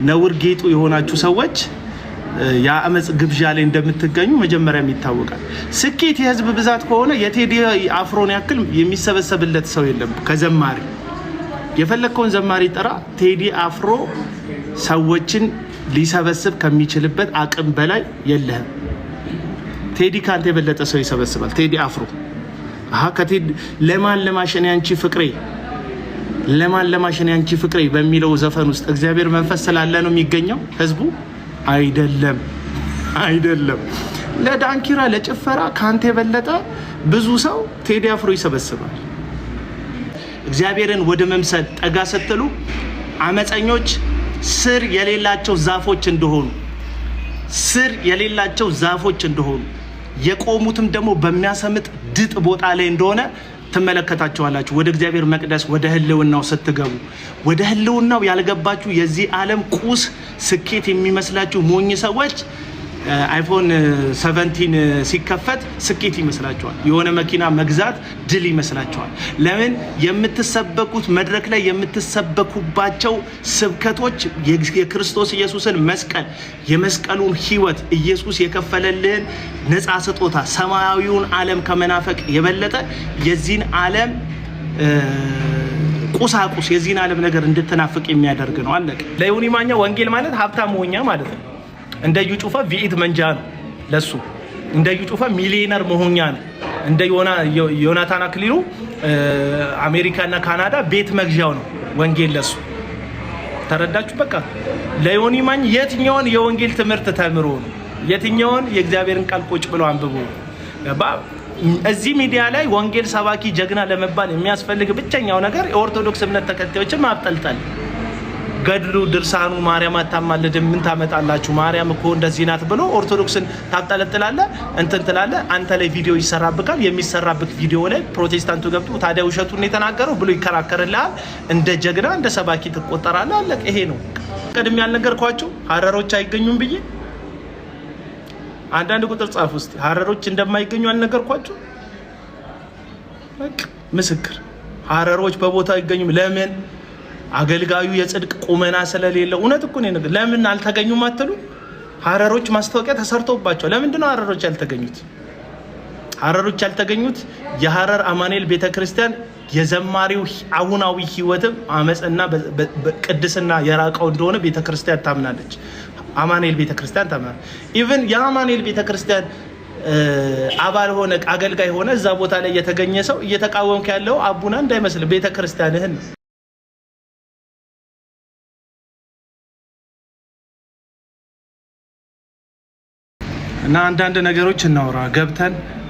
ነውር ጌጡ የሆናችሁ ሰዎች ያአመጽ ግብዣ ላይ እንደምትገኙ መጀመሪያ ይታወቃል። ስኬት የህዝብ ብዛት ከሆነ የቴዲ አፍሮን ያክል የሚሰበሰብለት ሰው የለም። ከዘማሪ የፈለከውን ዘማሪ ጥራ፣ ቴዲ አፍሮ ሰዎችን ሊሰበስብ ከሚችልበት አቅም በላይ የለህም። ቴዲ ካንተ የበለጠ ሰው ይሰበስባል። ቴዲ አፍሮ ከቴዲ ለማን ለማሸን ያንቺ ፍቅሬ ለማን ለማሸን ያንቺ ፍቅሬ በሚለው ዘፈን ውስጥ እግዚአብሔር መንፈስ ስላለ ነው የሚገኘው ህዝቡ አይደለም። ለዳንኪራ ለጭፈራ ካንተ የበለጠ ብዙ ሰው ቴዲ አፍሮ ይሰበስባል። እግዚአብሔርን ወደ መምሰል ጠጋ ስትሉ አመፀኞች ስር የሌላቸው ዛፎች እንደሆኑ የቆሙትም ደግሞ በሚያሰምጥ ድጥ ቦታ ላይ እንደሆነ ተመለከታቸዋላችሁ። ወደ እግዚአብሔር መቅደስ ወደ ህልውናው ስትገቡ ወደ ህልውናው ያልገባችሁ የዚህ ዓለም ቁስ ስኬት የሚመስላችሁ ሞኝ ሰዎች አይፎን 17 ሲከፈት ስኬት ይመስላችኋል። የሆነ መኪና መግዛት ድል ይመስላችኋል። ለምን የምትሰበኩት መድረክ ላይ የምትሰበኩባቸው ስብከቶች የክርስቶስ ኢየሱስን መስቀል የመስቀሉን ህይወት ኢየሱስ የከፈለልህን ነፃ ስጦታ ሰማያዊውን ዓለም ከመናፈቅ የበለጠ የዚህን ዓለም ቁሳቁስ የዚህን ዓለም ነገር እንድትናፍቅ የሚያደርግ ነው። አለቀ። ለዮኒ ማኛ ወንጌል ማለት ሀብታም ሆኛ ማለት ነው። እንደ ዩጩፋ ቪኢት መንጃ ነው ለሱ። እንደ ዩጩፋ ሚሊዮነር መሆኛ ነው። እንደ ዮናታን አክሊሉ አሜሪካና ካናዳ ቤት መግዣው ነው ወንጌል ለሱ። ተረዳችሁ? በቃ ለዮኒ ማኛ የትኛውን የወንጌል ትምህርት ተምሮ ነው? የትኛውን የእግዚአብሔርን ቃል ቁጭ ብሎ አንብቦ? እዚህ ሚዲያ ላይ ወንጌል ሰባኪ ጀግና ለመባል የሚያስፈልግ ብቸኛው ነገር የኦርቶዶክስ እምነት ተከታዮችን ማብጠልጠል። ገድሉ ድርሳኑ ማርያም አታማልድ ምን ታመጣላችሁ ማርያም እኮ እንደዚህ ናት ብሎ ኦርቶዶክስን ታብጠለጥላለ እንትን ትላለ። አንተ ላይ ቪዲዮ ይሰራብካል። የሚሰራብክ ቪዲዮ ላይ ፕሮቴስታንቱ ገብቶ ታዲያ ውሸቱን የተናገረው ብሎ ይከራከርልሃል። እንደ ጀግና እንደ ሰባኪ ትቆጠራለህ። አለቀ። ይሄ ነው ቀድም ያልነገርኳችሁ። ሀረሮች አይገኙም ብዬ አንዳንድ ቁጥር ጻፍ ውስጥ ሀረሮች እንደማይገኙ አልነገርኳችሁ? በቃ ምስክር ሀረሮች በቦታው አይገኙም። ለምን? አገልጋዩ የጽድቅ ቁመና ስለሌለው። እውነት እኮ ነው። ለምን አልተገኙም አትሉ? ሀረሮች ማስታወቂያ ተሰርቶባቸው ለምንድን ነው ሀረሮች ያልተገኙት? ሀረሮች ያልተገኙት የሀረር አማኑኤል ቤተክርስቲያን የዘማሪው አሁናዊ ህይወትም አመጽና ቅድስና የራቀው እንደሆነ ቤተክርስቲያን ታምናለች። አማኑኤል ቤተክርስቲያን ታምና ኢቭን የአማኑኤል ቤተክርስቲያን አባል ሆነ አገልጋይ ሆነ እዛ ቦታ ላይ የተገኘ ሰው እየተቃወምክ ያለው አቡና እንዳይመስል ቤተክርስቲያንህን። እና አንዳንድ ነገሮች እናወራ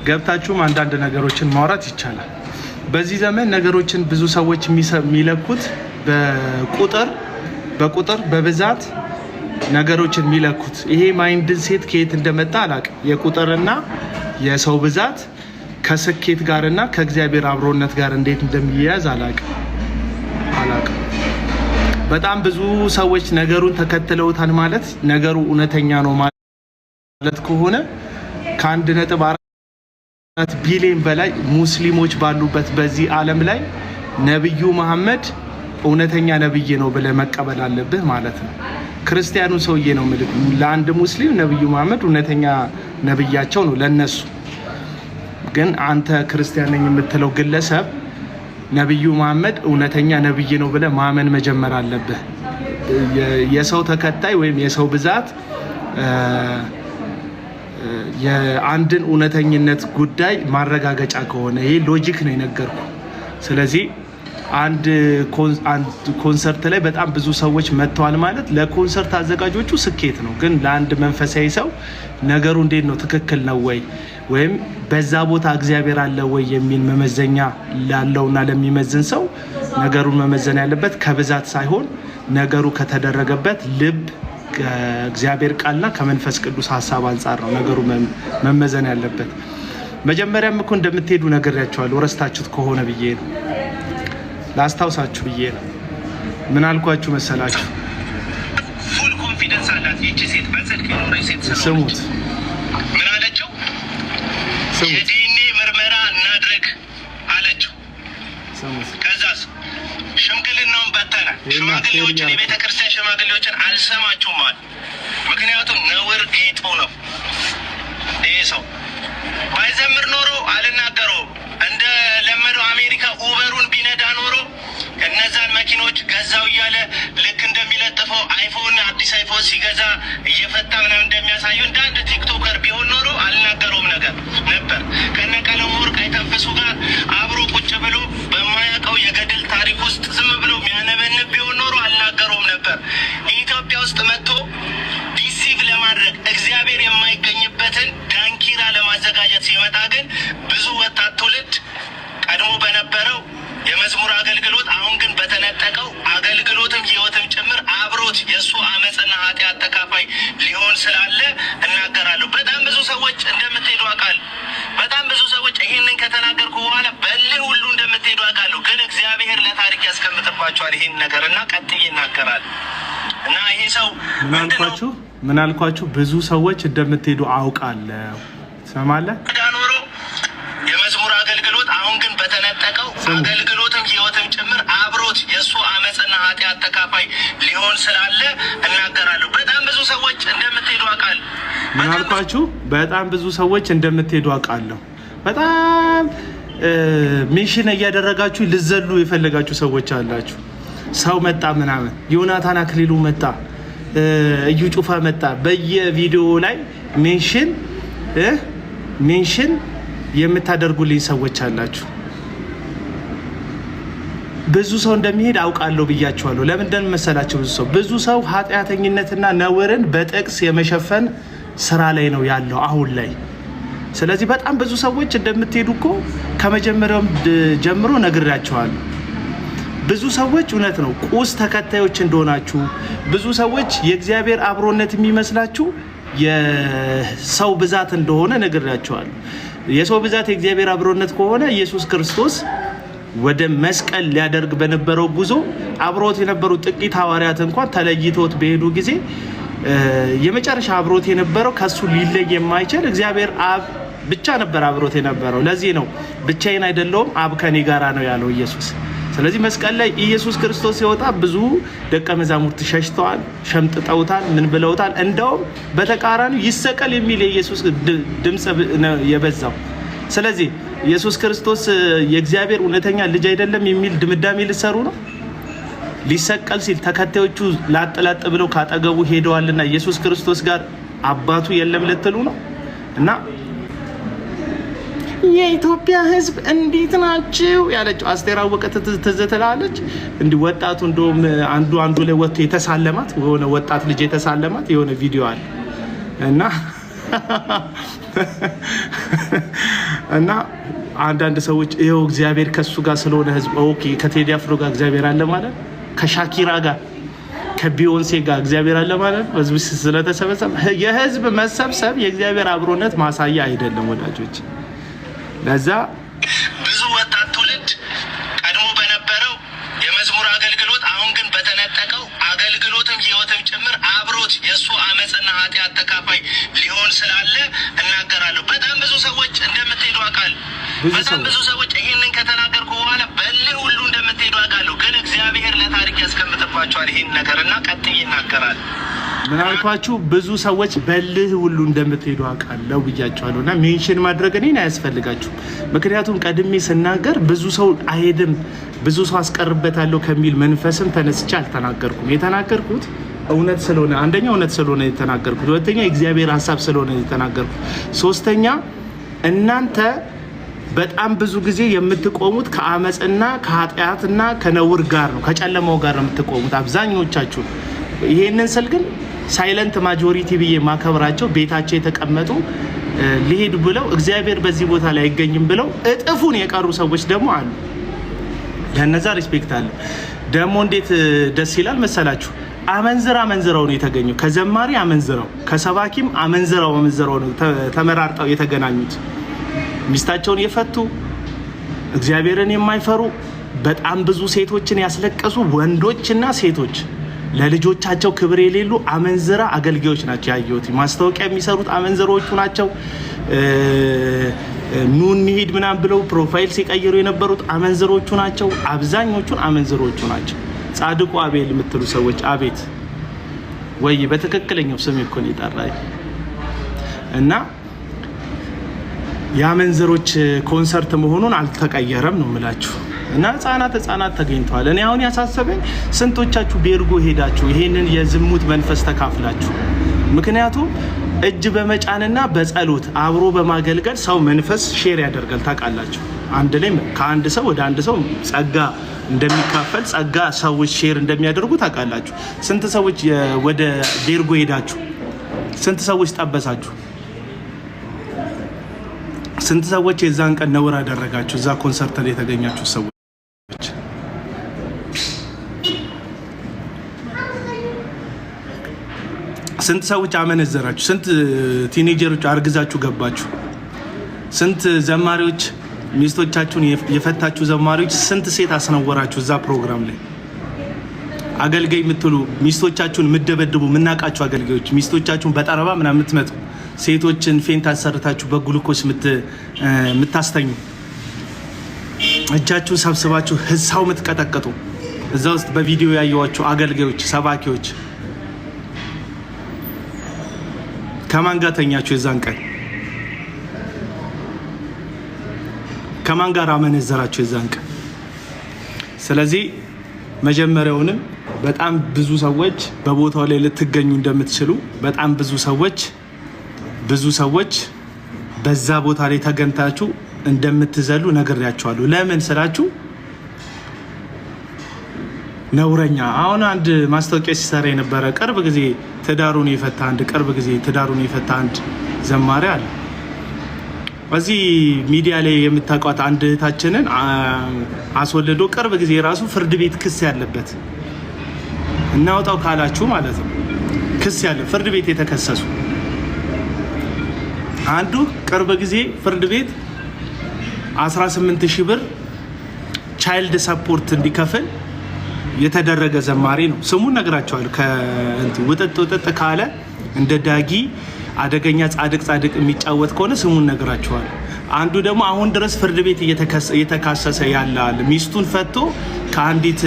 ገብታችሁም አንዳንድ ነገሮችን ማውራት ይቻላል። በዚህ ዘመን ነገሮችን ብዙ ሰዎች የሚለኩት በቁጥር በብዛት ነገሮችን የሚለኩት ይሄ ማይንድን ሴት ከየት እንደመጣ አላውቅም። የቁጥርና የሰው ብዛት ከስኬት ጋርና ከእግዚአብሔር አብሮነት ጋር እንዴት እንደሚያያዝ አላውቅም። በጣም ብዙ ሰዎች ነገሩን ተከትለውታል ማለት ነገሩ እውነተኛ ነው ማለት ከሆነ ከ1.4 ቢሊዮን በላይ ሙስሊሞች ባሉበት በዚህ ዓለም ላይ ነብዩ መሐመድ እውነተኛ ነብይ ነው ብለህ መቀበል አለብህ ማለት ነው። ክርስቲያኑ ሰውዬ ነው ማለት ለአንድ ሙስሊም ነብዩ መሐመድ እውነተኛ ነብያቸው ነው ለነሱ። ግን አንተ ክርስቲያን ነኝ የምትለው ግለሰብ ነብዩ መሐመድ እውነተኛ ነብይ ነው ብለህ ማመን መጀመር አለብህ። የሰው ተከታይ ወይም የሰው ብዛት የአንድን እውነተኝነት ጉዳይ ማረጋገጫ ከሆነ ይሄ ሎጂክ ነው የነገርኩ። ስለዚህ አንድ ኮንሰርት ላይ በጣም ብዙ ሰዎች መጥተዋል ማለት ለኮንሰርት አዘጋጆቹ ስኬት ነው። ግን ለአንድ መንፈሳዊ ሰው ነገሩ እንዴት ነው ትክክል ነው ወይ ወይም በዛ ቦታ እግዚአብሔር አለ ወይ የሚል መመዘኛ ላለውና ለሚመዝን ሰው ነገሩን መመዘን ያለበት ከብዛት ሳይሆን ነገሩ ከተደረገበት ልብ ከእግዚአብሔር ቃልና ከመንፈስ ቅዱስ ሐሳብ አንፃር ነው ነገሩ መመዘን ያለበት። መጀመሪያም እኮ እንደምትሄዱ ነግሬያችኋለሁ። ረስታችሁት ከሆነ ብዬ ነው ላስታውሳችሁ ብዬ ነው። ምን አልኳችሁ መሰላችሁ? ፉል ኮንፊደንስ አላት ይቺ ሴት በጽድቅ የኖረች ሴት ስሙት። ምን አለችው? የዲኤንኤ ምርመራ እናድርግ አለችው። ስሙት። ከዛስ ሽምግልናውን በተነ። ሽማግሌዎችን የቤተ ክርስቲያን ሽማግሌዎችን አልሰማችሁም አለ። ምክንያቱም ነውር ጌጡ ነው። ይሄ ሰው ባይዘምር ኖሮ አልናገረውም። እንደ ለመደው አሜሪካ ኡበሩን ቢነዳ ኖሮ እነዛን መኪኖች ገዛው እያለ ልክ እንደሚለጥፈው አይፎን አዲስ አይፎን ሲገዛ እየፈታ ምናምን እንደሚያሳየው እንደ አንድ ቲክቶከር ቢሆን ኖሮ አልናገረውም ነበር። ከነቀለሙ ወርቅ አይተንፍሱ ጋር አብሮ ቁጭ ብሎ በማያውቀው የገድል ታሪክ ውስጥ ዝም ብሎ የሚያነበንብ ቢሆን ኖሮ አልናገረውም ነበር። ኢትዮጵያ ውስጥ መጥቶ ዲሲቭ ለማድረግ እግዚአብሔር የማይገኝበትን ዳንኪራ ለማዘጋጀት ሲመጣ ግን ብዙ ወጣት ትውልድ ቀድሞ በነበረው የመዝሙር አገልግሎት አሁን ግን በተነጠቀው አገልግሎትም ህይወትም ጭምር አብሮት የእሱ አመፅና ኃጢአት ተካፋይ ሊሆን ስላለ እናገራለሁ። በጣም ብዙ ሰዎች እንደምትሄዱ አውቃለሁ። በጣም ብዙ ሰዎች ይህንን ከተናገርኩ በኋላ በልህ ሁሉ እንደምትሄዱ አውቃለሁ። ግን እግዚአብሔር ለታሪክ ያስቀምጥባቸዋል ይህን ነገር እና ቀጥዬ ይናገራል እና ይሄ ሰው ምን አልኳችሁ? ብዙ ሰዎች እንደምትሄዱ አውቃለሁ። ትሰማለህ? ኖሮ የመዝሙር አገልግሎት አሁን ግን በተነጠቀው አገልግሎትም ህይወትም ጭምር አብሮት የእሱ አመፅና ኃጢአት ተካፋይ ሊሆን ስላለ እናገራለሁ። በጣም ብዙ ሰዎች እንደምትሄዱ አውቃለሁ። ምን አልኳችሁ? በጣም ብዙ ሰዎች እንደምትሄዱ አውቃለሁ። በጣም ሚሽን እያደረጋችሁ ልዘሉ የፈለጋችሁ ሰዎች አላችሁ። ሰው መጣ ምናምን፣ ዮናታን አክሊሉ መጣ፣ እዩ ጩፋ መጣ። በየቪዲዮ ላይ ሜንሽን የምታደርጉልኝ ሰዎች አላችሁ። ብዙ ሰው እንደሚሄድ አውቃለሁ ብያችኋለሁ። ለምን እንደመሰላችሁ? ብዙ ሰው ኃጢአተኝነትና ነውርን በጥቅስ የመሸፈን ስራ ላይ ነው ያለው አሁን ላይ። ስለዚህ በጣም ብዙ ሰዎች እንደምትሄዱ እኮ ከመጀመሪያውም ጀምሮ ነግራችኋለሁ። ብዙ ሰዎች እውነት ነው ቁስ ተከታዮች እንደሆናችሁ፣ ብዙ ሰዎች የእግዚአብሔር አብሮነት የሚመስላችሁ የሰው ብዛት እንደሆነ ነግራችኋለሁ። የሰው ብዛት የእግዚአብሔር አብሮነት ከሆነ ኢየሱስ ክርስቶስ ወደ መስቀል ሊያደርግ በነበረው ጉዞ አብሮት የነበሩ ጥቂት ሐዋርያት እንኳን ተለይቶት በሄዱ ጊዜ የመጨረሻ አብሮት የነበረው ከሱ ሊለይ የማይችል እግዚአብሔር አብ ብቻ ነበር አብሮት የነበረው። ለዚህ ነው ብቻዬን አይደለሁም አብ ከኔ ጋራ ነው ያለው ኢየሱስ። ስለዚህ መስቀል ላይ ኢየሱስ ክርስቶስ ሲወጣ ብዙ ደቀ መዛሙርት ሸሽተዋል፣ ሸምጥጠውታል፣ ምን ብለውታል። እንደውም በተቃራኒው ይሰቀል የሚል የኢየሱስ ድምጽ የበዛው። ስለዚህ ኢየሱስ ክርስቶስ የእግዚአብሔር እውነተኛ ልጅ አይደለም የሚል ድምዳሜ ሊሰሩ ነው። ሊሰቀል ሲል ተከታዮቹ ላጥላጥ ብለው ካጠገቡ ሄደዋልና ኢየሱስ ክርስቶስ ጋር አባቱ የለም ልትሉ ነው። እና የኢትዮጵያ ሕዝብ እንዴት ናችሁ ያለችው አስቴር አወቀ ትዝ ትላለች። እንዲህ ወጣቱ እንደውም አንዱ ላይ ወጥቶ የተሳለማት የሆነ ወጣት ልጅ የተሳለማት የሆነ ቪዲዮ አለ እና አንዳንድ ሰዎች ይኸው እግዚአብሔር ከሱ ጋር ስለሆነ ሕዝብ ኦኬ፣ ከቴዲ አፍሮ ጋር እግዚአብሔር አለ ማለት፣ ከሻኪራ ጋር ከቢዮንሴ ጋር እግዚአብሔር አለ ማለት ሕዝብ ስለተሰበሰበ የሕዝብ መሰብሰብ የእግዚአብሔር አብሮነት ማሳያ አይደለም ወዳጆች። ለዛ ብዙ ወጣት ትውልድ ቀድሞ በነበረው የመዝሙር አገልግሎት አሁን ግን በተነጠቀው አገልግሎትም ህይወትም ጭምር አብሮት የእሱ አመፅና ኃጢአት ተካፋይ ሊሆን ስላለ እናገራለሁ። በጣም ብዙ ሰዎች እንደምትሄዱ አውቃለሁ። በጣም ብዙ ሰዎች ይህንን ከተናገርኩ በኋላ በልህ ሁሉ እንደምትሄዱ አውቃለሁ። ግን እግዚአብሔር ለታሪክ ያስቀምጥባቸዋል ይህን ነገር እና ቀጥዬ ይናገራል። ምን አልኳችሁ? ብዙ ሰዎች በልህ ሁሉ እንደምትሄዱ አውቃለሁ ብያቸዋለሁ። እና ሜንሽን ማድረግ እኔን አያስፈልጋችሁም። ምክንያቱም ቀድሜ ስናገር ብዙ ሰው አይሄድም፣ ብዙ ሰው አስቀርበታለሁ ከሚል መንፈስም ተነስቼ አልተናገርኩም። የተናገርኩት እውነት ስለሆነ፣ አንደኛ እውነት ስለሆነ የተናገርኩት፣ ሁለተኛ የእግዚአብሔር ሀሳብ ስለሆነ የተናገርኩት፣ ሶስተኛ እናንተ በጣም ብዙ ጊዜ የምትቆሙት ከአመፅና ከኃጢአትና ከነውር ጋር ነው፣ ከጨለማው ጋር ነው የምትቆሙት አብዛኞቻችሁ። ይሄንን ስል ግን ሳይለንት ማጆሪቲ ብዬ ማከብራቸው ቤታቸው የተቀመጡ ሊሄዱ ብለው እግዚአብሔር በዚህ ቦታ ላይ አይገኝም ብለው እጥፉን የቀሩ ሰዎች ደግሞ አሉ። ለነዛ ሪስፔክት አለ። ደግሞ እንዴት ደስ ይላል መሰላችሁ? አመንዝራው ነው የተገኘው። ከዘማሪ አመንዝራው፣ ከሰባኪም አመንዝራው ነው ተመራርጠው የተገናኙት። ሚስታቸውን የፈቱ እግዚአብሔርን የማይፈሩ በጣም ብዙ ሴቶችን ያስለቀሱ ወንዶችና ሴቶች ለልጆቻቸው ክብር የሌሉ አመንዝራ አገልጋዮች ናቸው ያየሁት። ማስታወቂያ የሚሰሩት አመንዝሮቹ ናቸው። ኑ እንሂድ ምናምን ብለው ፕሮፋይል ሲቀይሩ የነበሩት አመንዝሮቹ ናቸው። አብዛኞቹን አመንዝሮቹ ናቸው። ጻድቁ አቤል የምትሉ ሰዎች አቤት ወይ በትክክለኛው ስም እኮ ነው የጠራኝ። እና የአመንዝሮች ኮንሰርት መሆኑን አልተቀየረም ነው የምላችሁ። እና ህፃናት ተገኝተዋል። እኔ አሁን ያሳሰበኝ ስንቶቻችሁ ቤርጎ ሄዳችሁ ይሄንን የዝሙት መንፈስ ተካፍላችሁ። ምክንያቱም እጅ በመጫንና በጸሎት አብሮ በማገልገል ሰው መንፈስ ሼር ያደርጋል። ታውቃላችሁ፣ አንድ ላይ ከአንድ ሰው ወደ አንድ ሰው ጸጋ እንደሚካፈል ጸጋ ሰዎች ሼር እንደሚያደርጉ ታውቃላችሁ። ስንት ሰዎች ወደ ቤርጎ ሄዳችሁ ስንት ሰዎች ጠበሳችሁ? ስንት ሰዎች የዛን ቀን ነውር አደረጋችሁ? እዛ ኮንሰርት ላይ የተገኛችሁ ሰዎች ስንት ሰዎች አመነዘራችሁ? ስንት ቲኔጀሮች አርግዛችሁ ገባችሁ? ስንት ዘማሪዎች ሚስቶቻችሁን የፈታችሁ ዘማሪዎች ስንት ሴት አስነወራችሁ? እዛ ፕሮግራም ላይ አገልጋይ የምትሉ ሚስቶቻችሁን የምትደበድቡ የምናውቃችሁ አገልጋዮች ሚስቶቻችሁን በጠረባ ምናምን የምትመቱ ሴቶችን ፌንት አሰርታችሁ በግሉኮስ የምታስተኙ እጃችሁን ሰብስባችሁ ህሳው የምትቀጠቅጡ እዛ ውስጥ በቪዲዮ ያየዋችሁ አገልጋዮች ሰባኪዎች ከማን ጋር ተኛችሁ? የዛን ቀን ከማን ጋር አመነዘራችሁ? የዛን ቀን። ስለዚህ መጀመሪያውንም በጣም ብዙ ሰዎች በቦታው ላይ ልትገኙ እንደምትችሉ በጣም ብዙ ሰዎች በዛ ቦታ ላይ ተገኝታችሁ እንደምትዘሉ ነግሬያችኋለሁ። ለምን ስላችሁ ነውረኛ አሁን አንድ ማስታወቂያ ሲሰራ የነበረ ቅርብ ጊዜ ትዳሩን የፈታ አንድ ዘማሪ አለ። በዚህ ሚዲያ ላይ የምታውቋት አንድ እህታችንን አስወልዶ ቅርብ ጊዜ ራሱ ፍርድ ቤት ክስ ያለበት እናውጣው ካላችሁ ማለት ነው። ክስ ያለ ፍርድ ቤት የተከሰሱ አንዱ ቅርብ ጊዜ ፍርድ ቤት 18,000 ብር ቻይልድ ሰፖርት እንዲከፍል የተደረገ ዘማሪ ነው። ስሙን ነግራቸዋለሁ። ውጥጥ ካለ እንደ ዳጊ አደገኛ ጻድቅ የሚጫወት ከሆነ ስሙን ነግራቸዋለሁ። አንዱ ደግሞ አሁን ድረስ ፍርድ ቤት እየተካሰሰ ያለ ሚስቱን ፈቶ ከአንዲት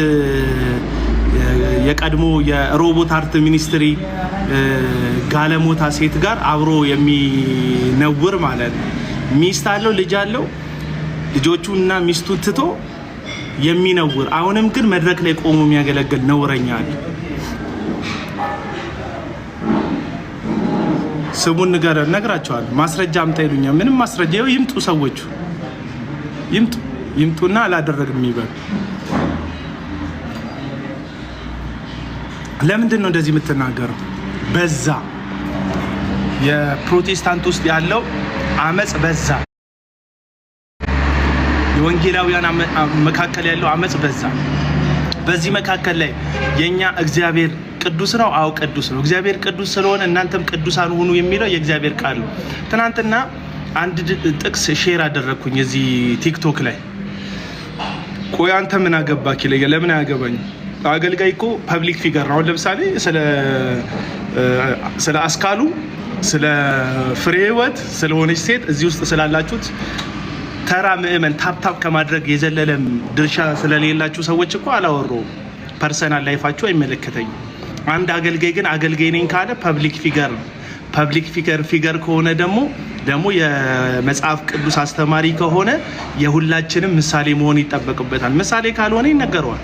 የቀድሞ የሮቦት አርት ሚኒስትሪ ጋለሞታ ሴት ጋር አብሮ የሚነውር ማለት ነው። ሚስት አለው፣ ልጅ አለው። ልጆቹና ሚስቱን ትቶ የሚነውር አሁንም ግን መድረክ ላይ ቆሞ የሚያገለግል ነውረኛ አለ። ስሙን ነግራቸዋለሁ። ማስረጃ አምጣ ይሉኛል። ምንም ማስረጃ ይምጡ፣ ሰዎቹ ይምጡና አላደረግም ይበሉ። ለምንድን ነው እንደዚህ የምትናገረው? በዛ የፕሮቴስታንት ውስጥ ያለው አመጽ በዛ፣ የወንጌላውያን መካከል ያለው አመጽ በዛ። በዚህ መካከል ላይ የኛ እግዚአብሔር ቅዱስ ነው። አዎ ቅዱስ ነው። እግዚአብሔር ቅዱስ ስለሆነ እናንተም ቅዱሳን ሁኑ የሚለው የእግዚአብሔር ቃል ነው። ትናንትና አንድ ጥቅስ ሼር አደረኩኝ እዚህ ቲክቶክ ላይ። ቆይ አንተ ምን አገባክ ይለኛል። ለምን አያገባኝ? አገልጋይ እኮ ፐብሊክ ፊገር ነው። ለምሳሌ ስለ አስካሉ፣ ስለ ፍሬ ህይወት ስለሆነች ሴት እዚህ ውስጥ ስላላችሁት ተራ ምእመን ታፕታፕ ከማድረግ የዘለለም ድርሻ ስለሌላችሁ ሰዎች እኮ አላወራሁም። ፐርሰናል ላይፋችሁ አይመለከተኝም። አንድ አገልጋይ ግን አገልጋይ ነኝ ካለ ፐብሊክ ፊገር ነው። ፐብሊክ ፊገር ከሆነ ደግሞ የመጽሐፍ ቅዱስ አስተማሪ ከሆነ የሁላችንም ምሳሌ መሆን ይጠበቅበታል። ምሳሌ ካልሆነ ይነገረዋል።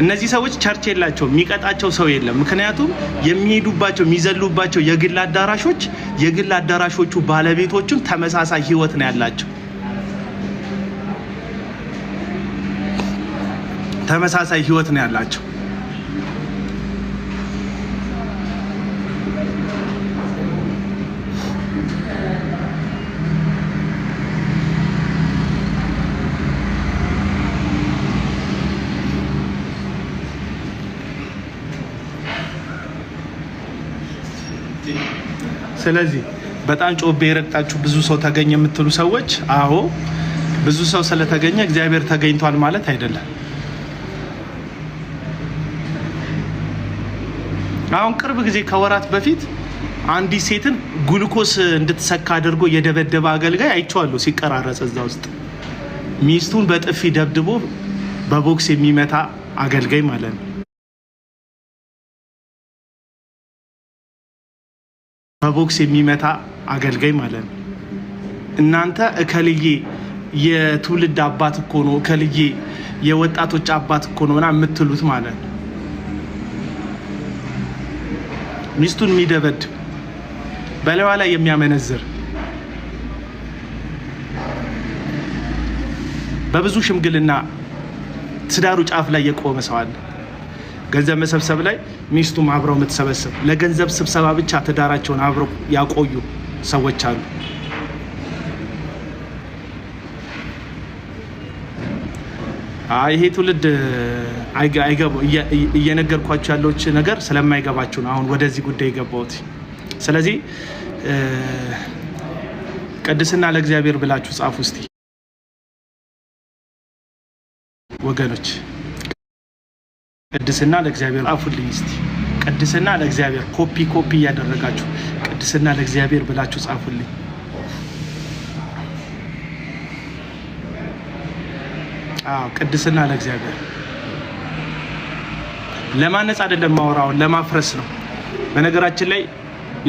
እነዚህ ሰዎች ቸርች የላቸውም፣ የሚቀጣቸው ሰው የለም። ምክንያቱም የሚሄዱባቸው የሚዘሉባቸው የግል አዳራሾቹ ባለቤቶቹም ተመሳሳይ ህይወት ነው ያላቸው። ተመሳሳይ ህይወት ነው ያላቸው። ስለዚህ በጣም ጮቤ የረግጣችሁ ብዙ ሰው ተገኘ የምትሉ ሰዎች፣ አዎ ብዙ ሰው ስለተገኘ እግዚአብሔር ተገኝቷል ማለት አይደለም። አሁን ቅርብ ጊዜ ከወራት በፊት አንዲት ሴትን ግሉኮስ እንድትሰካ አድርጎ የደበደበ አገልጋይ አይቼዋለሁ ሲቀራረጽ። እዛ ውስጥ ሚስቱን በጥፊ ደብድቦ በቦክስ የሚመታ አገልጋይ ማለት ነው። በቦክስ የሚመታ አገልጋይ ማለት ነው። እናንተ እከልዬ የትውልድ አባት እኮ ነው፣ እከልዬ የወጣቶች አባት እኮ ነው ምናምን የምትሉት ማለት ነው። ሚስቱን የሚደበድብ በላይዋ ላይ የሚያመነዝር በብዙ ሽምግልና ትዳሩ ጫፍ ላይ የቆመ ሰው አለ። ገንዘብ መሰብሰብ ላይ ሚስቱም አብረው የምትሰበስብ ለገንዘብ ስብሰባ ብቻ ትዳራቸውን አብረው ያቆዩ ሰዎች አሉ። ይሄ ትውልድ እየነገርኳቸው ያለው ነገር ስለማይገባችሁ ነው አሁን ወደዚህ ጉዳይ የገባሁት። ስለዚህ ቅድስና ለእግዚአብሔር ብላችሁ ጻፉ እስቲ ወገኖች። ቅድስና ለእግዚአብሔር ጻፉልኝ እስቲ። ቅድስና ለእግዚአብሔር ኮፒ እያደረጋችሁ ቅድስና ለእግዚአብሔር ብላችሁ ጻፉልኝ። ቅድስና ለእግዚአብሔር ለማነጽ አይደለም ማወራው፣ ለማፍረስ ነው። በነገራችን ላይ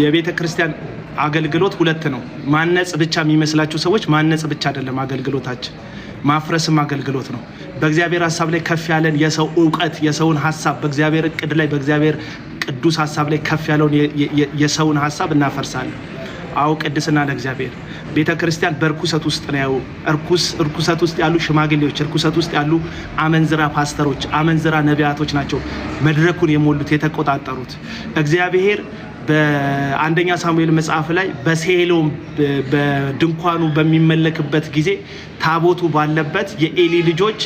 የቤተ ክርስቲያን አገልግሎት ሁለት ነው። ማነጽ ብቻ የሚመስላችሁ ሰዎች ማነጽ ብቻ አይደለም አገልግሎታችን፣ ማፍረስም አገልግሎት ነው። በእግዚአብሔር ሐሳብ ላይ ከፍ ያለን የሰው ዕውቀት፣ የሰውን ሐሳብ በእግዚአብሔር እቅድ ላይ በእግዚአብሔር ቅዱስ ሐሳብ ላይ ከፍ ያለውን የሰውን ሐሳብ እናፈርሳለን። ቅድስና ለእግዚአብሔር። ቤተ ክርስቲያን በርኩሰት ውስጥ ነው። እርኩሰት ውስጥ ያሉ ሽማግሌዎች፣ እርኩሰት ውስጥ ያሉ አመንዝራ ፓስተሮች፣ አመንዝራ ነቢያቶች ናቸው መድረኩን የሞሉት የተቆጣጠሩት። እግዚአብሔር በአንደኛ ሳሙኤል መጽሐፍ ላይ በሴሎ በድንኳኑ በሚመለክበት ጊዜ ታቦቱ ባለበት የኤሊ ልጆች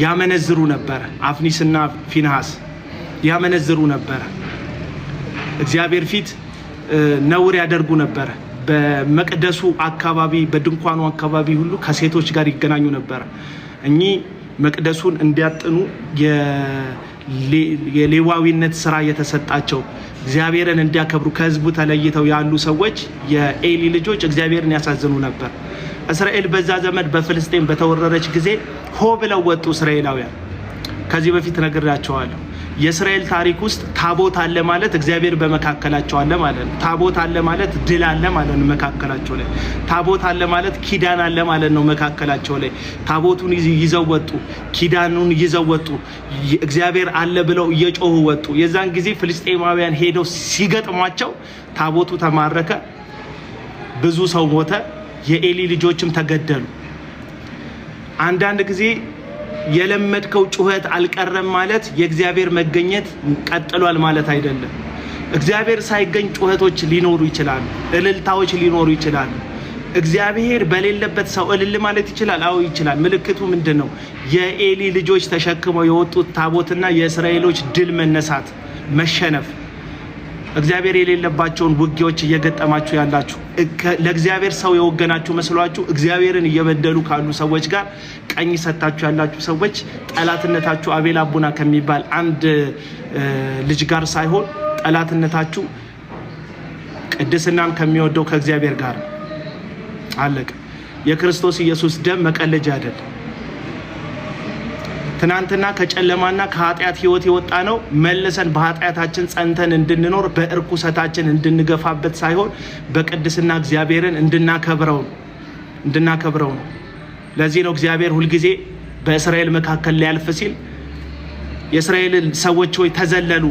ያመነዝሩ ነበር። አፍኒስና ፊንሃስ ያመነዝሩ ነበር። እግዚአብሔር ፊት ነውር ያደርጉ ነበር። በመቅደሱ አካባቢ በድንኳኑ አካባቢ ሁሉ ከሴቶች ጋር ይገናኙ ነበር። እኚህ መቅደሱን እንዲያጥኑ የሌዋዊነት ስራ የተሰጣቸው እግዚአብሔርን እንዲያከብሩ ከህዝቡ ተለይተው ያሉ ሰዎች የኤሊ ልጆች እግዚአብሔርን ያሳዝኑ ነበር። እስራኤል በዛ ዘመን በፍልስጤም በተወረረች ጊዜ ሆ ብለው ወጡ እስራኤላውያን። ከዚህ በፊት ነግራቸዋለሁ። የእስራኤል ታሪክ ውስጥ ታቦት አለ ማለት እግዚአብሔር በመካከላቸው አለ ማለት ነው። ታቦት አለ ማለት ድል አለ ማለት ነው መካከላቸው ላይ። ታቦት አለ ማለት ኪዳን አለ ማለት ነው መካከላቸው ላይ። ታቦቱን ይዘው ወጡ፣ ኪዳኑን ይዘው ወጡ፣ እግዚአብሔር አለ ብለው እየጮሁ ወጡ። የዛን ጊዜ ፍልስጤማውያን ሄደው ሲገጥሟቸው ታቦቱ ተማረከ፣ ብዙ ሰው ሞተ፣ የኤሊ ልጆችም ተገደሉ። አንዳንድ ጊዜ የለመድከው ጩኸት አልቀረም ማለት የእግዚአብሔር መገኘት ቀጥሏል ማለት አይደለም። እግዚአብሔር ሳይገኝ ጩኸቶች ሊኖሩ ይችላሉ፣ እልልታዎች ሊኖሩ ይችላሉ። እግዚአብሔር በሌለበት ሰው እልል ማለት ይችላል? አዎ ይችላል። ምልክቱ ምንድን ነው? የኤሊ ልጆች ተሸክመው የወጡት ታቦትና የእስራኤሎች ድል መነሳት፣ መሸነፍ። እግዚአብሔር የሌለባቸውን ውጊያዎች እየገጠማችሁ ያላችሁ፣ ለእግዚአብሔር ሰው የወገናችሁ መስሏችሁ እግዚአብሔርን እየበደሉ ካሉ ሰዎች ጋር ቀኝ ሰጣችሁ ያላችሁ ሰዎች ጠላትነታችሁ አቤል አቡና ከሚባል አንድ ልጅ ጋር ሳይሆን ጠላትነታችሁ ቅድስናን ከሚወደው ከእግዚአብሔር ጋር አለቀ። የክርስቶስ ኢየሱስ ደም መቀለጃ አይደለም። ትናንትና ከጨለማና ከኃጢአት ህይወት የወጣ ነው መልሰን በኃጢአታችን ጸንተን እንድንኖር በእርኩሰታችን እንድንገፋበት ሳይሆን በቅድስና እግዚአብሔርን እንድናከብረው ነው። ለዚህ ነው እግዚአብሔር ሁልጊዜ በእስራኤል መካከል ሊያልፍ ሲል የእስራኤል ሰዎች ሆይ ተዘለሉ፣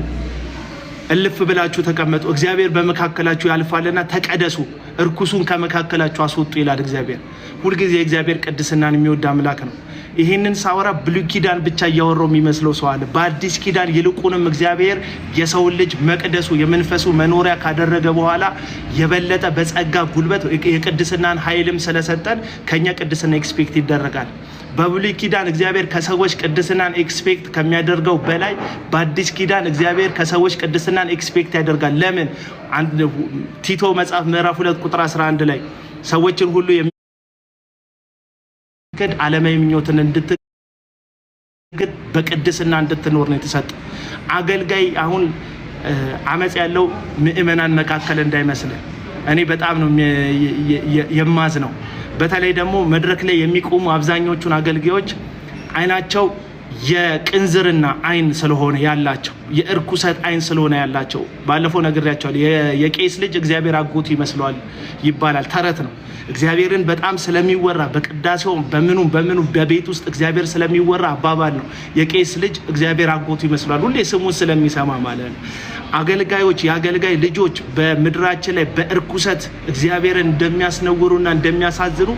እልፍ ብላችሁ ተቀመጡ፣ እግዚአብሔር በመካከላችሁ ያልፋልና ተቀደሱ፣ እርኩሱን ከመካከላችሁ አስወጡ ይላል እግዚአብሔር። ሁልጊዜ እግዚአብሔር ቅድስናን የሚወድ አምላክ ነው። ይህንን ሳወራ ብሉይ ኪዳን ብቻ እያወራው የሚመስለው ሰው አለ። በአዲስ ኪዳን ይልቁንም እግዚአብሔር የሰውን ልጅ መቅደሱ የመንፈሱ መኖሪያ ካደረገ በኋላ የበለጠ በጸጋ ጉልበት የቅድስናን ኃይልም ስለሰጠን ከኛ ቅድስና ኤክስፔክት ይደረጋል። በብሉይ ኪዳን እግዚአብሔር ከሰዎች ቅድስናን ኤክስፔክት ከሚያደርገው በላይ በአዲስ ኪዳን እግዚአብሔር ከሰዎች ቅድስናን ኤክስፔክት ያደርጋል። ለምን? ቲቶ መጽሐፍ ምዕራፍ 2 ቁጥር 11 ላይ ሰዎችን ሁሉ ዓለማዊ ምኞትን በቅድስና እንድትኖር ነው የተሰጠ። አገልጋይ አሁን አመጽ ያለው ምእመናን መካከል እንዳይመስል። እኔ በጣም ነው የማዝ ነው። በተለይ ደግሞ መድረክ ላይ የሚቆሙ አብዛኞቹን አገልጋዮች አይናቸው የቅንዝርና አይን ስለሆነ ያላቸው የእርኩሰት አይን ስለሆነ ያላቸው ባለፈው ነግሬያቸዋለሁ። የቄስ ልጅ እግዚአብሔር አጎቱ ይመስለዋል ይባላል፣ ተረት ነው። እግዚአብሔርን በጣም ስለሚወራ በቅዳሴው በምኑ በቤት ውስጥ እግዚአብሔር ስለሚወራ አባባል ነው። የቄስ ልጅ እግዚአብሔር አጎቱ ይመስለዋል፣ ሁሌ ስሙን ስለሚሰማ ማለት ነው። አገልጋዮች የአገልጋይ ልጆች በምድራችን ላይ በእርኩሰት እግዚአብሔርን እንደሚያስነውሩና እንደሚያሳዝኑ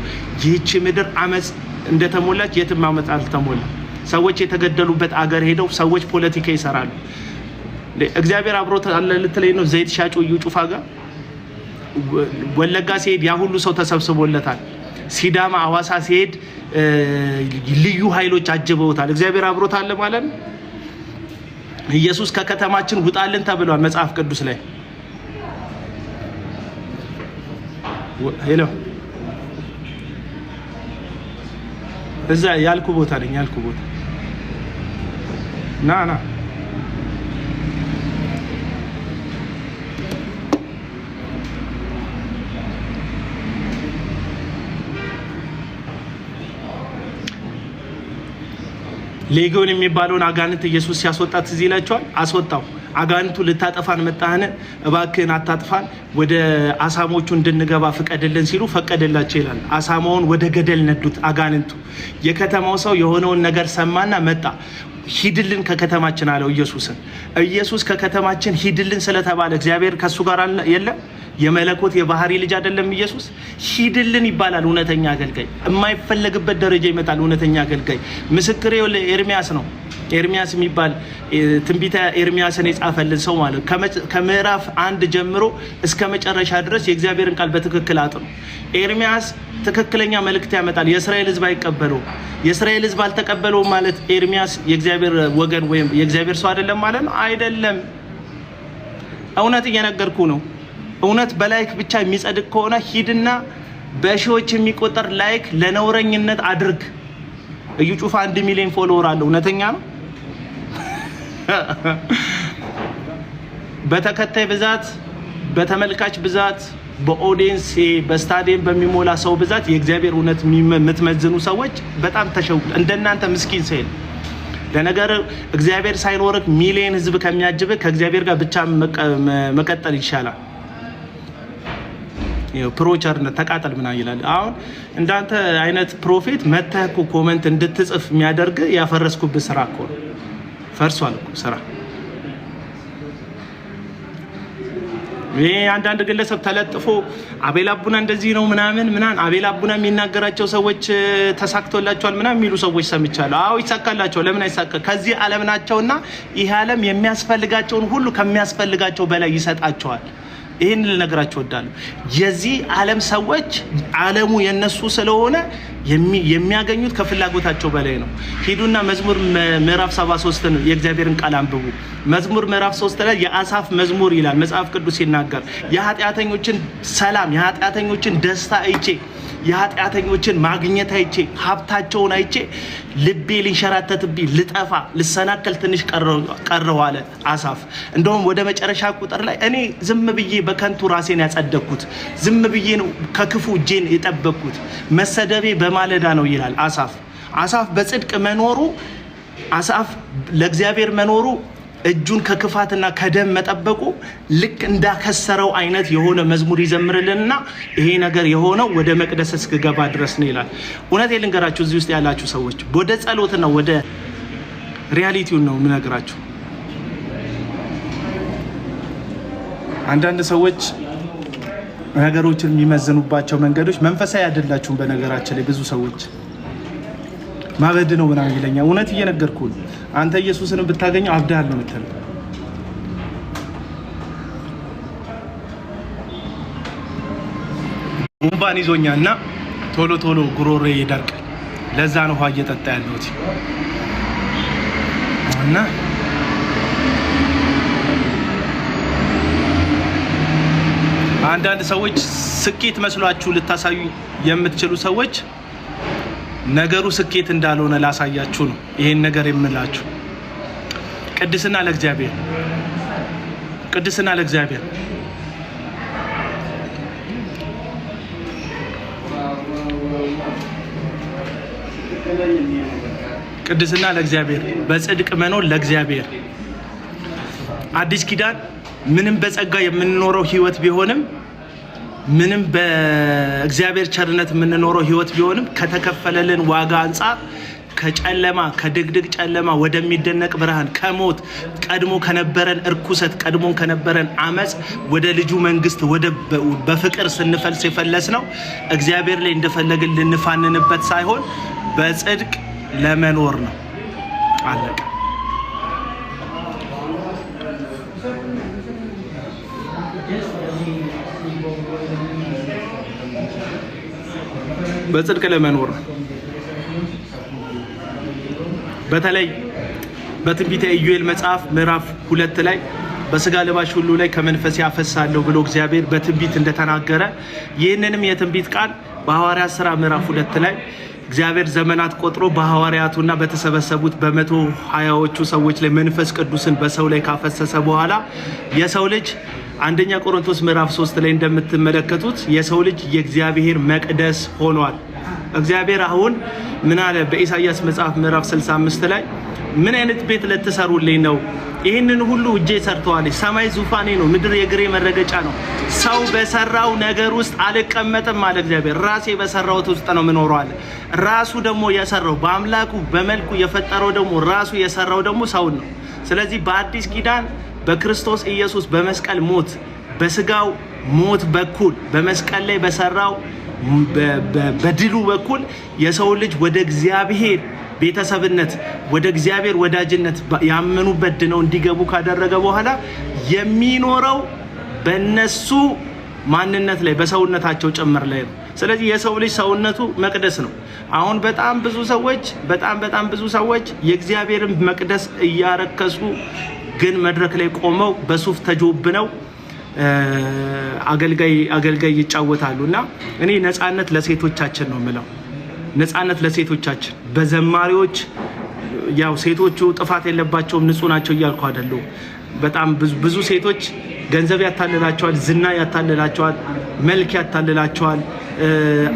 ይህች ምድር አመፅ እንደተሞላች የትም አመፅ አልተሞላ። ሰዎች የተገደሉበት አገር ሄደው ሰዎች ፖለቲካ ይሰራሉ። እግዚአብሔር አብሮት አለ ልትለኝ ነው? ዘይት ሻጩ እዩ ጩፋ ጋር ወለጋ ሲሄድ ያ ሁሉ ሰው ተሰብስቦለታል። ሲዳማ አዋሳ ሲሄድ ልዩ ኃይሎች አጅበውታል። እግዚአብሔር አብሮት አለ ማለት ነው። ኢየሱስ ከከተማችን ውጣልን ተብሏል መጽሐፍ ቅዱስ ላይ። ሄሎ እዛ ያልኩ ቦታ ነኝ፣ ያልኩ ቦታ ና ሌጊዮን የሚባለውን አጋንንት ኢየሱስ ሲያስወጣት እዚህ ይላቸዋል። አስወጣው። አጋንንቱ ልታጠፋን መጣህን? እባክህን አታጥፋን፣ ወደ አሳሞቹ እንድንገባ ፍቀድልን ሲሉ ፈቀደላቸው ይላል። አሳማውን ወደ ገደል ነዱት አጋንንቱ። የከተማው ሰው የሆነውን ነገር ሰማና መጣ። ሂድልን ከከተማችን አለው ኢየሱስን። ኢየሱስ ከከተማችን ሂድልን ስለተባለ እግዚአብሔር ከሱ ጋር የለም? የመለኮት የባህሪ ልጅ አይደለም ኢየሱስ? ሂድልን ይባላል። እውነተኛ አገልጋይ የማይፈለግበት ደረጃ ይመጣል። እውነተኛ አገልጋይ ምስክሬ ኤርሚያስ ነው። ኤርሚያስ የሚባል ትንቢተ ኤርሚያስን የጻፈልን ሰው ማለት ከምዕራፍ 1 ጀምሮ እስከ መጨረሻ ድረስ የእግዚአብሔርን ቃል በትክክል አጥኑ። ኤርሚያስ ትክክለኛ መልእክት ያመጣል። የእስራኤል ሕዝብ አይቀበለውም። የእስራኤል ሕዝብ አልተቀበለውም ማለት ኤርሚያስ የእግዚአብሔር ወገን ወይም የእግዚአብሔር ሰው አይደለም ማለት ነው? አይደለም። እውነት እየነገርኩ ነው። እውነት በላይክ ብቻ የሚጸድቅ ከሆነ ሂድና በሺዎች የሚቆጠር ላይክ ለነውረኝነት አድርግ። እዩ ጩፋ 1 ሚሊዮን ፎሎወር አለው። እውነተኛ ነው። በተከታይ ብዛት፣ በተመልካች ብዛት፣ በኦዲየንስ በስታዲየም በሚሞላ ሰው ብዛት የእግዚአብሔር እውነት የምትመዝኑ ሰዎች በጣም ተሸውቁ። እንደናንተ ምስኪን ሰው የለም። ለነገር እግዚአብሔር ሳይኖርክ ሚሊዮን ህዝብ ከሚያጅብህ ከእግዚአብሔር ጋር ብቻ መቀጠል ይሻላል። ፕሮቸርነት ተቃጠል ምናምን ይላል። አሁን እንዳንተ አይነት ፕሮፌት መተህ እኮ ኮመንት እንድትጽፍ የሚያደርግ ያፈረስኩብህ ስራ እኮ ነው። ፈርሷል እኮ ስራ። ይሄ አንዳንድ ግለሰብ ተለጥፎ አቤል አቡና እንደዚህ ነው ምናምን አቤል አቡና የሚናገራቸው ሰዎች ተሳክቶላቸዋል ምናምን የሚሉ ሰዎች ሰምቻለሁ። አዎ ይሳካላቸው። ለምን አይሳካ? ከዚህ ዓለም ናቸውና ይሄ ዓለም የሚያስፈልጋቸውን ሁሉ ከሚያስፈልጋቸው በላይ ይሰጣቸዋል። ይሄን ልነግራችሁ እወዳለሁ። የዚህ ዓለም ሰዎች ዓለሙ የነሱ ስለሆነ የሚያገኙት ከፍላጎታቸው በላይ ነው። ሂዱና መዝሙር ምዕራፍ 73 የእግዚአብሔርን ቃል አንብቡ። መዝሙር ምዕራፍ 3 ላይ የአሳፍ መዝሙር ይላል መጽሐፍ ቅዱስ ሲናገር የኃጢአተኞችን ሰላም የኃጢአተኞችን ደስታ አይቼ የኃጢአተኞችን ማግኘት አይቼ ሀብታቸውን አይቼ ልቤ ሊንሸራተትብኝ ልጠፋ ልሰናከል ትንሽ ቀረው አለ አሳፍ። እንደውም ወደ መጨረሻ ቁጥር ላይ እኔ ዝም ብዬ በከንቱ ራሴን ያጸደቅኩት፣ ዝም ብዬ ነው ከክፉ እጄን የጠበቅኩት፣ መሰደቤ በማለዳ ነው ይላል አሳፍ። አሳፍ በጽድቅ መኖሩ፣ አሳፍ ለእግዚአብሔር መኖሩ፣ እጁን ከክፋትና ከደም መጠበቁ ልክ እንዳከሰረው አይነት የሆነ መዝሙር ይዘምርልንና ይሄ ነገር የሆነው ወደ መቅደስ እስክገባ ድረስ ነው ይላል። እውነቴን ልንገራችሁ፣ እዚህ ውስጥ ያላችሁ ሰዎች ወደ ጸሎትና ወደ ሪያሊቲውን ነው የምነግራችሁ። አንዳንድ ሰዎች ነገሮችን የሚመዝኑባቸው መንገዶች መንፈሳዊ አይደላችሁም። በነገራችን ላይ ብዙ ሰዎች ማበድ ነው ምናምን ይለኛል። እውነት እየነገርኩ ነው። አንተ ኢየሱስን ብታገኘው አብዳል ነው የምትለው። ጉንፋን ይዞኛልና ቶሎ ቶሎ ጉሮሬ ይደርቃል። ለዛ ነው ውሃ እየጠጣ ያለሁት እና አንዳንድ ሰዎች ስኬት መስሏችሁ ልታሳዩ የምትችሉ ሰዎች ነገሩ ስኬት እንዳልሆነ ላሳያችሁ ነው ይሄን ነገር የምላችሁ። ቅድስና ለእግዚአብሔር፣ ቅድስና ለእግዚአብሔር። ቅድስና ለእግዚአብሔር፣ በጽድቅ መኖር ለእግዚአብሔር። አዲስ ኪዳን ምንም በጸጋ የምንኖረው ህይወት ቢሆንም ምንም በእግዚአብሔር ቸርነት የምንኖረው ህይወት ቢሆንም ከተከፈለልን ዋጋ አንጻር ከጨለማ ከድግድግ ጨለማ ወደሚደነቅ ብርሃን ከሞት ቀድሞ ከነበረን እርኩሰት ቀድሞ ከነበረን አመጽ ወደ ልጁ መንግስት ወደ በፍቅር ስንፈልስ የፈለስ ነው እግዚአብሔር ላይ እንደፈለግን ልንፋንንበት ሳይሆን በጽድቅ ለመኖር ነው። አለቀ። በጽድቅ ለመኖር ነው። በተለይ በትንቢተ ኢዩኤል መጽሐፍ ምዕራፍ 2 ላይ በስጋ ለባሽ ሁሉ ላይ ከመንፈስ ያፈሳለሁ ብሎ እግዚአብሔር በትንቢት እንደተናገረ ይህንንም የትንቢት ቃል በሐዋርያት ሥራ ምዕራፍ 2 ላይ እግዚአብሔር ዘመናት ቆጥሮ በሐዋርያቱና በተሰበሰቡት በ120ዎቹ ሰዎች ላይ መንፈስ ቅዱስን በሰው ላይ ካፈሰሰ በኋላ የሰው ልጅ አንደኛ ቆሮንቶስ ምዕራፍ 3 ላይ እንደምትመለከቱት የሰው ልጅ የእግዚአብሔር መቅደስ ሆኗል። እግዚአብሔር አሁን ምን አለ? በኢሳይያስ መጽሐፍ ምዕራፍ 65 ላይ ምን አይነት ቤት ልትሰሩልኝ ነው? ይህንን ሁሉ እጄ ሰርተዋለች። ሰማይ ዙፋኔ ነው፣ ምድር የእግሬ መረገጫ ነው። ሰው በሰራው ነገር ውስጥ አልቀመጥም አለ እግዚአብሔር። ራሴ በሰራውት ውስጥ ነው የምኖረው አለ። ራሱ ደግሞ የሰራው በአምላኩ በመልኩ የፈጠረው ደግሞ ራሱ የሰራው ደግሞ ሰውን ነው። ስለዚህ በአዲስ ኪዳን በክርስቶስ ኢየሱስ በመስቀል ሞት በስጋው ሞት በኩል በመስቀል ላይ በሰራው በድሉ በኩል የሰው ልጅ ወደ እግዚአብሔር ቤተሰብነት ወደ እግዚአብሔር ወዳጅነት ያመኑበት ድነው እንዲገቡ ካደረገ በኋላ የሚኖረው በነሱ ማንነት ላይ በሰውነታቸው ጭምር ላይ ነው። ስለዚህ የሰው ልጅ ሰውነቱ መቅደስ ነው። አሁን በጣም ብዙ ሰዎች የእግዚአብሔርን መቅደስ እያረከሱ ግን መድረክ ላይ ቆመው በሱፍ ተጆብነው አገልጋይ ይጫወታሉና እኔ ነፃነት ለሴቶቻችን ነው የምለው። ነፃነት ለሴቶቻችን በዘማሪዎች ያው ሴቶቹ ጥፋት የለባቸውም ንጹህ ናቸው እያልኩ አይደለም። በጣም ብዙ ሴቶች ገንዘብ ያታልላቸዋል፣ ዝና ያታልላቸዋል፣ መልክ ያታልላቸዋል፣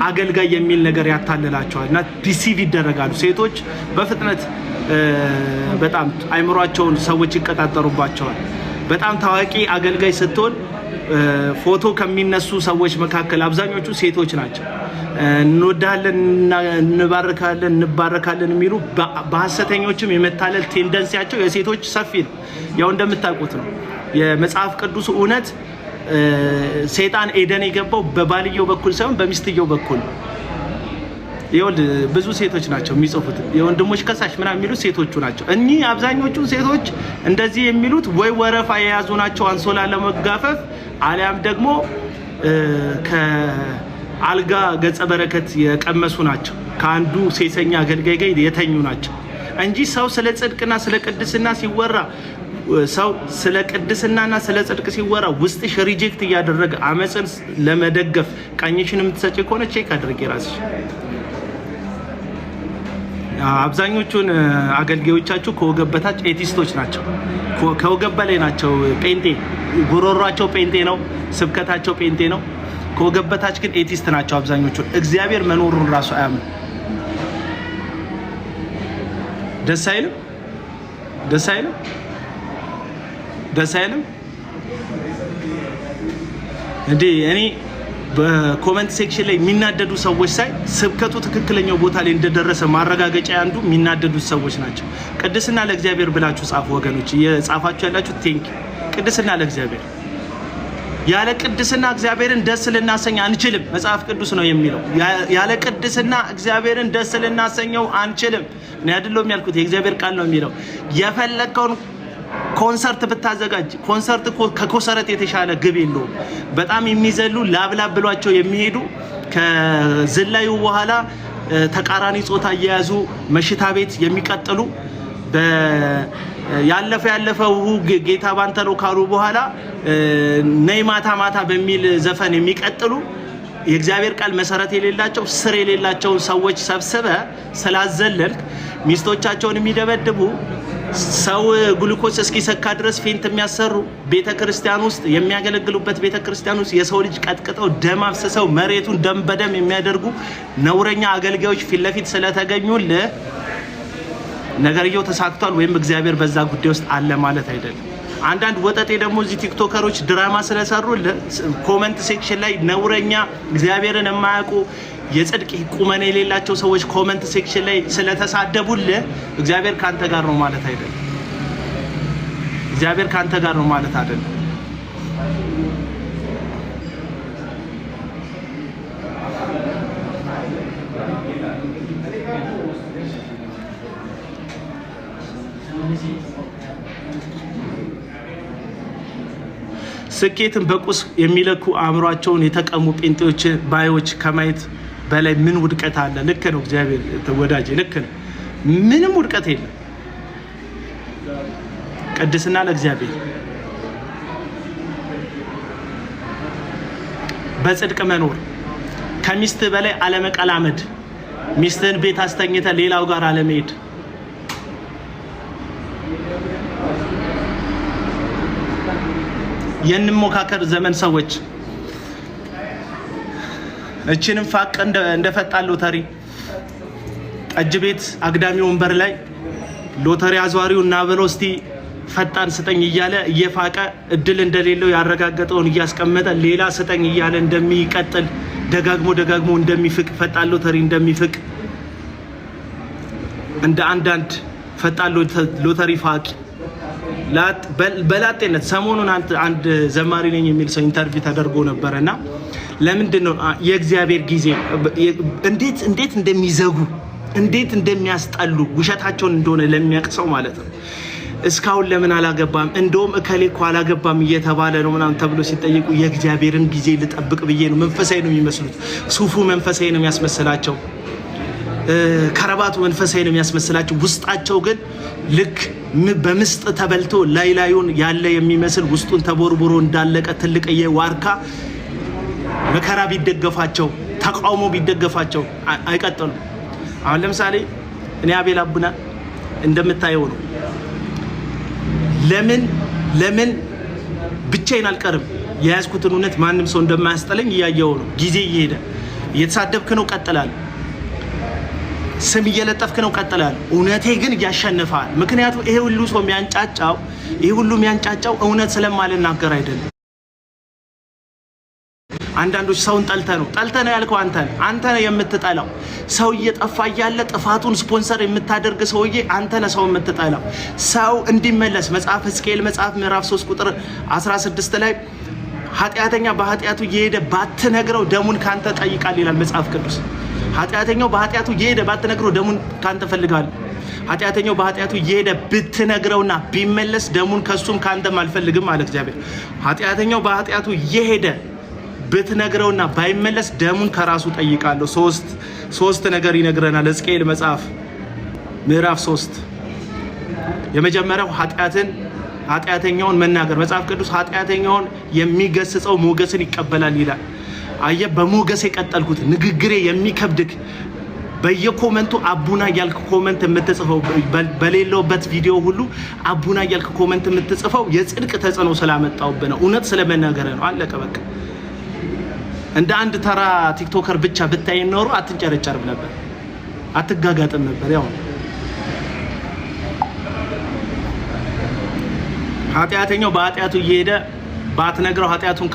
አገልጋይ የሚል ነገር ያታልላቸዋል እና ዲሲቭ ይደረጋሉ። ሴቶች በፍጥነት በጣም አይምሯቸውን ሰዎች ይቀጣጠሩባቸዋል። በጣም ታዋቂ አገልጋይ ስትሆን ፎቶ ከሚነሱ ሰዎች መካከል አብዛኞቹ ሴቶች ናቸው። እንወዳለን፣ እንባረካለን የሚሉ በሐሰተኞችም የመታለል ቴንደንሲያቸው የሴቶች ሰፊ ነው። ያው እንደምታውቁት ነው የመጽሐፍ ቅዱስ እውነት ሰይጣን ኤደን የገባው በባልየው በኩል ሳይሆን በሚስትየው በኩል። ይወል ብዙ ሴቶች ናቸው የሚጽፉት የወንድሞች ከሳሽ ምናምን የሚሉት ሴቶቹ ናቸው። እኚህ አብዛኞቹ ሴቶች እንደዚህ የሚሉት ወይ ወረፋ የያዙ ናቸው አንሶላ ለመጋፈፍ አሊያም ደግሞ ከአልጋ ገጸ በረከት የቀመሱ ናቸው። ከአንዱ ሴሰኛ አገልጋይ ጋር የተኙ ናቸው እንጂ ሰው ስለ ጽድቅና ስለ ቅድስና ሲወራ ሰው ስለ ቅድስናና ስለ ጽድቅ ሲወራ ውስጥሽ ሪጀክት እያደረገ አመጽን ለመደገፍ ቀኝሽን የምትሰጪ ከሆነ ቼክ አድርጌ ራስሽ። አብዛኞቹን አገልጋዮቻችሁ ከወገብ በታች ኤቲስቶች ናቸው፣ ከወገብ በላይ ናቸው። ጴንጤ ጉሮሯቸው ጴንጤ ነው፣ ስብከታቸው ጴንጤ ነው። ከወገብ በታች ግን ኤቲስት ናቸው አብዛኞቹ። እግዚአብሔር መኖሩን ራሱ አያምን። ደስ አይልም እንዴ? እኔ በኮሜንት ሴክሽን ላይ የሚናደዱ ሰዎች ሳይ ስብከቱ ትክክለኛው ቦታ ላይ እንደደረሰ ማረጋገጫ አንዱ የሚናደዱ ሰዎች ናቸው። ቅድስና ለእግዚአብሔር ብላችሁ ጻፉ ወገኖች፣ እየጻፋችሁ ያላችሁ ቴንክ። ቅድስና ለእግዚአብሔር። ያለ ቅድስና እግዚአብሔርን ደስ ልናሰኝ አንችልም። መጽሐፍ ቅዱስ ነው የሚለው። ያለ ቅድስና እግዚአብሔርን ደስ ልናሰኘው አንችልም። እኔ አይደለም ያልኩት፣ የእግዚአብሔር ቃል ነው የሚለው። የፈለከውን ኮንሰርት ብታዘጋጅ ኮንሰርት ከኮሰረት የተሻለ ግብ የለውም። በጣም የሚዘሉ ላብላብ ብሏቸው የሚሄዱ ከዝላዩ በኋላ ተቃራኒ ጾታ እየያዙ መሽታ ቤት የሚቀጥሉ ያለፈው ጌታ ባንተ ነው ካሉ በኋላ ነይ ማታ ማታ በሚል ዘፈን የሚቀጥሉ የእግዚአብሔር ቃል መሰረት የሌላቸው ስር የሌላቸው ሰዎች ሰብስበ ስላዘለልክ ሚስቶቻቸውን የሚደበድቡ ሰው ግሉኮስ እስኪሰካ ድረስ ፌንት የሚያሰሩ ቤተክርስቲያን ውስጥ የሚያገለግሉበት ቤተክርስቲያን ውስጥ የሰው ልጅ ቀጥቅጠው ደም አፍስሰው መሬቱን ደም በደም የሚያደርጉ ነውረኛ አገልጋዮች ፊት ለፊት ስለተገኙልህ ነገርየው ተሳክቷል ወይም እግዚአብሔር በዛ ጉዳይ ውስጥ አለ ማለት አይደለም። አንዳንድ ወጠጤ ደግሞ እዚህ ቲክቶከሮች ድራማ ስለሰሩ ኮመንት ሴክሽን ላይ ነውረኛ እግዚአብሔርን የማያውቁ የጽድቅ ቁመና የሌላቸው ሰዎች ኮመንት ሴክሽን ላይ ስለተሳደቡልህ እግዚአብሔር ካንተ ጋር ነው ማለት አይደለም። እግዚአብሔር ካንተ ጋር ነው ማለት አይደለም። ስኬትን በቁስ የሚለኩ አእምሯቸውን የተቀሙ ጴንጤዎች ባዮች ከማየት በላይ ምን ውድቀት አለ? ልክ ነው እግዚአብሔር ወዳጅ፣ ልክ ነው። ምንም ውድቀት የለም። ቅድስና ለእግዚአብሔር። በጽድቅ መኖር፣ ከሚስት በላይ አለመቀላመድ፣ ሚስትህን ቤት አስተኝተ ሌላው ጋር አለመሄድ፣ የንሞካከር ዘመን ሰዎች እቺንም ፋቅ እንደፈጣን ሎተሪ ጠጅ ቤት አግዳሚ ወንበር ላይ ሎተሪ አዟሪው እና ብለው እስቲ ፈጣን ስጠኝ እያለ እየፋቀ እድል እንደሌለው ያረጋገጠውን እያስቀመጠ ሌላ ስጠኝ እያለ እንደሚቀጥል ደጋግሞ እንደሚፍቅ ፈጣን ሎተሪ እንደሚፍቅ እንደ አንዳንድ ፈጣን ሎተሪ ፋቂ በላጤነት ሰሞኑን አንድ ዘማሪ ነኝ የሚል ሰው ኢንተርቪው ተደርጎ ነበርና ለምንድን ነው የእግዚአብሔር ጊዜ እንዴት እንደሚዘጉ እንዴት እንደሚያስጠሉ ውሸታቸውን እንደሆነ ለሚያቅሰው ማለት ነው። እስካሁን ለምን አላገባም እንደውም እከሌ እኮ አላገባም እየተባለ ነው ምናምን ተብሎ ሲጠይቁ የእግዚአብሔርን ጊዜ ልጠብቅ ብዬ ነው። መንፈሳዊ ነው የሚመስሉት። ሱፉ መንፈሳዊ ነው የሚያስመስላቸው፣ ከረባቱ መንፈሳዊ ነው የሚያስመስላቸው። ውስጣቸው ግን ልክ በምስጥ ተበልቶ ላዩን ያለ የሚመስል ውስጡን ተቦርቦሮ እንዳለቀ ትልቅዬ ዋርካ መከራ ቢደገፋቸው ተቃውሞ ቢደገፋቸው አይቀጥሉም። አሁን ለምሳሌ እኔ አቤል አቡና እንደምታየው ነው። ለምን ብቻዬን አልቀርም? የያዝኩትን እውነት ማንም ሰው እንደማያስጠለኝ እያየው ነው። ጊዜ እየሄደ እየተሳደብክ ነው፣ ቀጥላል። ስም እየለጠፍክ ነው፣ ቀጥላል። እውነቴ ግን ያሸንፋል። ምክንያቱም ይሄ ሁሉ ሰው የሚያንጫጫው እውነት ስለማልናገር አይደለም። አንዳንዶች ሰውን ጠልተ ነው ያልከው አንተ ነህ የምትጠላው። ሰው እየጠፋ እያለ ጥፋቱን ስፖንሰር የምታደርግ ሰውዬ አንተ ነህ ሰው የምትጠላው። ሰው እንዲመለስ መጽሐፍ ሕዝቅኤል መጽሐፍ ምዕራፍ 3 ቁጥር 16 ላይ ኃጢአተኛ በኃጢአቱ እየሄደ ባትነግረው ደሙን ካንተ ጠይቃል ይላል መጽሐፍ ቅዱስ። ኃጢአተኛው በኃጢአቱ እየሄደ ባትነግረው ደሙን ካንተ ፈልጋል። ኃጢአተኛው በኃጢአቱ እየሄደ ብትነግረውና ቢመለስ ደሙን ከሱም ካንተም አልፈልግም አለ እግዚአብሔር። ኃጢአተኛው በኃጢአቱ እየሄደ ብትነግረውና ባይመለስ ደሙን ከራሱ ጠይቃለሁ። ሶስት ነገር ይነግረናል ሕዝቅኤል መጽሐፍ ምዕራፍ 3። የመጀመሪያው ኃጢአተኛውን መናገር። መጽሐፍ ቅዱስ ኃጢአተኛውን የሚገስጸው ሞገስን ይቀበላል ይላል። አየህ፣ በሞገስ የቀጠልኩት ንግግሬ የሚከብድክ በየኮመንቱ አቡና እያልክ ኮመንት የምትጽፈው በሌለውበት ቪዲዮ ሁሉ አቡና እያልክ ኮመንት የምትጽፈው የጽድቅ ተጽዕኖ ስላመጣውብህ ነው። እውነት ስለመናገር ነው። አለቀ በቃ። እንደ አንድ ተራ ቲክቶከር ብቻ ብታይ ኖሮ አትንጨረጨርም ነበር፣ አትጋጋጥም ነበር። ያው ኃጢአተኛው በኃጢአቱ እየሄደ ባትነግረው ኃጢአቱን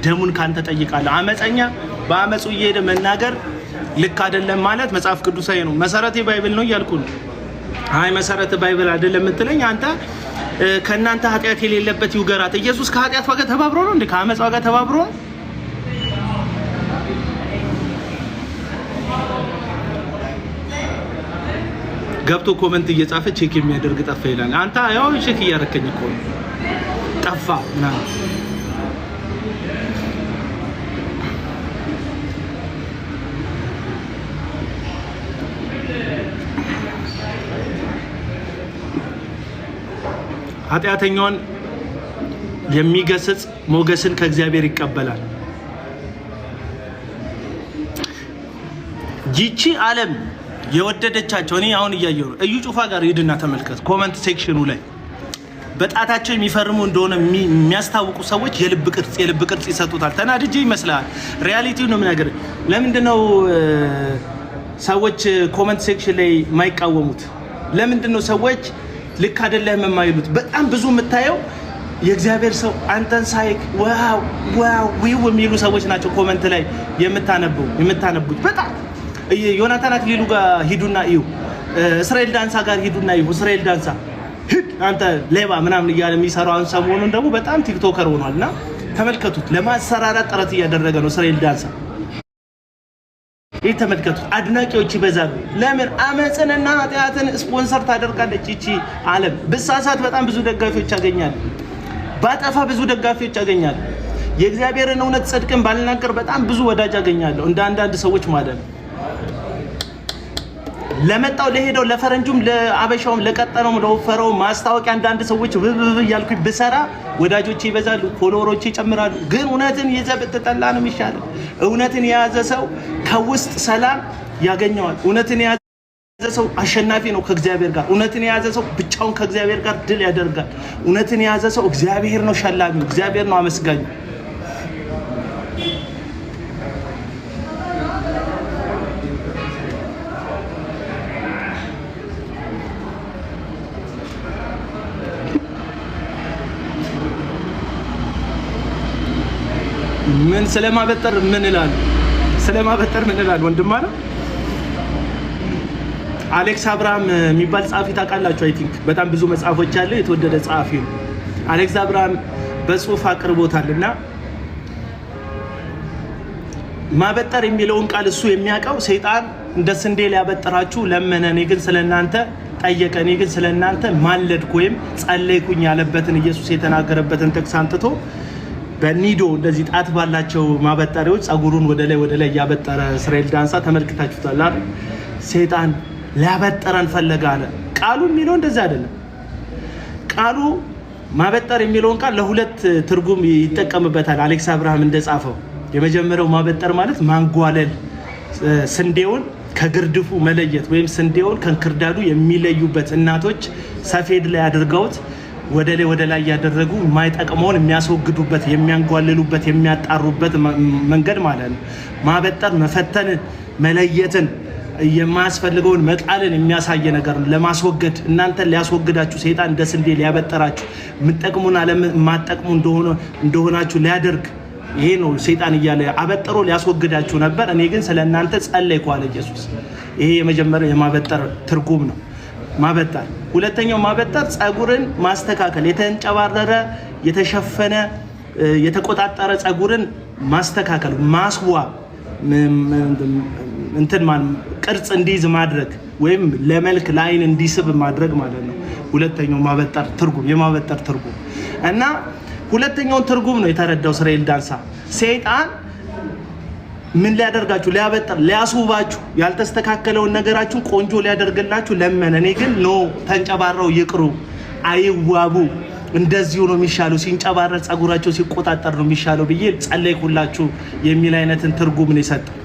ደሙን ካንተ ጠይቃለሁ። አመፀኛ በአመፁ እየሄደ መናገር ልክ አይደለም ማለት መጽሐፍ ቅዱሳዊ ነው። መሰረቴ ባይብል ነው እያልኩ ነው። አይ መሰረተ ባይብል አይደለም የምትለኝ አንተ ከእናንተ ኃጢአት የሌለበት ይውገራት። ኢየሱስ ከኃጢአቷ ጋር ተባብሮ ነው እንዴ? ከአመፃ ጋር ተባብሮ ነው? ገብቶ ኮመንት እየጻፈ ቼክ የሚያደርግ ጠፋ ይላል። አንተ ያው ቼክ እያደረከኝ እኮ ነው። ጠፋ ምናምን ኃጢአተኛውን የሚገስጽ ሞገስን ከእግዚአብሔር ይቀበላል። ይቺ ዓለም የወደደቻቸው እኔ አሁን እያየሁ ነው። እዩ ጩፋ ጋር ሂድና ተመልከት። ኮመንት ሴክሽኑ ላይ በጣታቸው የሚፈርሙ እንደሆነ የሚያስታውቁ ሰዎች የልብ ቅርጽ ይሰጡታል። ተናድጄ ይመስላል። ሪያሊቲው ነው የምነግርህ። ለምንድን ነው ሰዎች ኮመንት ሴክሽን ላይ የማይቃወሙት? ለምንድን ነው ሰዎች ልክ አይደለም የማይሉት? በጣም ብዙ የምታየው የእግዚአብሔር ሰው አንተን ሳይክ ዋው ዋው ዊው የሚሉ ሰዎች ናቸው ኮመንት ላይ የምታነቡት። በጣም ዮናታን አክሊሉ ጋር ሂዱና እዩ፣ እስራኤል ዳንሳ ጋር ሂዱና እዩ። እስራኤል ዳንሳ አንተ ሌባ ምናምን እያለ የሚሰራው አሁን ሰሞኑን ደግሞ በጣም ቲክቶከር ሆኗልና ተመልከቱት። ለማሰራራት ጥረት እያደረገ ነው እስራኤል ዳንሳ። ይህ ተመልከቱት። አድናቂዎች ይበዛሉ። ለምን? አመፅንና ኃጢአትን ስፖንሰር ታደርጋለች ይቺ ዓለም። ብሳሳት በጣም ብዙ ደጋፊዎች ያገኛል። ባጠፋ ብዙ ደጋፊዎች ያገኛል። የእግዚአብሔርን እውነት ጽድቅን ባልናገር በጣም ብዙ ወዳጅ ያገኛለሁ እንደ አንዳንድ ሰዎች ማለት ነው። ለመጣው ለሄደው ለፈረንጁም ለአበሻውም ለቀጠነውም ለወፈረው ማስታወቂያ አንዳንድ ሰዎች ብብብ እያልኩኝ ብሰራ ወዳጆቼ ይበዛሉ፣ ፎሎወሮቼ ይጨምራሉ። ግን እውነትን ይዘህ ብትጠላ ነው የሚሻለው። እውነትን የያዘ ሰው ከውስጥ ሰላም ያገኘዋል። እውነትን የያዘ ሰው አሸናፊ ነው ከእግዚአብሔር ጋር። እውነትን የያዘ ሰው ብቻውን ከእግዚአብሔር ጋር ድል ያደርጋል። እውነትን የያዘ ሰው እግዚአብሔር ነው ሸላሚው፣ እግዚአብሔር ነው አመስጋኙ። ምን ስለማበጠር ምን ይላል? ስለማበጠር ምን ይላል? ወንድም አለ አሌክስ አብርሃም የሚባል ጸሐፊ ታውቃላችሁ? አይ ቲንክ በጣም ብዙ መጽሐፎች ያለው የተወደደ ጸሐፊ ነው። አሌክስ አብርሃም በጽሁፍ አቅርቦታልና ማበጠር የሚለውን ቃል እሱ የሚያውቀው ሰይጣን እንደ ስንዴ ሊያበጥራችሁ ለመነ፣ እኔ ግን ስለናንተ ጠየቀ፣ እኔ ግን ስለናንተ ማለድኩ ወይም ጸለይኩኝ ያለበትን ኢየሱስ የተናገረበትን ጥቅስ አንጥቶ በኒዶ እንደዚህ ጣት ባላቸው ማበጠሪያዎች ጸጉሩን ወደ ላይ ያበጠረ እስራኤል ዳንሳ ተመልክታችሁታል አይደል? ሰይጣን ሊያበጠረን ፈለገ አለ። ቃሉ የሚለው እንደዛ አይደለም። ቃሉ ማበጠር የሚለውን ቃል ለሁለት ትርጉም ይጠቀምበታል አሌክስ አብርሃም እንደጻፈው። የመጀመሪያው ማበጠር ማለት ማንጓለል፣ ስንዴውን ከግርድፉ መለየት ወይም ስንዴውን ከእንክርዳዱ የሚለዩበት እናቶች ሰፌድ ላይ አድርገውት ወደ ላይ ያደረጉ የማይጠቅመውን የሚያስወግዱበት፣ የሚያንጓልሉበት፣ የሚያጣሩበት መንገድ ማለት ነው። ማበጠር መፈተንን፣ መለየትን፣ የማያስፈልገውን መጣልን የሚያሳየ ነገር ነው። ለማስወገድ እናንተን ሊያስወግዳችሁ ሰይጣን እንደ ስንዴ ሊያበጠራችሁ የምትጠቅሙን ዓለም የማትጠቅሙ እንደሆናችሁ ሊያደርግ ይሄ ነው ሰይጣን እያለ አበጠሮ ሊያስወግዳችሁ ነበር። እኔ ግን ስለእናንተ ጸለይኩ አለ ኢየሱስ። ይሄ የመጀመሪያው የማበጠር ትርጉም ነው። ማበጠር። ሁለተኛው ማበጠር ጸጉርን ማስተካከል፣ የተንጨባረረ የተሸፈነ የተቆጣጠረ ጸጉርን ማስተካከል፣ ማስዋብ፣ ቅርጽ እንዲይዝ ማድረግ ወይም ለመልክ ለአይን እንዲስብ ማድረግ ማለት ነው። ሁለተኛው ማበጠር ትርጉም የማበጠር ትርጉም እና ሁለተኛውን ትርጉም ነው የተረዳው እስራኤል ዳንሳ። ሰይጣን ምን ሊያደርጋችሁ? ሊያበጠር፣ ሊያስውባችሁ፣ ያልተስተካከለውን ነገራችሁን ቆንጆ ሊያደርግላችሁ ለመነ። እኔ ግን ኖ ተንጨባረው ይቅሩ፣ አይዋቡ፣ እንደዚሁ ነው የሚሻለው፣ ሲንጨባረር ጸጉራቸው ሲቆጣጠር ነው የሚሻለው ብዬ ጸለይኩላችሁ የሚል አይነትን ትርጉም ነው የሰጠው።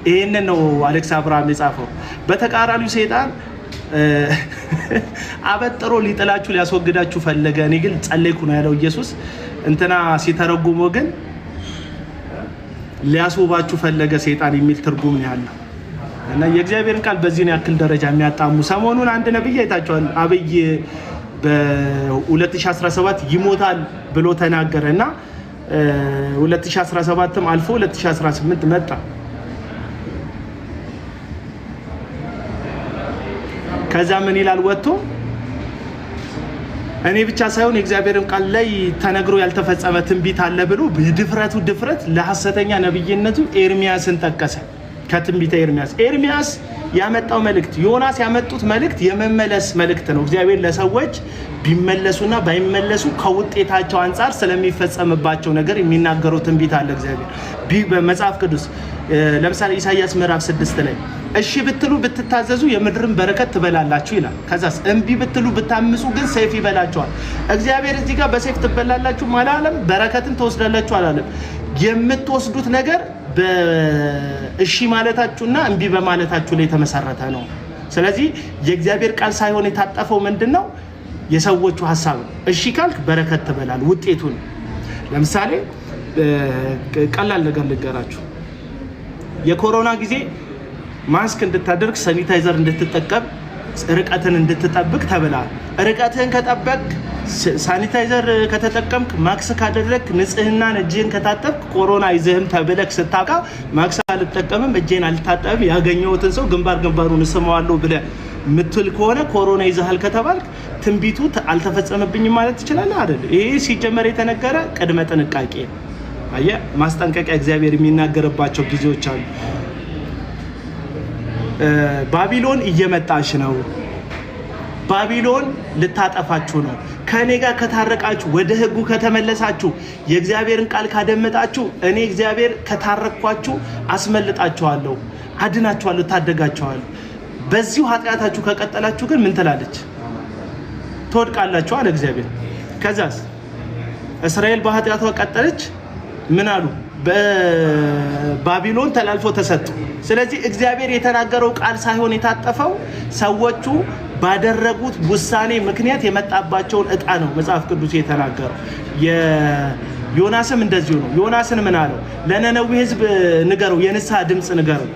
ይሄንን ነው አሌክስ አብርሃም የጻፈው። በተቃራኒው ሰይጣን አበጥሮ ሊጥላችሁ ሊያስወግዳችሁ ፈለገ፣ እኔ ግን ጸለይኩ ነው ያለው ኢየሱስ። እንትና ሲተረጉሞ ግን ሊያስውባችሁ ፈለገ ሰይጣን የሚል ትርጉም ነው ያለው። እና የእግዚአብሔርን ቃል በዚህ ያክል ደረጃ የሚያጣሙ ሰሞኑን አንድ ነብይ አይታችኋል። አብይ በ2017 ይሞታል ብሎ ተናገረና 2017ም አልፎ 2018 መጣ። ከዛ ምን ይላል ወጥቶ እኔ ብቻ ሳይሆን የእግዚአብሔርን ቃል ላይ ተነግሮ ያልተፈጸመ ትንቢት አለ ብሎ ድፍረት ለሐሰተኛ ነብይነቱ ኤርሚያስን ጠቀሰ። ከትንቢተ ኤርሚያስ ያመጣው መልእክት፣ ዮናስ ያመጡት መልእክት የመመለስ መልእክት ነው። እግዚአብሔር ለሰዎች ቢመለሱና ባይመለሱ ከውጤታቸው አንጻር ስለሚፈጸምባቸው ነገር የሚናገረው ትንቢት አለ። እግዚአብሔር በመጽሐፍ ቅዱስ ለምሳሌ ኢሳይያስ ምዕራፍ 6 ላይ እሺ ብትሉ ብትታዘዙ የምድርን በረከት ትበላላችሁ ይላል። ከዛስ እምቢ ብትሉ ብታምፁ ግን ሰይፍ ይበላችኋል። እግዚአብሔር እዚህ ጋር በሰይፍ ትበላላችሁ አላለም፣ በረከትን ትወስዳላችሁ አላለም። የምትወስዱት ነገር በእሺ ማለታችሁና እምቢ በማለታችሁ ላይ የተመሰረተ ነው። ስለዚህ የእግዚአብሔር ቃል ሳይሆን የታጠፈው ምንድነው? የሰዎቹ ሐሳብ ነው። እሺ ካልክ በረከት ትበላል፣ ውጤቱን። ለምሳሌ ቀላል ነገር ልንገራችሁ። የኮሮና ጊዜ ማስክ እንድታደርግ ሳኒታይዘር እንድትጠቀም ርቀትን እንድትጠብቅ ተብላል። ርቀትህን ከጠበቅ ሳኒታይዘር ከተጠቀምክ ማክስ ካደረክ ንጽህናን እጅህን ከታጠብክ ኮሮና ይዘህም ተብለክ ስታቃ ማክስ አልጠቀምም እጄን አልታጠብም ያገኘሁትን ሰው ግንባሩን እስመዋለሁ ብለህ ምትል ከሆነ ኮሮና ይዘሃል ከተባልክ ትንቢቱ አልተፈጸመብኝም ማለት ትችላለህ አይደል? ይሄ ሲጀመር የተነገረ ቅድመ ጥንቃቄ አየህ፣ ማስጠንቀቂያ እግዚአብሔር የሚናገርባቸው ጊዜዎች አሉ። ባቢሎን እየመጣች ነው፣ ባቢሎን ልታጠፋችሁ ነው። ከኔ ጋር ከታረቃችሁ፣ ወደ ህጉ ከተመለሳችሁ፣ የእግዚአብሔርን ቃል ካደመጣችሁ እኔ እግዚአብሔር ከታረቅኳችሁ አስመልጣችኋለሁ፣ አድናችኋለሁ፣ ታደጋችኋለሁ። በዚሁ ኃጢአታችሁ ከቀጠላችሁ ግን ምን ትላለች? ትወድቃላችሁ አለ እግዚአብሔር። ከዛስ እስራኤል በኃጢአቷ ቀጠለች። ምን አሉ? በባቢሎን ተላልፎ ተሰጡ። ስለዚህ እግዚአብሔር የተናገረው ቃል ሳይሆን የታጠፈው ሰዎቹ ባደረጉት ውሳኔ ምክንያት የመጣባቸውን እጣ ነው መጽሐፍ ቅዱስ የተናገረው። ዮናስም እንደዚሁ ነው። ዮናስን ምን አለው? ለነነዌ ህዝብ ንገረው፣ የንስሐ ድምፅ ንገረው።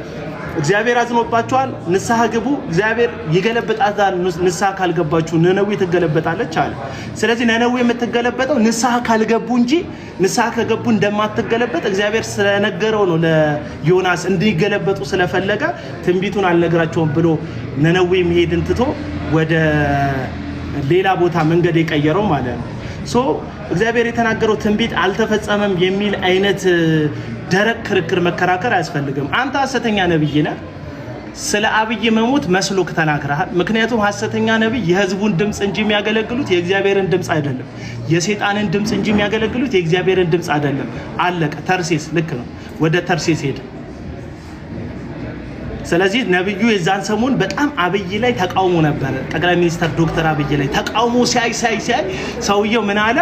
እግዚአብሔር አዝኖባችኋል፣ ንስሐ ግቡ፣ እግዚአብሔር ይገለበጣታል። ንስሐ ካልገባችሁ ነነዌ ትገለበጣለች አለ። ስለዚህ ነነዌ የምትገለበጠው ንስሐ ካልገቡ እንጂ ንስሐ ከገቡ እንደማትገለበጥ እግዚአብሔር ስለነገረው ነው። ለዮናስ እንዲገለበጡ ስለፈለገ ትንቢቱን አልነግራቸውም ብሎ ነነዌ መሄድን ትቶ ወደ ሌላ ቦታ መንገድ የቀየረው ማለት ነው። ሶ እግዚአብሔር የተናገረው ትንቢት አልተፈጸመም የሚል አይነት ደረቅ ክርክር መከራከር አያስፈልግም። አንተ ሐሰተኛ ነብይ ነህ። ስለ አብይ መሞት መስሎክ ተናግረሃል። ምክንያቱም ሐሰተኛ ነብይ የህዝቡን ድምጽ እንጂ የሚያገለግሉት የእግዚአብሔርን ድምጽ አይደለም፣ የሰይጣንን ድምጽ እንጂ የሚያገለግሉት የእግዚአብሔርን ድምጽ አይደለም። አለቀ። ተርሴስ ልክ ነው፣ ወደ ተርሴስ ሄደ። ስለዚህ ነብዩ የዛን ሰሞን በጣም አብይ ላይ ተቃውሞ ነበር። ጠቅላይ ሚኒስትር ዶክተር አብይ ላይ ተቃውሞ ሲያይ ሰውየው ምን አለ?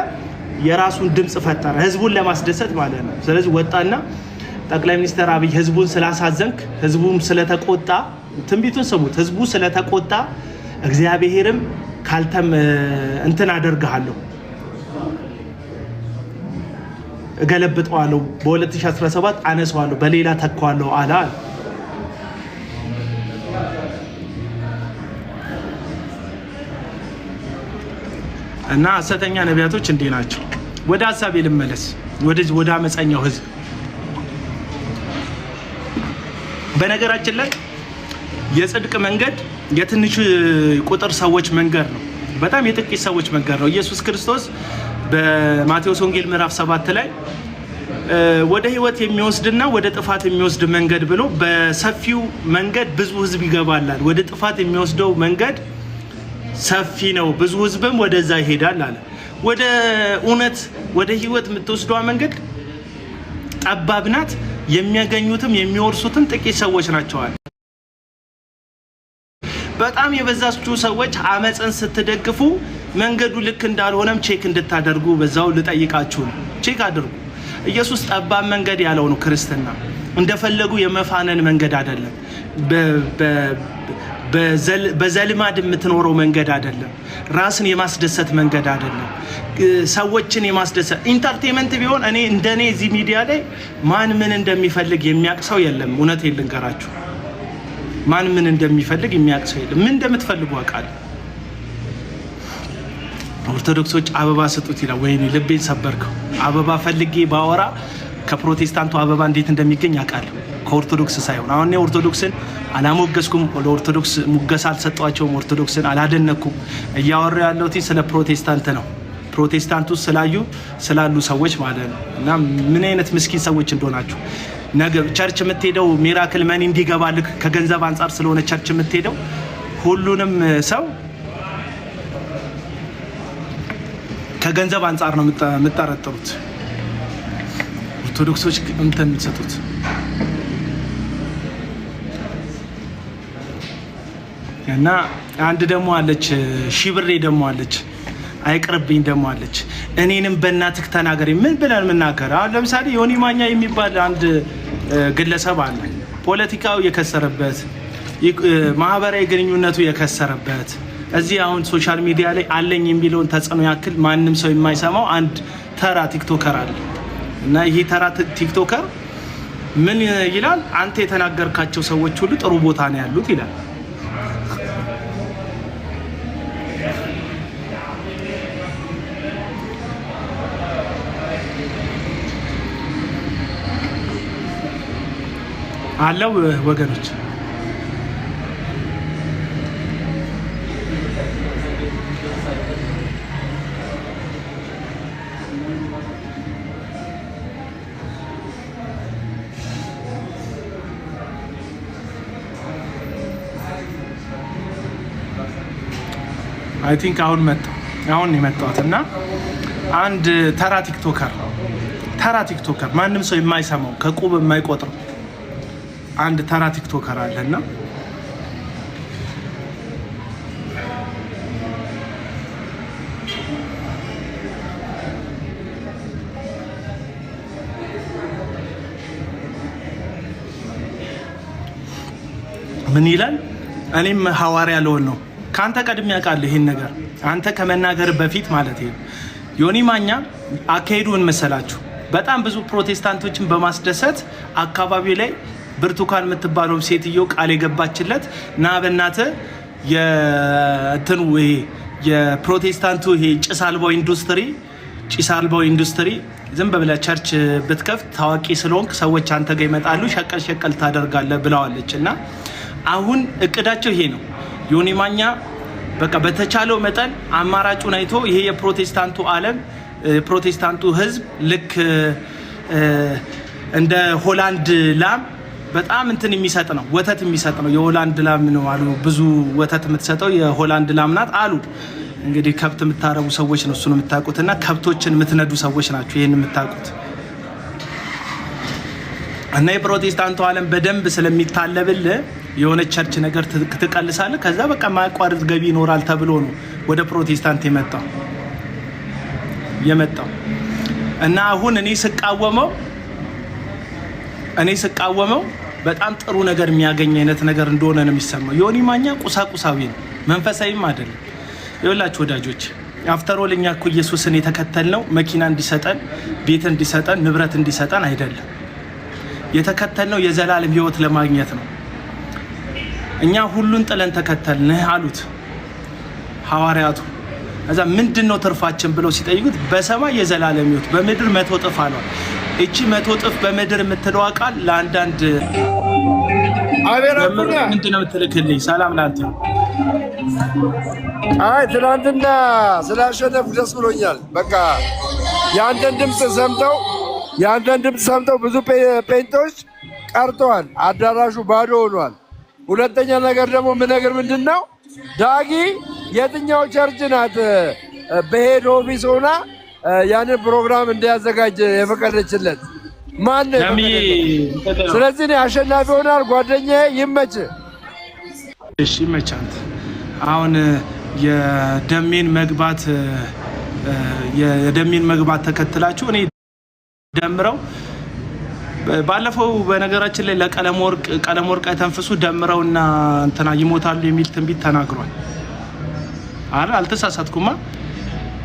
የራሱን ድምጽ ፈጠረ፣ ህዝቡን ለማስደሰት ማለት ነው። ስለዚህ ወጣና ጠቅላይ ሚኒስትር አብይ ህዝቡን ስላሳዘንክ፣ ህዝቡም ስለተቆጣ፣ ትንቢቱን ስሙት፣ ህዝቡ ስለተቆጣ እግዚአብሔርም ካልተም እንትን አደርግሃለሁ፣ እገለብጠዋለሁ፣ በ2017 አነሳዋለሁ፣ በሌላ ተካዋለሁ አለ። እና ሐሰተኛ ነቢያቶች እንዲህ ናቸው። ወደ ሐሳቤ ልመለስ፣ ወደ አመፀኛው ህዝብ። በነገራችን ላይ የጽድቅ መንገድ የትንሽ ቁጥር ሰዎች መንገድ ነው፣ በጣም የጥቂት ሰዎች መንገድ ነው። ኢየሱስ ክርስቶስ በማቴዎስ ወንጌል ምዕራፍ 7 ላይ ወደ ህይወት የሚወስድና ወደ ጥፋት የሚወስድ መንገድ ብሎ በሰፊው መንገድ ብዙ ህዝብ ይገባላል፣ ወደ ጥፋት የሚወስደው መንገድ ሰፊ ነው፣ ብዙ ህዝብም ወደዛ ይሄዳል አለ። ወደ እውነት ወደ ህይወት የምትወስደው መንገድ ጠባብ ናት፣ የሚያገኙትም የሚወርሱትም ጥቂት ሰዎች ናቸው አለ። በጣም የበዛችሁ ሰዎች አመፅን ስትደግፉ መንገዱ ልክ እንዳልሆነም ቼክ እንድታደርጉ በዛው ልጠይቃችሁ ነው። ቼክ አድርጉ። ኢየሱስ ጠባብ መንገድ ያለው ነው ክርስትና። እንደፈለጉ የመፋነን መንገድ አይደለም። በዘልማድ የምትኖረው መንገድ አይደለም። ራስን የማስደሰት መንገድ አይደለም። ሰዎችን የማስደሰት ኢንተርቴይንመንት ቢሆን እኔ እንደኔ እዚህ ሚዲያ ላይ ማን ምን እንደሚፈልግ የሚያቅሰው የለም። እውነቴን ልንገራችሁ፣ ማን ምን እንደሚፈልግ የሚያቅሰው የለም። ምን እንደምትፈልጉ አውቃለሁ። ኦርቶዶክሶች አበባ ስጡት ይላል። ወይኔ ልቤን ሰበርከው። አበባ ፈልጌ ባወራ ከፕሮቴስታንቱ አበባ እንዴት እንደሚገኝ አውቃለሁ፣ ከኦርቶዶክስ ሳይሆን። አሁን እኔ ኦርቶዶክስን አላሞገስኩም፣ ለኦርቶዶክስ ሙገሳ አልሰጧቸውም፣ ኦርቶዶክስን አላደነኩም። እያወራ ያለሁት ስለ ፕሮቴስታንት ነው። ፕሮቴስታንቱ ስላሉ ሰዎች ማለት ነው። እና ምን አይነት ምስኪን ሰዎች እንደሆናችሁ ነገ ቸርች የምትሄደው ሚራክል መኒ እንዲገባልክ ከገንዘብ አንጻር ስለሆነ ቸርች የምትሄደው ሁሉንም ሰው ከገንዘብ አንጻር ነው የምጠረጥሩት። ኦርቶዶክሶች እንትን የሚሰጡት እና አንድ ደግሞ አለች ሺብሬ ደግሞ አለች አይቅርብኝ ደግሞ አለች። እኔንም በእናትህ ተናገሪ። ምን ብለን ምናገር? አሁን ለምሳሌ ዮኒ ማኛ የሚባል አንድ ግለሰብ አለ። ፖለቲካው የከሰረበት፣ ማህበራዊ ግንኙነቱ የከሰረበት፣ እዚህ አሁን ሶሻል ሚዲያ ላይ አለኝ የሚለውን ተጽዕኖ ያክል ማንም ሰው የማይሰማው አንድ ተራ ቲክቶከር አለ። እና ይሄ ተራ ቲክቶከር ምን ይላል? አንተ የተናገርካቸው ሰዎች ሁሉ ጥሩ ቦታ ነው ያሉት ይላል። አለው ወገኖች። አይ ቲንክ አሁን የመጣሁት እና አንድ ተራ ቲክቶከር ማንም ሰው የማይሰማው ከቁብ የማይቆጥር አንድ ተራ ቲክቶከር አለና ምን ይላል? እኔም ሐዋርያ ልሆን ነው። ካንተ ቀድሜ ያውቃለሁ ይሄን ነገር አንተ ከመናገር በፊት ማለት ነው። ዮኒ ማኛ አካሄዱን መሰላችሁ በጣም ብዙ ፕሮቴስታንቶችን በማስደሰት አካባቢ ላይ ብርቱካን የምትባለው ሴትዮ ቃል የገባችለት ና በእናትህ የእንትኑ ይሄ የፕሮቴስታንቱ ይሄ ጭስ አልባው ኢንዱስትሪ ዝም ብለህ ቸርች ብትከፍት ታዋቂ ስለሆንክ ሰዎች አንተ ጋር ይመጣሉ፣ ሸቀል ታደርጋለህ ብለዋለች። እና አሁን እቅዳቸው ይሄ ነው። ዮኒ ማኛ በቃ በተቻለው መጠን አማራጩን አይቶ ይሄ የፕሮቴስታንቱ ዓለም ፕሮቴስታንቱ ህዝብ ልክ እንደ ሆላንድ ላም በጣም እንትን የሚሰጥ ነው፣ ወተት የሚሰጥ ነው። የሆላንድ ላም ነው አሉ ብዙ ወተት የምትሰጠው የሆላንድ ላም ናት አሉ። እንግዲህ ከብት የምታረቡ ሰዎች ነው እሱን የምታውቁትና ከብቶችን የምትነዱ ሰዎች ናቸው ይሄን የምታውቁት። እና የፕሮቴስታንቱ ዓለም በደንብ ስለሚታለብል የሆነ ቸርች ነገር ትቀልሳለህ፣ ከዛ በቃ ማያቋርጥ ገቢ ይኖራል ተብሎ ነው ወደ ፕሮቴስታንት የመጣው። እና አሁን እኔ ስቃወመው በጣም ጥሩ ነገር የሚያገኝ አይነት ነገር እንደሆነ ነው የሚሰማው። ዮኒ ማኛ ቁሳቁሳዊ ነው፣ መንፈሳዊም አይደለም። ይኸውላችሁ ወዳጆች አፍተር ኦል እኛ እኮ ኢየሱስን የተከተልነው መኪና እንዲሰጠን፣ ቤት እንዲሰጠን፣ ንብረት እንዲሰጠን አይደለም። የተከተልነው የዘላለም ህይወት ለማግኘት ነው። እኛ ሁሉን ጥለን ተከተልንህ አሉት ሐዋርያቱ። እዛ ምንድነው ትርፋችን ብለው ሲጠይቁት በሰማይ የዘላለም ህይወት በምድር 100 እጥፍ አሏል። እቺ 100 እጥፍ በምድር የምትለዋ ቃል ለአንዳንድ ምንድነው የምትልክልኝ? ሰላም ላንተ። አይ ትናንትና ስላሸነፉ ደስ ብሎኛል። በቃ የአንተን ድምፅ ሰምተው ብዙ ፔንቶች ቀርተዋል። አዳራሹ ባዶ ሆኗል። ሁለተኛ ነገር ደግሞ ምነገር ምንድነው ዳጊ የትኛው ቸርች ናት በሄድ ኦፊስ ሆና ያንን ፕሮግራም እንዲያዘጋጅ የፈቀደችለት? ማን? ስለዚህ እኔ አሸናፊ ሆናል። ጓደኛዬ ይመች። እሺ ይመቻት። አሁን የደሜን መግባት ተከትላችሁ እኔ ደምረው ባለፈው በነገራችን ላይ ለቀለም ወርቅ አይተንፍሱ ደምረውና እንትና ይሞታሉ የሚል ትንቢት ተናግሯል። አልተሳሳትኩማ?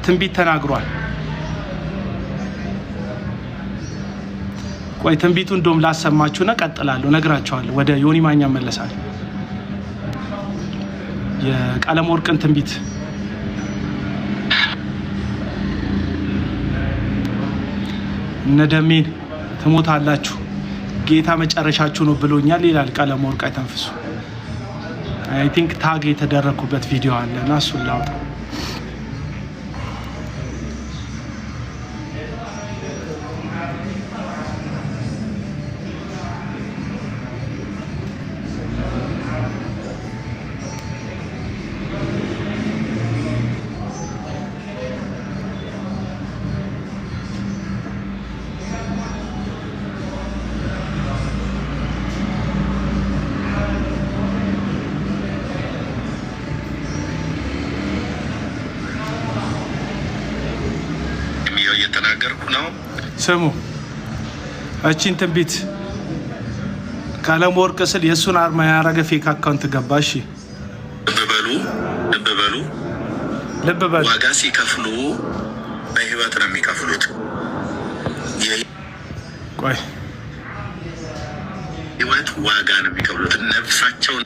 ትንቢት ተናግሯል። ቆይ ትንቢቱ እንደውም ላሰማችሁና ቀጥላለሁ፣ ነግራቸዋለሁ። ወደ ዮኒ ማኛ መለሳል። የቀለም ወርቅን ትንቢት እነ ደሜን ትሞታላችሁ ጌታ መጨረሻችሁ ነው ብሎኛል ይላል ቀለም ወርቅ አይተንፍሱ። አይ ቲንክ ታግ የተደረኩበት ቪዲዮ አለና እሱን ላውጣ። እየተናገርኩ ነው። ስሙ እቺን ትንቢት ቀለም ወርቅ ስል የእሱን አርማ ያረገ ፌክ አካውንት ገባ። እሺ ልብ በሉ። ዋጋ ሲከፍሉ በህይወት ነው የሚከፍሉት። ቆይ ህይወት ዋጋ ነው የሚከፍሉት። ነፍሳቸውን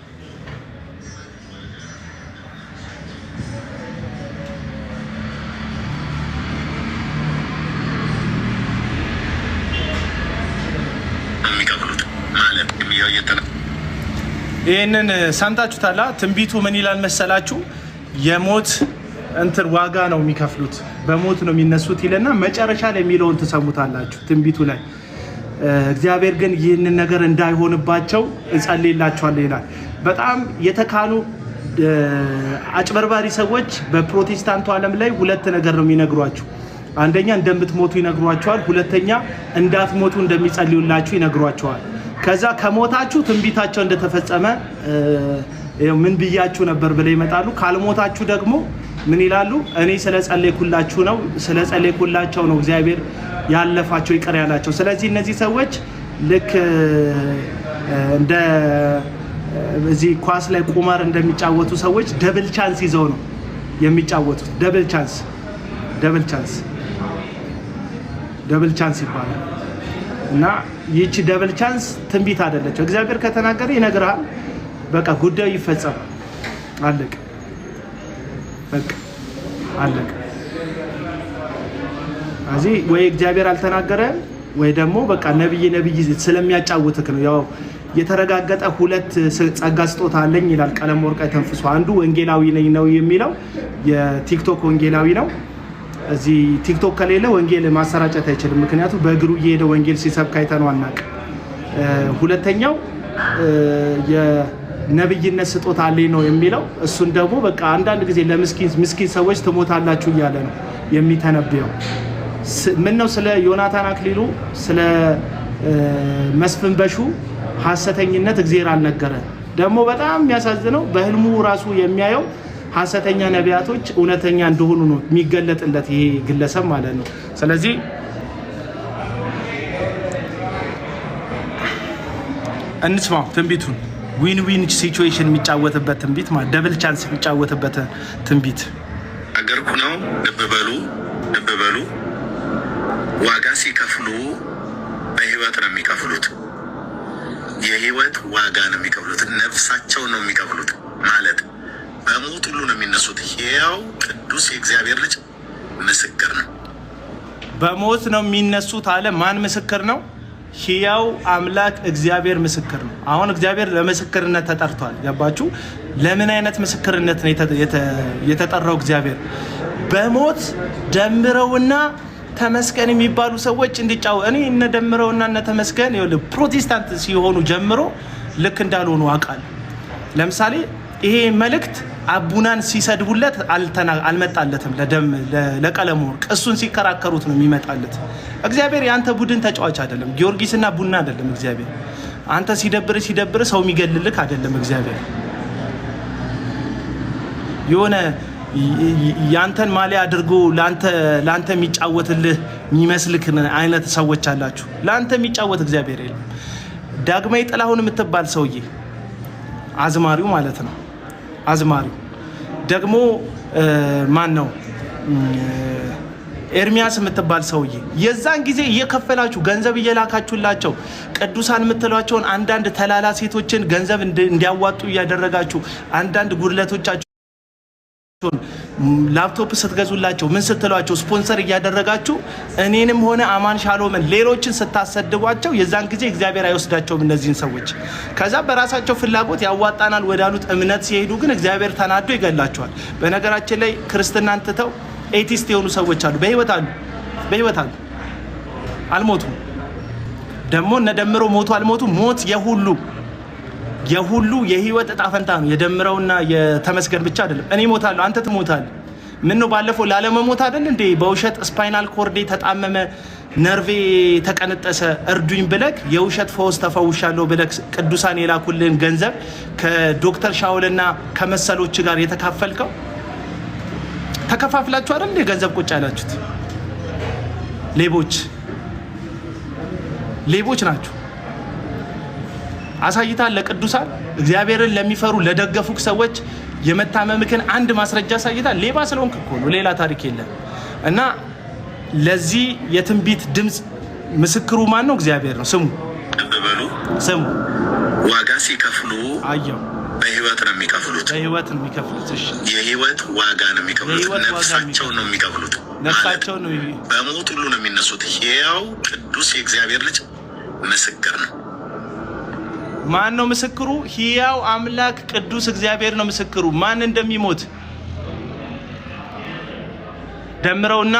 ያው እየተና ይሄንን ሰምታችሁታላ። ትንቢቱ ምን ይላል መሰላችሁ? የሞት እንትን ዋጋ ነው የሚከፍሉት፣ በሞት ነው የሚነሱት ይለና መጨረሻ ላይ የሚለውን ትሰሙታላችሁ ትንቢቱ ላይ። እግዚአብሔር ግን ይህንን ነገር እንዳይሆንባቸው እጸልይላቸዋለሁ ይላል። በጣም የተካኑ አጭበርባሪ ሰዎች በፕሮቴስታንቱ ዓለም ላይ ሁለት ነገር ነው የሚነግሯችሁ። አንደኛ እንደምትሞቱ ይነግሯቸዋል። ሁለተኛ እንዳትሞቱ እንደሚጸልዩላችሁ ይነግሯቸዋል። ከዛ ከሞታችሁ ትንቢታቸው እንደተፈጸመ ምን ብያችሁ ነበር ብለው ይመጣሉ። ካልሞታችሁ ደግሞ ምን ይላሉ? እኔ ስለጸለይኩላችሁ ነው፣ ስለጸለይኩላቸው ነው እግዚአብሔር ያለፋቸው ይቅር ያላቸው። ስለዚህ እነዚህ ሰዎች ልክ እንደ እዚህ ኳስ ላይ ቁማር እንደሚጫወቱ ሰዎች ደብል ቻንስ ይዘው ነው የሚጫወቱት። ደብል ቻንስ ይባላል። እና ይቺ ደብል ቻንስ ትንቢት አይደለች። እግዚአብሔር ከተናገረ ይነግራል። በቃ ጉዳዩ ይፈጸማል። አለቀ። በቃ አለቀ። እዚህ ወይ እግዚአብሔር አልተናገረ ወይ ደግሞ በቃ ነብይ ስለሚያጫውትክ ነው። ያው የተረጋገጠ ሁለት ጸጋ ስጦታ አለኝ ይላል ቀለም ወርቅ ተንፍሶ። አንዱ ወንጌላዊ ነኝ ነው የሚለው፣ የቲክቶክ ወንጌላዊ ነው። እዚህ ቲክቶክ ከሌለ ወንጌል ማሰራጨት አይችልም። ምክንያቱም በእግሩ እየሄደ ወንጌል ሲሰብክ አይተነው አናውቅ። ሁለተኛው የነብይነት ስጦታ አለኝ ነው የሚለው። እሱን ደግሞ በቃ አንዳንድ ጊዜ ለምስኪን ሰዎች ትሞታላችሁ እያለ ነው የሚተነብየው። ምን ነው ስለ ዮናታን አክሊሉ ስለ መስፍን በሹ ሐሰተኝነት እግዚአብሔር አልነገረ። ደግሞ በጣም የሚያሳዝነው በህልሙ ራሱ የሚያየው ሐሰተኛ ነቢያቶች እውነተኛ እንደሆኑ ነው የሚገለጥለት ይሄ ግለሰብ ማለት ነው። ስለዚህ እንስማው ትንቢቱን። ዊን ሲቹዌሽን የሚጫወትበት ትንቢት ማለት ደብል ቻንስ የሚጫወትበት ትንቢት አገርኩ ነው። ልብ በሉ ዋጋ ሲከፍሉ በህይወት ነው የሚከፍሉት። የህይወት ዋጋ ነው የሚከፍሉት። ነፍሳቸውን ነው የሚከፍሉት ማለት በሞት ሁሉ ነው የሚነሱት። ሕያው ቅዱስ የእግዚአብሔር ልጅ ምስክር ነው። በሞት ነው የሚነሱት አለ። ማን ምስክር ነው? ሕያው አምላክ እግዚአብሔር ምስክር ነው። አሁን እግዚአብሔር ለምስክርነት ተጠርቷል። ገባችሁ? ለምን አይነት ምስክርነት ነው የተጠራው? እግዚአብሔር በሞት ደምረውና ተመስገን የሚባሉ ሰዎች እንዲጫው እኔ እነ ደምረውና እነ ተመስገን ይኸውልህ ፕሮቴስታንት ሲሆኑ ጀምሮ ልክ እንዳልሆኑ አውቃለሁ። ለምሳሌ ይሄ መልእክት አቡናን ሲሰድቡለት አልመጣለትም። ለቀለሙ ወርቅ እሱን ሲከራከሩት ነው የሚመጣለት። እግዚአብሔር የአንተ ቡድን ተጫዋች አይደለም። ጊዮርጊስና ቡና አይደለም እግዚአብሔር። አንተ ሲደብር ሰው የሚገልልክ አይደለም እግዚአብሔር። የሆነ ያንተን ማሊያ አድርጎ ላንተ የሚጫወትልህ የሚመስልክ አይነት ሰዎች አላችሁ። ላንተ የሚጫወት እግዚአብሔር የለም። ዳግማዊ ጥላሁን የምትባል ሰውዬ አዝማሪው ማለት ነው። አዝማሪው ደግሞ ማን ነው? ኤርሚያስ የምትባል ሰውዬ የዛን ጊዜ እየከፈላችሁ ገንዘብ እየላካችሁላቸው ቅዱሳን የምትሏቸውን አንዳንድ ተላላ ሴቶችን ገንዘብ እንዲያዋጡ እያደረጋችሁ አንዳንድ ጉድለቶቻችሁ ላፕቶፕ ስትገዙላቸው ምን ስትሏቸው ስፖንሰር እያደረጋችሁ እኔንም ሆነ አማን ሻሎምን ሌሎችን ስታሰድቧቸው የዛን ጊዜ እግዚአብሔር አይወስዳቸውም እነዚህን ሰዎች። ከዛ በራሳቸው ፍላጎት ያዋጣናል ወዳሉት እምነት ሲሄዱ ግን እግዚአብሔር ተናዶ ይገላቸዋል። በነገራችን ላይ ክርስትናን ትተው ኤቲስት የሆኑ ሰዎች አሉ። በህይወት አሉ፣ አልሞቱም። ደግሞ እነ ደምረው ሞቱ አልሞቱ ሞት የሁሉ የህይወት እጣ ፈንታ ነው። የደምረውና የተመስገን ብቻ አይደለም። እኔ ሞታለሁ፣ አንተ ትሞታለህ። ምን ነው ባለፈው ላለመሞት አይደል እንዴ በውሸት ስፓይናል ኮርዴ ተጣመመ፣ ነርቬ ተቀነጠሰ፣ እርዱኝ ብለክ የውሸት ፈውስ ተፈውሻለሁ ብለክ ቅዱሳን የላኩልን ገንዘብ ከዶክተር ሻውልና ከመሰሎች ጋር የተካፈልከው ተከፋፍላችሁ አይደል እንዴ ገንዘብ ቁጭ ያላችሁት? ሌቦች ናችሁ። አሳይታል ለቅዱሳን እግዚአብሔርን ለሚፈሩ ለደገፉክ ሰዎች የመታመምክን አንድ ማስረጃ አሳይታል። ሌባ ስለሆንክ እኮ ነው፣ ሌላ ታሪክ የለም። እና ለዚህ የትንቢት ድምፅ ምስክሩ ማን ነው? እግዚአብሔር ነው። ስሙ ዋጋ ሲከፍሉ አየው በህይወት ነው የሚከፍሉት። እሺ የህይወት ዋጋ ነው የሚከፍሉት። ነፍሳቸውን ነው የሚከፍሉት። ነፍሳቸውን ነው በሞት ሁሉ ነው የሚነሱት። ሕያው ቅዱስ የእግዚአብሔር ልጅ ምስክር ነው። ማን ነው ምስክሩ? ሕያው አምላክ ቅዱስ እግዚአብሔር ነው ምስክሩ። ማን እንደሚሞት ደምረውና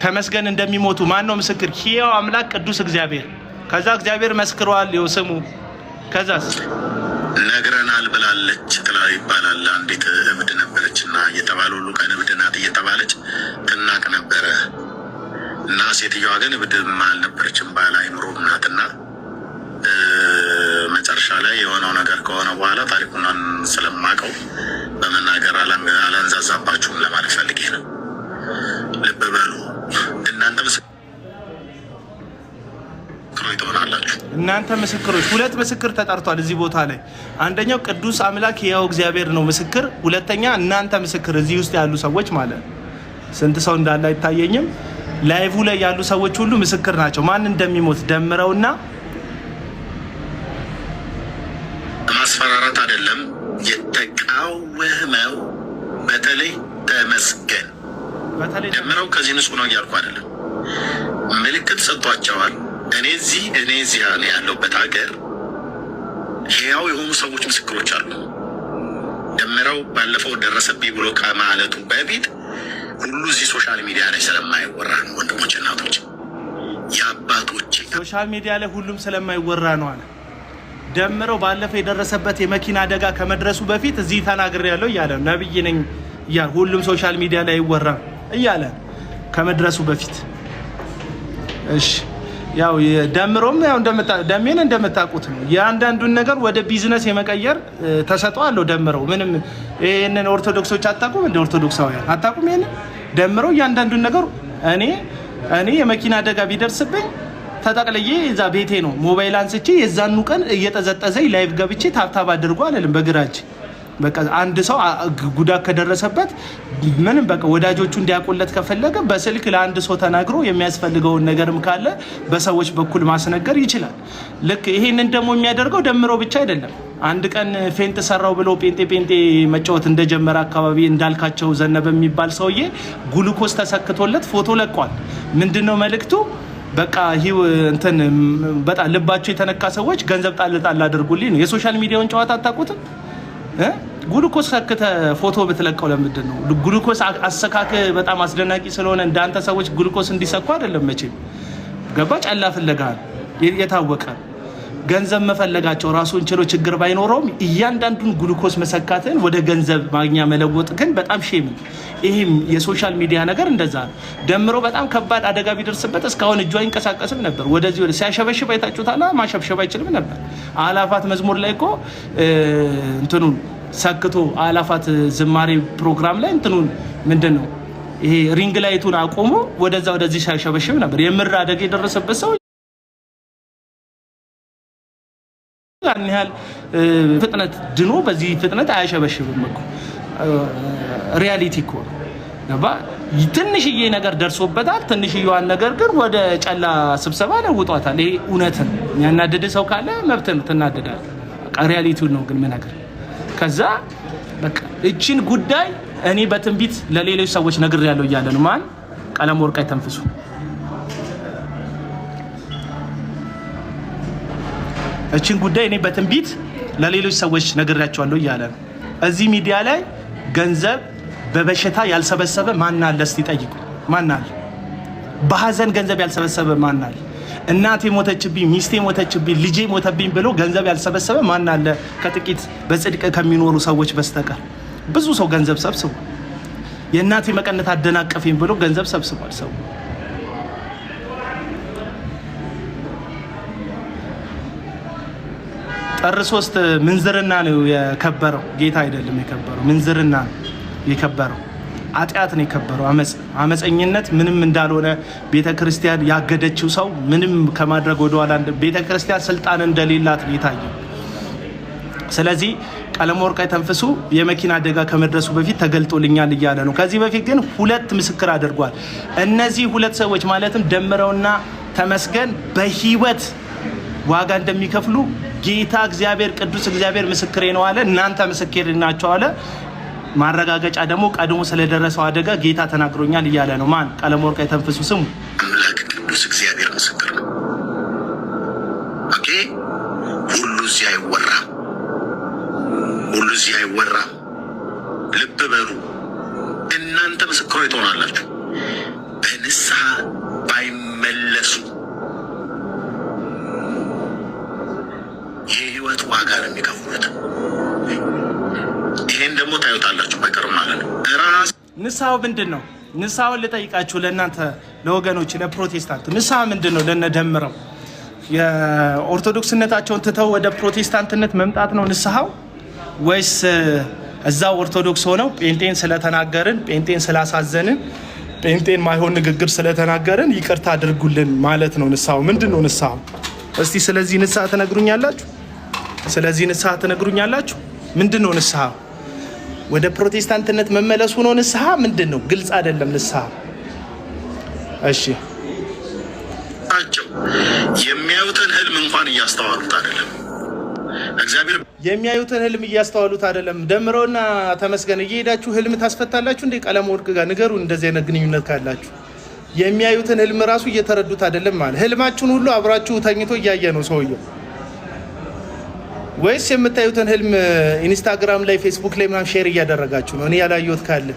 ተመስገን እንደሚሞቱ ማን ነው ምስክር? ሕያው አምላክ ቅዱስ እግዚአብሔር። ከዛ እግዚአብሔር መስክሯል። ይኸው ስሙ። ከዛስ ነግረናል ብላለች ትላል ይባላል። አንዲት እብድ ነበረችና እየተባለ ሁሉ ቀን እብድ ናት እየተባለች ትናቅ ነበረ እና ሴትዮዋ ግን እብድም አልነበረችም፣ ባል አይምሮም ናትና መጨረሻ ላይ የሆነው ነገር ከሆነ በኋላ ታሪኩን ስለማቀው በመናገር አላንዛዛባችሁም ለማለት ፈልጌ ነው። ልብ በሉ እናንተ ምስክሮች ትሆናላችሁ። እናንተ ምስክሮች። ሁለት ምስክር ተጠርቷል እዚህ ቦታ ላይ። አንደኛው ቅዱስ አምላክ ሕያው እግዚአብሔር ነው ምስክር። ሁለተኛ እናንተ ምስክር፣ እዚህ ውስጥ ያሉ ሰዎች ማለት ነው። ስንት ሰው እንዳለ አይታየኝም። ላይቭ ላይ ያሉ ሰዎች ሁሉ ምስክር ናቸው። ማን እንደሚሞት ደምረውና ማስፈራራት አይደለም የተቃወመው። በተለይ ተመስገን ደምረው ከዚህ ንጹህ ነው እያልኩ አይደለም። ምልክት ሰጥቷቸዋል። እኔ እዚህ ያለሁበት ሀገር ሕያው የሆኑ ሰዎች ምስክሮች አሉ። ደምረው ባለፈው ደረሰብኝ ብሎ ከማለቱ በፊት ሁሉ እዚህ ሶሻል ሚዲያ ላይ ስለማይወራ ነው። ወንድሞች እናቶች፣ የአባቶች ሶሻል ሚዲያ ላይ ሁሉም ስለማይወራ ነው አለ። ደምረው ባለፈው የደረሰበት የመኪና አደጋ ከመድረሱ በፊት እዚህ ተናግሬያለሁ እያለ ነብይ ነኝ እያለ ሁሉም ሶሻል ሚዲያ ላይ አይወራም እያለ ከመድረሱ በፊት። እሺ ያው ደምሮም ያው ደሜን እንደምታውቁት ነው። የአንዳንዱን ነገር ወደ ቢዝነስ የመቀየር ተሰጥኦ አለው ደምረው። ምንም ይሄንን ኦርቶዶክሶች አታውቁም እንደ ኦርቶዶክሳውያን አታውቁም። ይሄንን ደምረው እያንዳንዱን ነገር እኔ የመኪና አደጋ ቢደርስብኝ ተጠቅልዬ እዛ ቤቴ ነው ሞባይል አንስቼ የዛኑ ቀን እየተዘጠዘኝ ላይቭ ገብቼ ታብታብ አድርጎ አለልም በግራጅ። በቃ አንድ ሰው ጉዳት ከደረሰበት ምንም በቃ ወዳጆቹ እንዲያቆለት ከፈለገ በስልክ ለአንድ ሰው ተናግሮ የሚያስፈልገውን ነገርም ካለ በሰዎች በኩል ማስነገር ይችላል። ልክ ይሄንን ደግሞ የሚያደርገው ደምረው ብቻ አይደለም። አንድ ቀን ፌንት ሰራው ብሎ ጴንጤ መጫወት እንደጀመረ አካባቢ እንዳልካቸው ዘነበ የሚባል ሰውዬ ጉሉኮስ ተሰክቶለት ፎቶ ለቋል። ምንድነው መልእክቱ? በቃ እንትን በጣም ልባቸው የተነካ ሰዎች ገንዘብ ጣል አድርጉልኝ ነው። የሶሻል ሚዲያውን ጨዋታ አታውቁትም? ጉሉኮስ ሰክተ ፎቶ ብትለቀው ለምንድን ነው? ጉሉኮስ አሰካክ በጣም አስደናቂ ስለሆነ እንዳንተ ሰዎች ጉሉኮስ እንዲሰኩ አይደለም መቼም። ገባ? ጨላ ፍለጋ የታወቀ ገንዘብ መፈለጋቸው ራሱን ችሎ ችግር ባይኖረውም እያንዳንዱን ጉሉኮስ መሰካትን ወደ ገንዘብ ማግኛ መለወጥ ግን በጣም ሼም። ይሄም የሶሻል ሚዲያ ነገር እንደዛ ደምረው በጣም ከባድ አደጋ ቢደርስበት እስካሁን እጁ አይንቀሳቀስም ነበር። ወደዚህ ሲያሸበሽብ አይታችሁታል። ማሸብሸብ አይችልም ነበር። አላፋት መዝሙር ላይ እኮ እንትኑን ሰክቶ አላፋት ዝማሬ ፕሮግራም ላይ እንትኑን ምንድነው ይሄ ሪንግ ላይቱን አቆሞ ወደዚህ ሲያሸበሽብ ነበር። የምር አደጋ የደረሰበት ሰው ያን ያህል ፍጥነት ድኖ በዚህ ፍጥነት አያሸበሽብም እኮ። ሪያሊቲ እኮ ገባ? ትንሽዬ ነገር ደርሶበታል። ትንሽዬዋን ነገር ግን ወደ ጨላ ስብሰባ ለውጧታል። ይሄ እውነት ነው። የሚያናድድ ሰው ካለ መብት ነው፣ ትናደዳለህ። በቃ ሪያሊቲውን ነው ግን ምነግርህ። ከዛ በቃ እቺን ጉዳይ እኔ በትንቢት ለሌሎች ሰዎች ነግሬያለሁ እያለ ነው ማን ቀለም ወርቅ አይተንፍሱ። እቺን ጉዳይ እኔ በትንቢት ለሌሎች ሰዎች ነግሬያቸዋለሁ እያለ ነው። እዚህ ሚዲያ ላይ ገንዘብ በበሽታ ያልሰበሰበ ማን አለ? እስቲ ጠይቁ። ማን አለ? በሐዘን ገንዘብ ያልሰበሰበ ማን አለ? እናቴ ሞተችብኝ፣ ሚስቴ ሞተችብኝ፣ ልጄ ሞተብኝ ብሎ ገንዘብ ያልሰበሰበ ማን አለ? ከጥቂት በጽድቅ ከሚኖሩ ሰዎች በስተቀር ብዙ ሰው ገንዘብ ሰብስቧል። የእናቴ መቀነት አደናቀፈኝ ብሎ ገንዘብ ሰብስቧል ሰው። ጥር 3 ምንዝርና ነው የከበረው፣ ጌታ አይደለም የከበረው። ምንዝርና ነው የከበረው። ኃጢአት ነው የከበረው። አመፀኝነት ምንም እንዳልሆነ ቤተክርስቲያን ያገደችው ሰው ምንም ከማድረግ ወደኋላ ቤተክርስቲያን ስልጣን እንደሌላት ነው የታየው። ስለዚህ ቀለም ወርቅ አይተንፍሱ የመኪና አደጋ ከመድረሱ በፊት ተገልጦልኛል እያለ ነው። ከዚህ በፊት ግን 2 ምስክር አድርጓል። እነዚህ 2 ሰዎች ማለትም ደምረውና ተመስገን በህይወት ዋጋ እንደሚከፍሉ ጌታ እግዚአብሔር ቅዱስ እግዚአብሔር ምስክሬ ነው አለ። እናንተ ምስክር ናቸው አለ። ማረጋገጫ ደግሞ ቀድሞ ስለደረሰው አደጋ ጌታ ተናግሮኛል እያለ ነው። ማን? ቀለም ወርቅ አይተንፍሱ። ስሙ። አምላክ ቅዱስ እግዚአብሔር ምስክር ነው። ኦኬ ንስሐው ምንድነው? ንስሐውን ልጠይቃችሁ ለእናንተ ለወገኖች ለፕሮቴስታንት ንስሐ ምንድነው? ለነደምረው የኦርቶዶክስነታቸውን ትተው ወደ ፕሮቴስታንትነት መምጣት ነው ንስሐው? ወይስ እዛው ኦርቶዶክስ ሆነው ጴንጤን ስለተናገርን ጴንጤን ስላሳዘንን ጴንጤን ማይሆን ንግግር ስለተናገርን ይቅርታ አድርጉልን ማለት ነው ንስሐው? ምንድነው ንስሐው? እስቲ ስለዚህ ንስሐ ትነግሩኛላችሁ? ስለዚህ ንስሐ ትነግሩኛላችሁ? ምንድነው ንስሐው? ወደ ፕሮቴስታንትነት መመለሱ ነው ንስሐ? ምንድነው? ግልጽ አይደለም ንስሐ። እሺ የሚያዩትን ህልም እንኳን እያስተዋሉት አይደለም። እግዚአብሔር የሚያዩትን ህልም እያስተዋሉት አይደለም። ደምረውና ተመስገን እየሄዳችሁ ህልም ታስፈታላችሁ እንዴ? ቀለም ወርቅ ጋር ንገሩ። እንደዚህ አይነት ግንኙነት ካላችሁ የሚያዩትን ህልም ራሱ እየተረዱት አይደለም ማለት ህልማችሁን ሁሉ አብራችሁ ተኝቶ እያየ ነው ሰውየው። ወይስ የምታዩትን ህልም ኢንስታግራም ላይ ፌስቡክ ላይ ምናምን ሼር እያደረጋችሁ ነው? እኔ ያላየሁት ካለ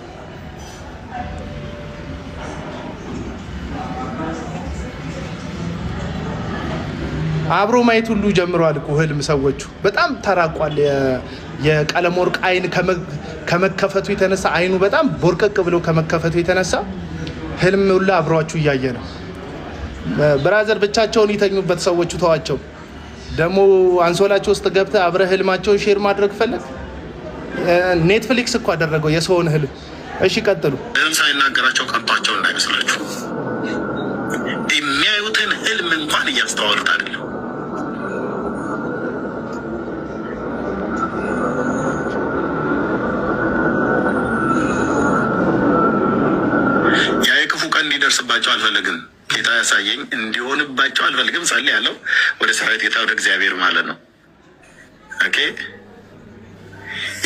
አብሮ ማየት ሁሉ ጀምሯል እኮ ህልም። ሰዎቹ በጣም ተራቋል። የቀለም ወርቅ አይን ከመከፈቱ የተነሳ አይኑ በጣም ቦርቀቅ ብሎ ከመከፈቱ የተነሳ ህልም ሁሉ አብሯችሁ እያየ ነው። ብራዘር ብቻቸውን ይተኙበት ሰዎቹ ተዋቸው። ደግሞ አንሶላቸው ውስጥ ገብተህ አብረህ ህልማቸውን ሼር ማድረግ ፈለግ? ኔትፍሊክስ እኮ አደረገው የሰውን ህልም። እሺ ቀጥሉ። ህልም ሳይናገራቸው ቀርቷቸው እንዳይመስላችሁ የሚያዩትን ህልም እንኳን እያስተዋሉት አይደለም። ያ የክፉ ቀን እንዲደርስባቸው አልፈለግም። ጌታ ያሳየኝ እንዲሆንባቸው አልፈልግም። ጸልይ ያለው ወደ ሰራዊት ጌታ ወደ እግዚአብሔር ማለት ነው። ኦኬ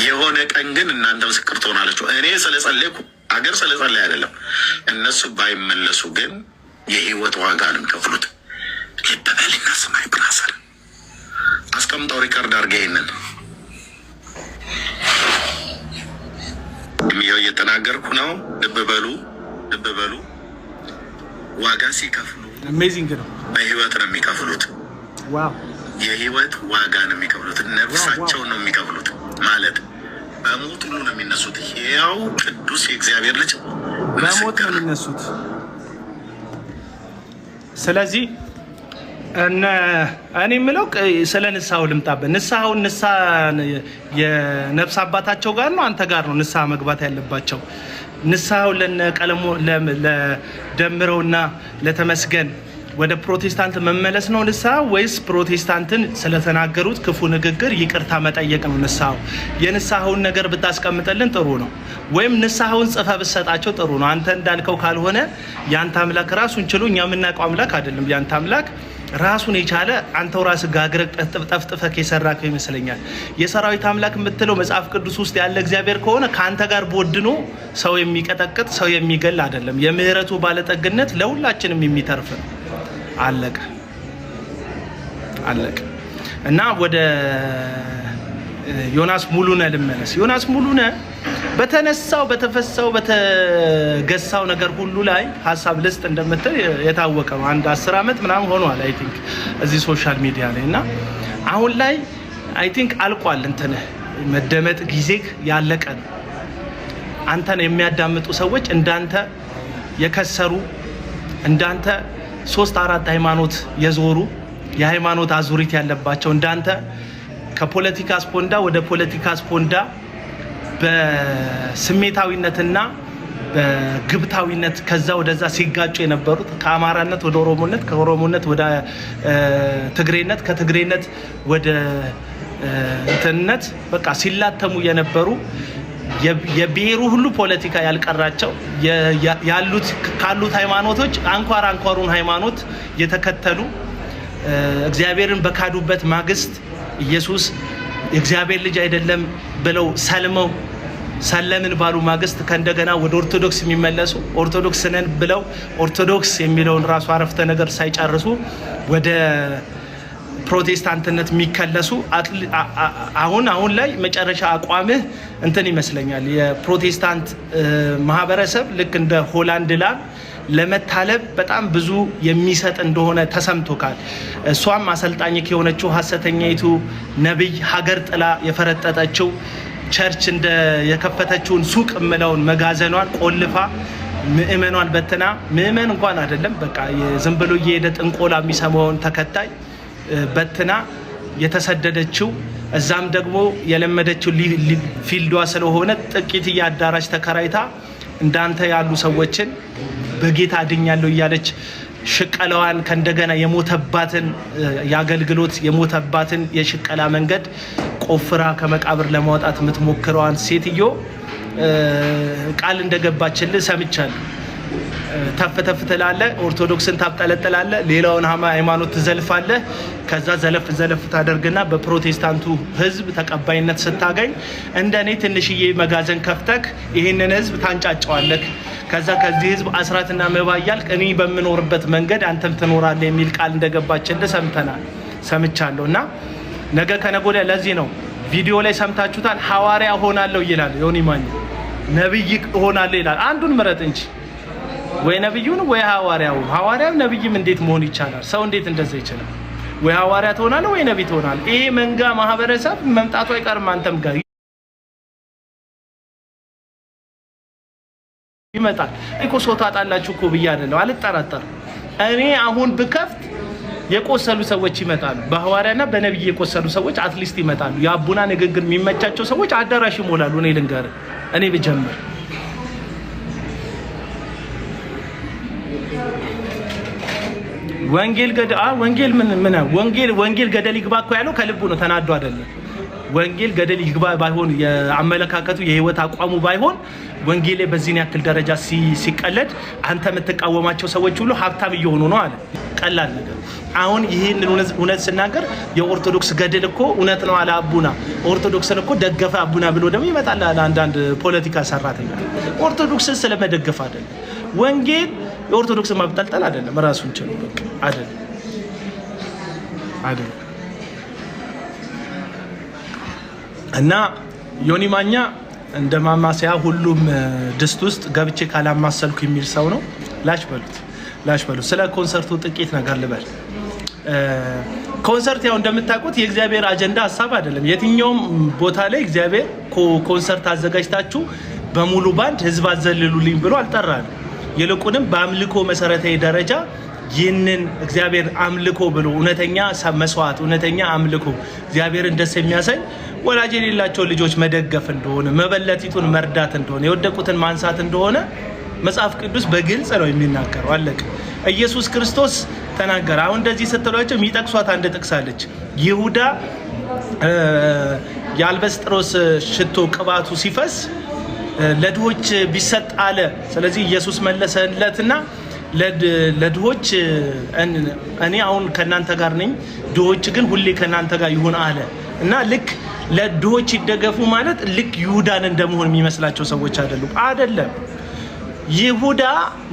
የሆነ ቀን ግን እናንተ ምስክር ትሆናላችሁ። እኔ ስለጸለይኩ አገር ስለጸለይ አይደለም። እነሱ ባይመለሱ ግን የህይወት ዋጋ ነው የሚከፍሉት። ልብ በልና ስማኝ ብራሰር፣ አስቀምጠው ሪከርድ አድርገህ ይሄንን የሚለው እየተናገርኩ ነው። ልብ በሉ፣ ልብ በሉ። ዋጋ ሲከፍሉ አሜዚንግ ነው። በህይወት ነው የሚከፍሉት። ዋው! የህይወት ዋጋ ነው የሚከፍሉት። ነፍሳቸውን ነው የሚከፍሉት ማለት በሞት ሁሉ ነው የሚነሱት። ያው ቅዱስ የእግዚአብሔር ልጅ በሞት ነው የሚነሱት። ስለዚህ እኔ የምለው ስለ ንስሐው ልምጣበት። ንስሐውን የነፍስ አባታቸው ጋር ነው አንተ ጋር ነው ንስሐ መግባት ያለባቸው። ንስሐው ለቀለሞ ለደምረውና ለተመስገን ወደ ፕሮቴስታንት መመለስ ነው ንስሐ? ወይስ ፕሮቴስታንትን ስለተናገሩት ክፉ ንግግር ይቅርታ መጠየቅ ነው ንስሐው? የንስሐውን ነገር ብታስቀምጠልን ጥሩ ነው። ወይም ንስሐውን ጽፈ ብትሰጣቸው ጥሩ ነው። አንተ እንዳልከው ካልሆነ ያንተ አምላክ ራሱን ችሎ እኛ የምናውቀው አምላክ አይደለም። ያንተ አምላክ ራሱን የቻለ አንተው ራስህ ጋግረህ ጠፍጥፈህ የሰራከው ይመስለኛል። የሰራዊት አምላክ የምትለው መጽሐፍ ቅዱስ ውስጥ ያለ እግዚአብሔር ከሆነ ከአንተ ጋር ቦድኖ ሰው የሚቀጠቅጥ ሰው የሚገል አይደለም። የምህረቱ ባለጠግነት ለሁላችንም የሚተርፍ ነው። አለቀ አለቀ። እና ወደ ዮናስ ሙሉነህ ልመለስ። ዮናስ ሙሉነህ በተነሳው በተፈሳው በተገሳው ነገር ሁሉ ላይ ሀሳብ ልስጥ እንደምትል የታወቀ ነው። አንድ 10 ዓመት ምናምን ሆኗል አይ ቲንክ እዚህ ሶሻል ሚዲያ ላይ። እና አሁን ላይ አይ ቲንክ አልቋል። እንትን መደመጥ ጊዜ ያለቀ ነው። አንተን የሚያዳምጡ ሰዎች እንዳንተ የከሰሩ እንዳንተ 3-4 ሃይማኖት የዞሩ የሃይማኖት አዙሪት ያለባቸው እንዳንተ ከፖለቲካ ስፖንዳ ወደ ፖለቲካ ስፖንዳ በስሜታዊነትና በግብታዊነት ከዛ ወደዛ ሲጋጩ የነበሩት ከአማራነት ወደ ኦሮሞነት፣ ከኦሮሞነት ወደ ትግሬነት፣ ከትግሬነት ወደ እንትነት በቃ ሲላተሙ የነበሩ የብሔሩ ሁሉ ፖለቲካ ያልቀራቸው ያሉት ካሉት ሃይማኖቶች አንኳሩን ሃይማኖት የተከተሉ እግዚአብሔርን በካዱበት ማግስት ኢየሱስ የእግዚአብሔር ልጅ አይደለም ብለው ሰለምን ባሉ ማግስት ከእንደገና ወደ ኦርቶዶክስ የሚመለሱ ኦርቶዶክስ ነን ብለው ኦርቶዶክስ የሚለውን ራሱ አረፍተ ነገር ሳይጨርሱ ወደ ፕሮቴስታንትነት የሚከለሱ አሁን ላይ መጨረሻ አቋምህ እንትን ይመስለኛል። የፕሮቴስታንት ማህበረሰብ ልክ እንደ ሆላንድ ላም ለመታለብ በጣም ብዙ የሚሰጥ እንደሆነ ተሰምቶካል። እሷም አሰልጣኝ የሆነችው ሐሰተኛይቱ ነብይ ሀገር ጥላ የፈረጠጠችው ቸርች እንደ የከፈተችውን ሱቅ እምለውን መጋዘኗን ቆልፋ ምእመኗን በትና ምእመን እንኳን አይደለም በቃ ዝም ብሎ እየሄደ ጥንቆላ የሚሰማውን ተከታይ በትና የተሰደደችው እዛም ደግሞ የለመደችው ፊልዷ ስለሆነ ጥቂት ያዳራሽ ተከራይታ እንዳንተ ያሉ ሰዎችን በጌታ አድኛለሁ እያለች ሽቀላዋን ከእንደገና የሞተባትን ያገልግሎት የሞተባትን የሽቀላ መንገድ ቆፍራ ከመቃብር ለማውጣት የምትሞክረዋን ሴትዮ ቃል እንደገባችልህ ሰምቻለሁ። ተፍ ተፍ ትላለህ፣ ኦርቶዶክስን ታብጠለጥላለህ፣ ሌላውን ሃይማኖት ትዘልፋለህ። ከዛ ዘለፍ ታደርግና በፕሮቴስታንቱ ህዝብ ተቀባይነት ስታገኝ እንደኔ ትንሽዬ መጋዘን ከፍተክ ይህንን ህዝብ ታንጫጫዋለህ። ከዛ ከዚህ ህዝብ አስራትና መባ እያልክ እኔ በምኖርበት መንገድ አንተም ትኖራለህ የሚል ቃል እንደገባችልህ ሰምቻለሁ። እና ነገ ከነገ ወዲያ ለዚህ ነው ቪዲዮ ላይ ሰምታችሁታል። ሐዋርያ ሆናለሁ ይላል ዮኒ ማኛ፣ ነብይ ሆናለሁ ይላል። አንዱን ምረጥ እንጂ ወይ ነብዩን ወይ ሐዋርያው። ሐዋርያው ነብይም እንዴት መሆን ይቻላል? ሰው እንዴት እንደዛ ይችላል? ወይ ሐዋርያ ትሆናለህ ወይ ነብይ ትሆናለህ። ይሄ መንጋ ማህበረሰብ መምጣቱ አይቀርም አንተም ጋር ይመጣል እኮ። ሰው ታጣላችሁ እኮ ብዬ አይደለም አልጠራጠርም። እኔ አሁን ብከፍት የቆሰሉ ሰዎች ይመጣሉ። በሐዋርያና በነብይ የቆሰሉ ሰዎች አትሊስት ይመጣሉ። የአቡና ንግግር የሚመቻቸው ሰዎች አዳራሽ ይሞላሉ። እኔ ልንገርህ፣ እኔ ብጀምር ወንጌል ገደል ይግባ እኮ ያለው ከልቡ ነው፣ ተናዶ አይደለም። ወንጌል ገደል ይግባ ባይሆን የአመለካከቱ የህይወት አቋሙ ባይሆን ወንጌል በዚህን ያክል ደረጃ ሲቀለድ አንተ የምትቃወማቸው ሰዎች ሁሉ ሀብታም እየሆኑ ነው አለ። ቀላል ነገር። አሁን ይሄን እውነት ስናገር የኦርቶዶክስ ገደል እኮ እውነት ነው አለ አቡና። ኦርቶዶክስን እኮ ደገፈ አቡና ብሎ ደግሞ ይመጣል አንዳንድ ፖለቲካ ሰራተኛ። ኦርቶዶክስን ስለመደገፍ አይደለም። ወንጌል የኦርቶዶክስ ማብጠልጠል አይደለም። ራሱን ችሎ በቃ አይደለም። እና ዮኒ ማኛ እንደ ማማሰያ ሁሉም ድስት ውስጥ ገብቼ ካላማሰልኩ የሚል ሰው ነው። ላሽ በሉት። ስለ ኮንሰርቱ ጥቂት ነገር ልበል። ኮንሰርት ያው እንደምታውቁት የእግዚአብሔር አጀንዳ ሀሳብ አይደለም። የትኛውም ቦታ ላይ እግዚአብሔር ኮንሰርት አዘጋጅታችሁ በሙሉ ባንድ ህዝብ አዘልሉልኝ ብሎ አልጠራንም። ይልቁንም በአምልኮ መሰረታዊ ደረጃ ይህንን እግዚአብሔር አምልኮ ብሎ እውነተኛ መስዋዕት፣ እውነተኛ አምልኮ እግዚአብሔርን ደስ የሚያሰኝ ወላጅ የሌላቸው ልጆች መደገፍ እንደሆነ፣ መበለቲቱን መርዳት እንደሆነ፣ የወደቁትን ማንሳት እንደሆነ መጽሐፍ ቅዱስ በግልጽ ነው የሚናገረው። አለቀ። ኢየሱስ ክርስቶስ ተናገረ። አሁን እንደዚህ ስትሏቸው የሚጠቅሷት አንድ ጥቅሳለች። ይሁዳ የአልበስጥሮስ ሽቶ ቅባቱ ሲፈስ ለድሆች ቢሰጥ አለ። ስለዚህ ኢየሱስ መለሰለትና ለድሆች እኔ አሁን ከናንተ ጋር ነኝ፣ ድሆች ግን ሁሌ ከናንተ ጋር ይሁን አለ። እና ልክ ለድሆች ይደገፉ ማለት ልክ ይሁዳን እንደመሆን የሚመስላቸው ሰዎች አይደለም። ይሁዳ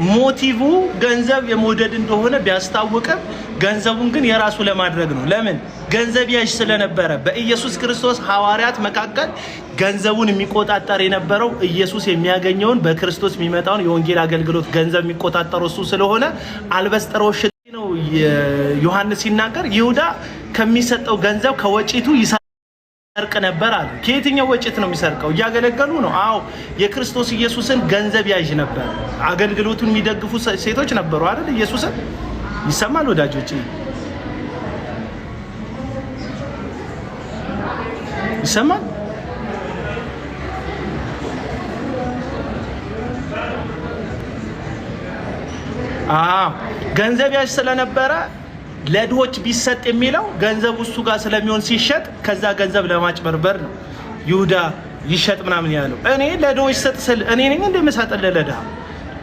ሞቲቭ ገንዘብ የመውደድ እንደሆነ ቢያስታውቅም ገንዘቡን ግን የራሱ ለማድረግ ነው። ለምን? ገንዘብ ያዥ ስለነበረ። በኢየሱስ ክርስቶስ ሐዋርያት መካከል ገንዘቡን የሚቆጣጠር የነበረው ኢየሱስ የሚያገኘውን በክርስቶስ የሚመጣውን የወንጌል አገልግሎት ገንዘብ የሚቆጣጠረው እሱ ስለሆነ አልበስጥሮስ ነው ዮሐንስ ሲናገር ይሁዳ ከሚሰጠው ገንዘብ ከወጪቱ ይሰርቅ ነበር አለ። ከየትኛው ወጪት ነው የሚሰርቀው? እያገለገሉ ነው። አዎ የክርስቶስ ኢየሱስን ገንዘብ ያዥ ነበር። አገልግሎቱን የሚደግፉ ሴቶች ነበሩ አይደል? ኢየሱስን ይሰማል ወዳጆች? ይሰማል? ገንዘብ ያዥ ስለነበረ ለድሆች ቢሰጥ የሚለው ገንዘቡ እሱ ጋር ስለሚሆን ሲሸጥ ከዛ ገንዘብ ለማጭበርበር ነው ይሁዳ ይሸጥ ምናምን ያለው። እኔ ለድሆች ሰጥ ስል እኔ ነኝ እንደምሰጥልህ ለድሃ።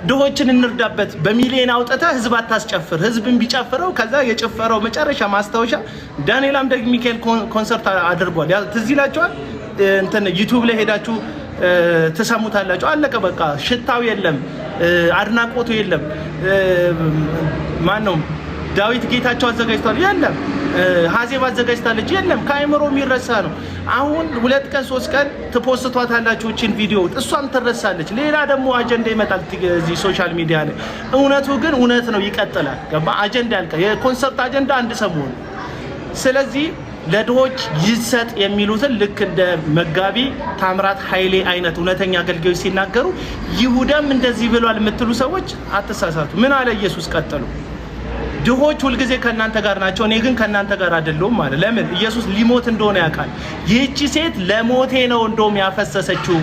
ድሆችን እንርዳበት። በሚሊዮን አውጥተህ ህዝብ አታስጨፍር። ህዝብን ቢጨፍረው ከዛ የጨፈረው መጨረሻ ማስታወሻ ዳንኤል አምደ ሚካኤል ኮንሰርት አድርጓል። ትዝ ይላችኋል። እንትን ዩቲዩብ ላይ ሄዳችሁ ተሰሙታላችሁ። አለቀ በቃ። ሽታው የለም፣ አድናቆቱ የለም። ማን ነው? ዳዊት ጌታቸው አዘጋጅቷል፣ የለም። ሀዜብ አዘጋጅታለች፣ የለም። ከአይምሮ የሚረሳ ነው። አሁን 2 ቀን 3 ቀን ትፖስቷታላችሁ እቺን ቪዲዮ፣ እሷም ትረሳለች። ሌላ ደግሞ አጀንዳ ይመጣል እዚህ ሶሻል ሚዲያ ላይ። እውነቱ ግን እውነት ነው፣ ይቀጥላል። ገባ? አጀንዳ ያልቃል። የኮንሰርት አጀንዳ አንድ ሰሞን። ስለዚህ ለድሆች ይሰጥ የሚሉትን ልክ እንደ መጋቢ ታምራት ኃይሌ አይነት እውነተኛ አገልጋዮች ሲናገሩ ይሁዳም እንደዚህ ብሏል የምትሉ ሰዎች አትሳሳቱ። ምን አለ ኢየሱስ ቀጥሎ? ድሆች ሁልጊዜ ከእናንተ ጋር ናቸው፣ እኔ ግን ከእናንተ ጋር አይደለሁም ማለት። ለምን? ኢየሱስ ሊሞት እንደሆነ ያውቃል። ይህቺ ሴት ለሞቴ ነው እንደውም ያፈሰሰችው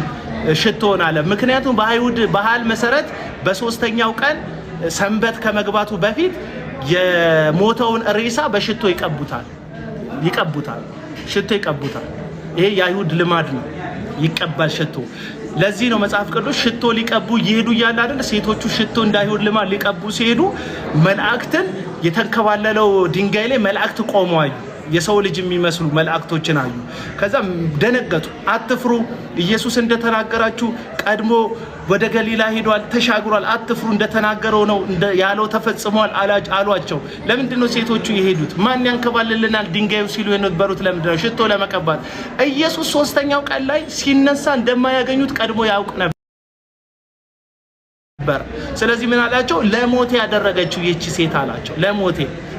ሽቶን አለ። ምክንያቱም በአይሁድ ባህል መሰረት በሶስተኛው ቀን ሰንበት ከመግባቱ በፊት የሞተውን ሬሳ በሽቶ ይቀቡታል። ሽቶ ይቀቡታል። ይሄ የአይሁድ ልማድ ነው፣ ይቀባል ሽቶ። ለዚህ ነው መጽሐፍ ቅዱስ ሽቶ ሊቀቡ ይሄዱ እያለ አይደል? ሴቶቹ ሽቶ እንደ አይሁድ ልማድ ሊቀቡ ሲሄዱ መላእክትን የተንከባለለው ድንጋይ ላይ መላእክት ቆመው አዩ። የሰው ልጅ የሚመስሉ መላእክቶችን አዩ። ከዛ ደነገጡ። አትፍሩ፣ ኢየሱስ እንደተናገራችሁ ቀድሞ ወደ ገሊላ ሄዷል፣ ተሻግሯል፣ አትፍሩ፣ እንደተናገረው ነው ያለው ተፈጽሟል አሏቸው። ለምንድን ነው ሴቶቹ የሄዱት? ማን ያንከባልልናል ድንጋዩ ሲሉ የነበሩት ለምንድን ነው? ሽቶ ለመቀባት። ኢየሱስ ሶስተኛው ቀን ላይ ሲነሳ እንደማያገኙት ቀድሞ ያውቅ ነበር። ስለዚህ ምን አላቸው? ለሞቴ ያደረገችው ይህቺ ሴት አላቸው።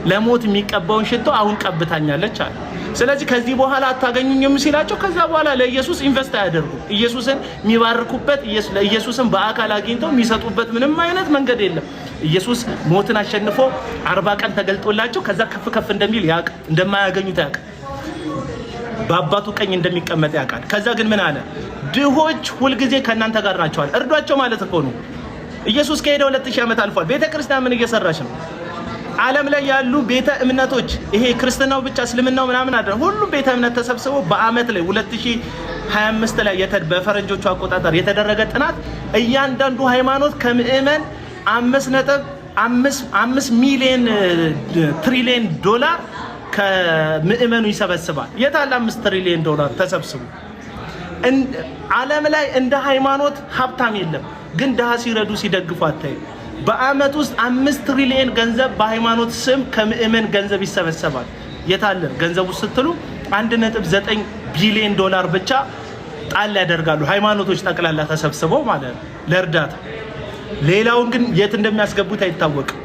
ለሞት የሚቀባውን ሽቶ አሁን ቀብታኛለች አለ። ስለዚህ ከዚህ በኋላ አታገኙኝም ሲላቸው ከዛ በኋላ ለኢየሱስ ኢንቨስት አያደርጉ። ኢየሱስን የሚባርኩበት ኢየሱስን በአካል አግኝተው የሚሰጡበት ምንም አይነት መንገድ የለም። ኢየሱስ ሞትን አሸንፎ 40 ቀን ተገልጦላቸው ከዛ ከፍ እንደሚል ያውቅ፣ እንደማያገኙት ያውቅ፣ በአባቱ ቀኝ እንደሚቀመጥ ያውቃል። ከዛ ግን ምን አለ? ድሆች ሁልጊዜ ከእናንተ ጋር ናቸዋል። እርዷቸው ማለት እኮ ነው። ኢየሱስ ከሄደ 2000 ዓመት አልፏል። ቤተክርስቲያን ምን እየሰራች ነው? ዓለም ላይ ያሉ ቤተ እምነቶች ይሄ ክርስትናው ብቻ እስልምናው ምናምን አይደለም፣ ሁሉም ቤተ እምነት ተሰብስበው በአመት ላይ 2025 ላይ በፈረንጆቹ አቆጣጠር የተደረገ ጥናት እያንዳንዱ ሃይማኖት ከምዕመን 5.5 ሚሊዮን ትሪሊየን ዶላር ከምዕመኑ ይሰበስባል። የታለ 5 ትሪሊዮን ዶላር ተሰብስቡ? ዓለም ላይ እንደ ሃይማኖት ሀብታም የለም፣ ግን ድሃ ሲረዱ ሲደግፉ አታይም። በአመት ውስጥ 5 ትሪሊዮን ገንዘብ በሃይማኖት ስም ከምዕመን ገንዘብ ይሰበሰባል። የታለ ገንዘቡ ስትሉ 1.9 ቢሊዮን ዶላር ብቻ ጣል ያደርጋሉ ሃይማኖቶች ጠቅላላ ተሰብስበው ማለት ነው ለእርዳታ። ሌላውን ግን የት እንደሚያስገቡት አይታወቅም።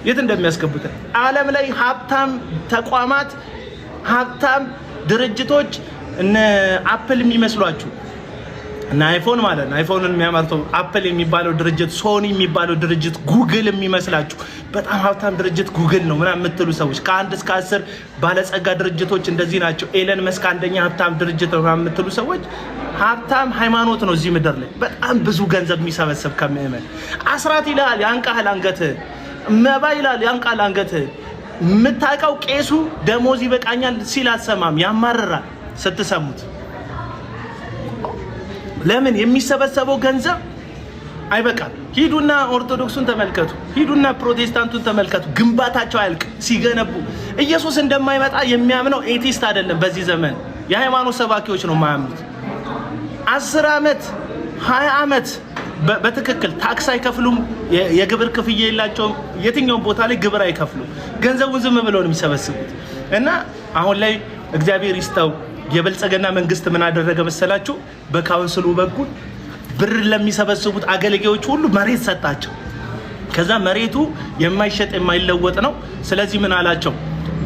የት እንደሚያስገቡት ዓለም ላይ ሀብታም ተቋማት፣ ሀብታም ድርጅቶች እነ አፕል የሚመስሏችሁ እና አይፎን ማለት ነው። አይፎንን የሚያመርተው አፕል የሚባለው ድርጅት፣ ሶኒ የሚባለው ድርጅት፣ ጉግል የሚመስላችሁ በጣም ሀብታም ድርጅት ጉግል ነው ምናምን የምትሉ ሰዎች ከ1 እስከ 10 ባለጸጋ ድርጅቶች እንደዚህ ናቸው። ኤለን መስክ አንደኛ ሀብታም ድርጅት ነው ምናምን የምትሉ ሰዎች ሀብታም ሃይማኖት ነው እዚህ ምድር ላይ በጣም ብዙ ገንዘብ የሚሰበስብ ከምዕመን። አስራት ይላል ያንቃል አንገትህ፣ መባ ይላል ያንቃል አንገትህ። የምታውቀው ቄሱ ደሞዝ ይበቃኛል ሲል አትሰማም፣ ያማርራል ስትሰሙት። ለምን? የሚሰበሰበው ገንዘብ አይበቃም። ሂዱና ኦርቶዶክሱን ተመልከቱ፣ ሂዱና ፕሮቴስታንቱን ተመልከቱ። ግንባታቸው አያልቅ ሲገነቡ። ኢየሱስ እንደማይመጣ የሚያምነው ኤቲስት አይደለም። በዚህ ዘመን የሃይማኖት ሰባኪዎች ነው የማያምኑት። 10 ዓመት 20 ዓመት በትክክል ታክስ አይከፍሉም፣ የግብር ክፍያ የላቸውም። የትኛውም ቦታ ላይ ግብር አይከፍሉም። ገንዘቡን ዝም ብለው ነው የሚሰበስቡት። እና አሁን ላይ እግዚአብሔር ይስጠው የብልጽግና መንግስት ምን አደረገ መሰላችሁ? በካውንስሉ በኩል ብር ለሚሰበስቡት አገልጋዮች ሁሉ መሬት ሰጣቸው። ከዛ መሬቱ የማይሸጥ የማይለወጥ ነው። ስለዚህ ምን አላቸው?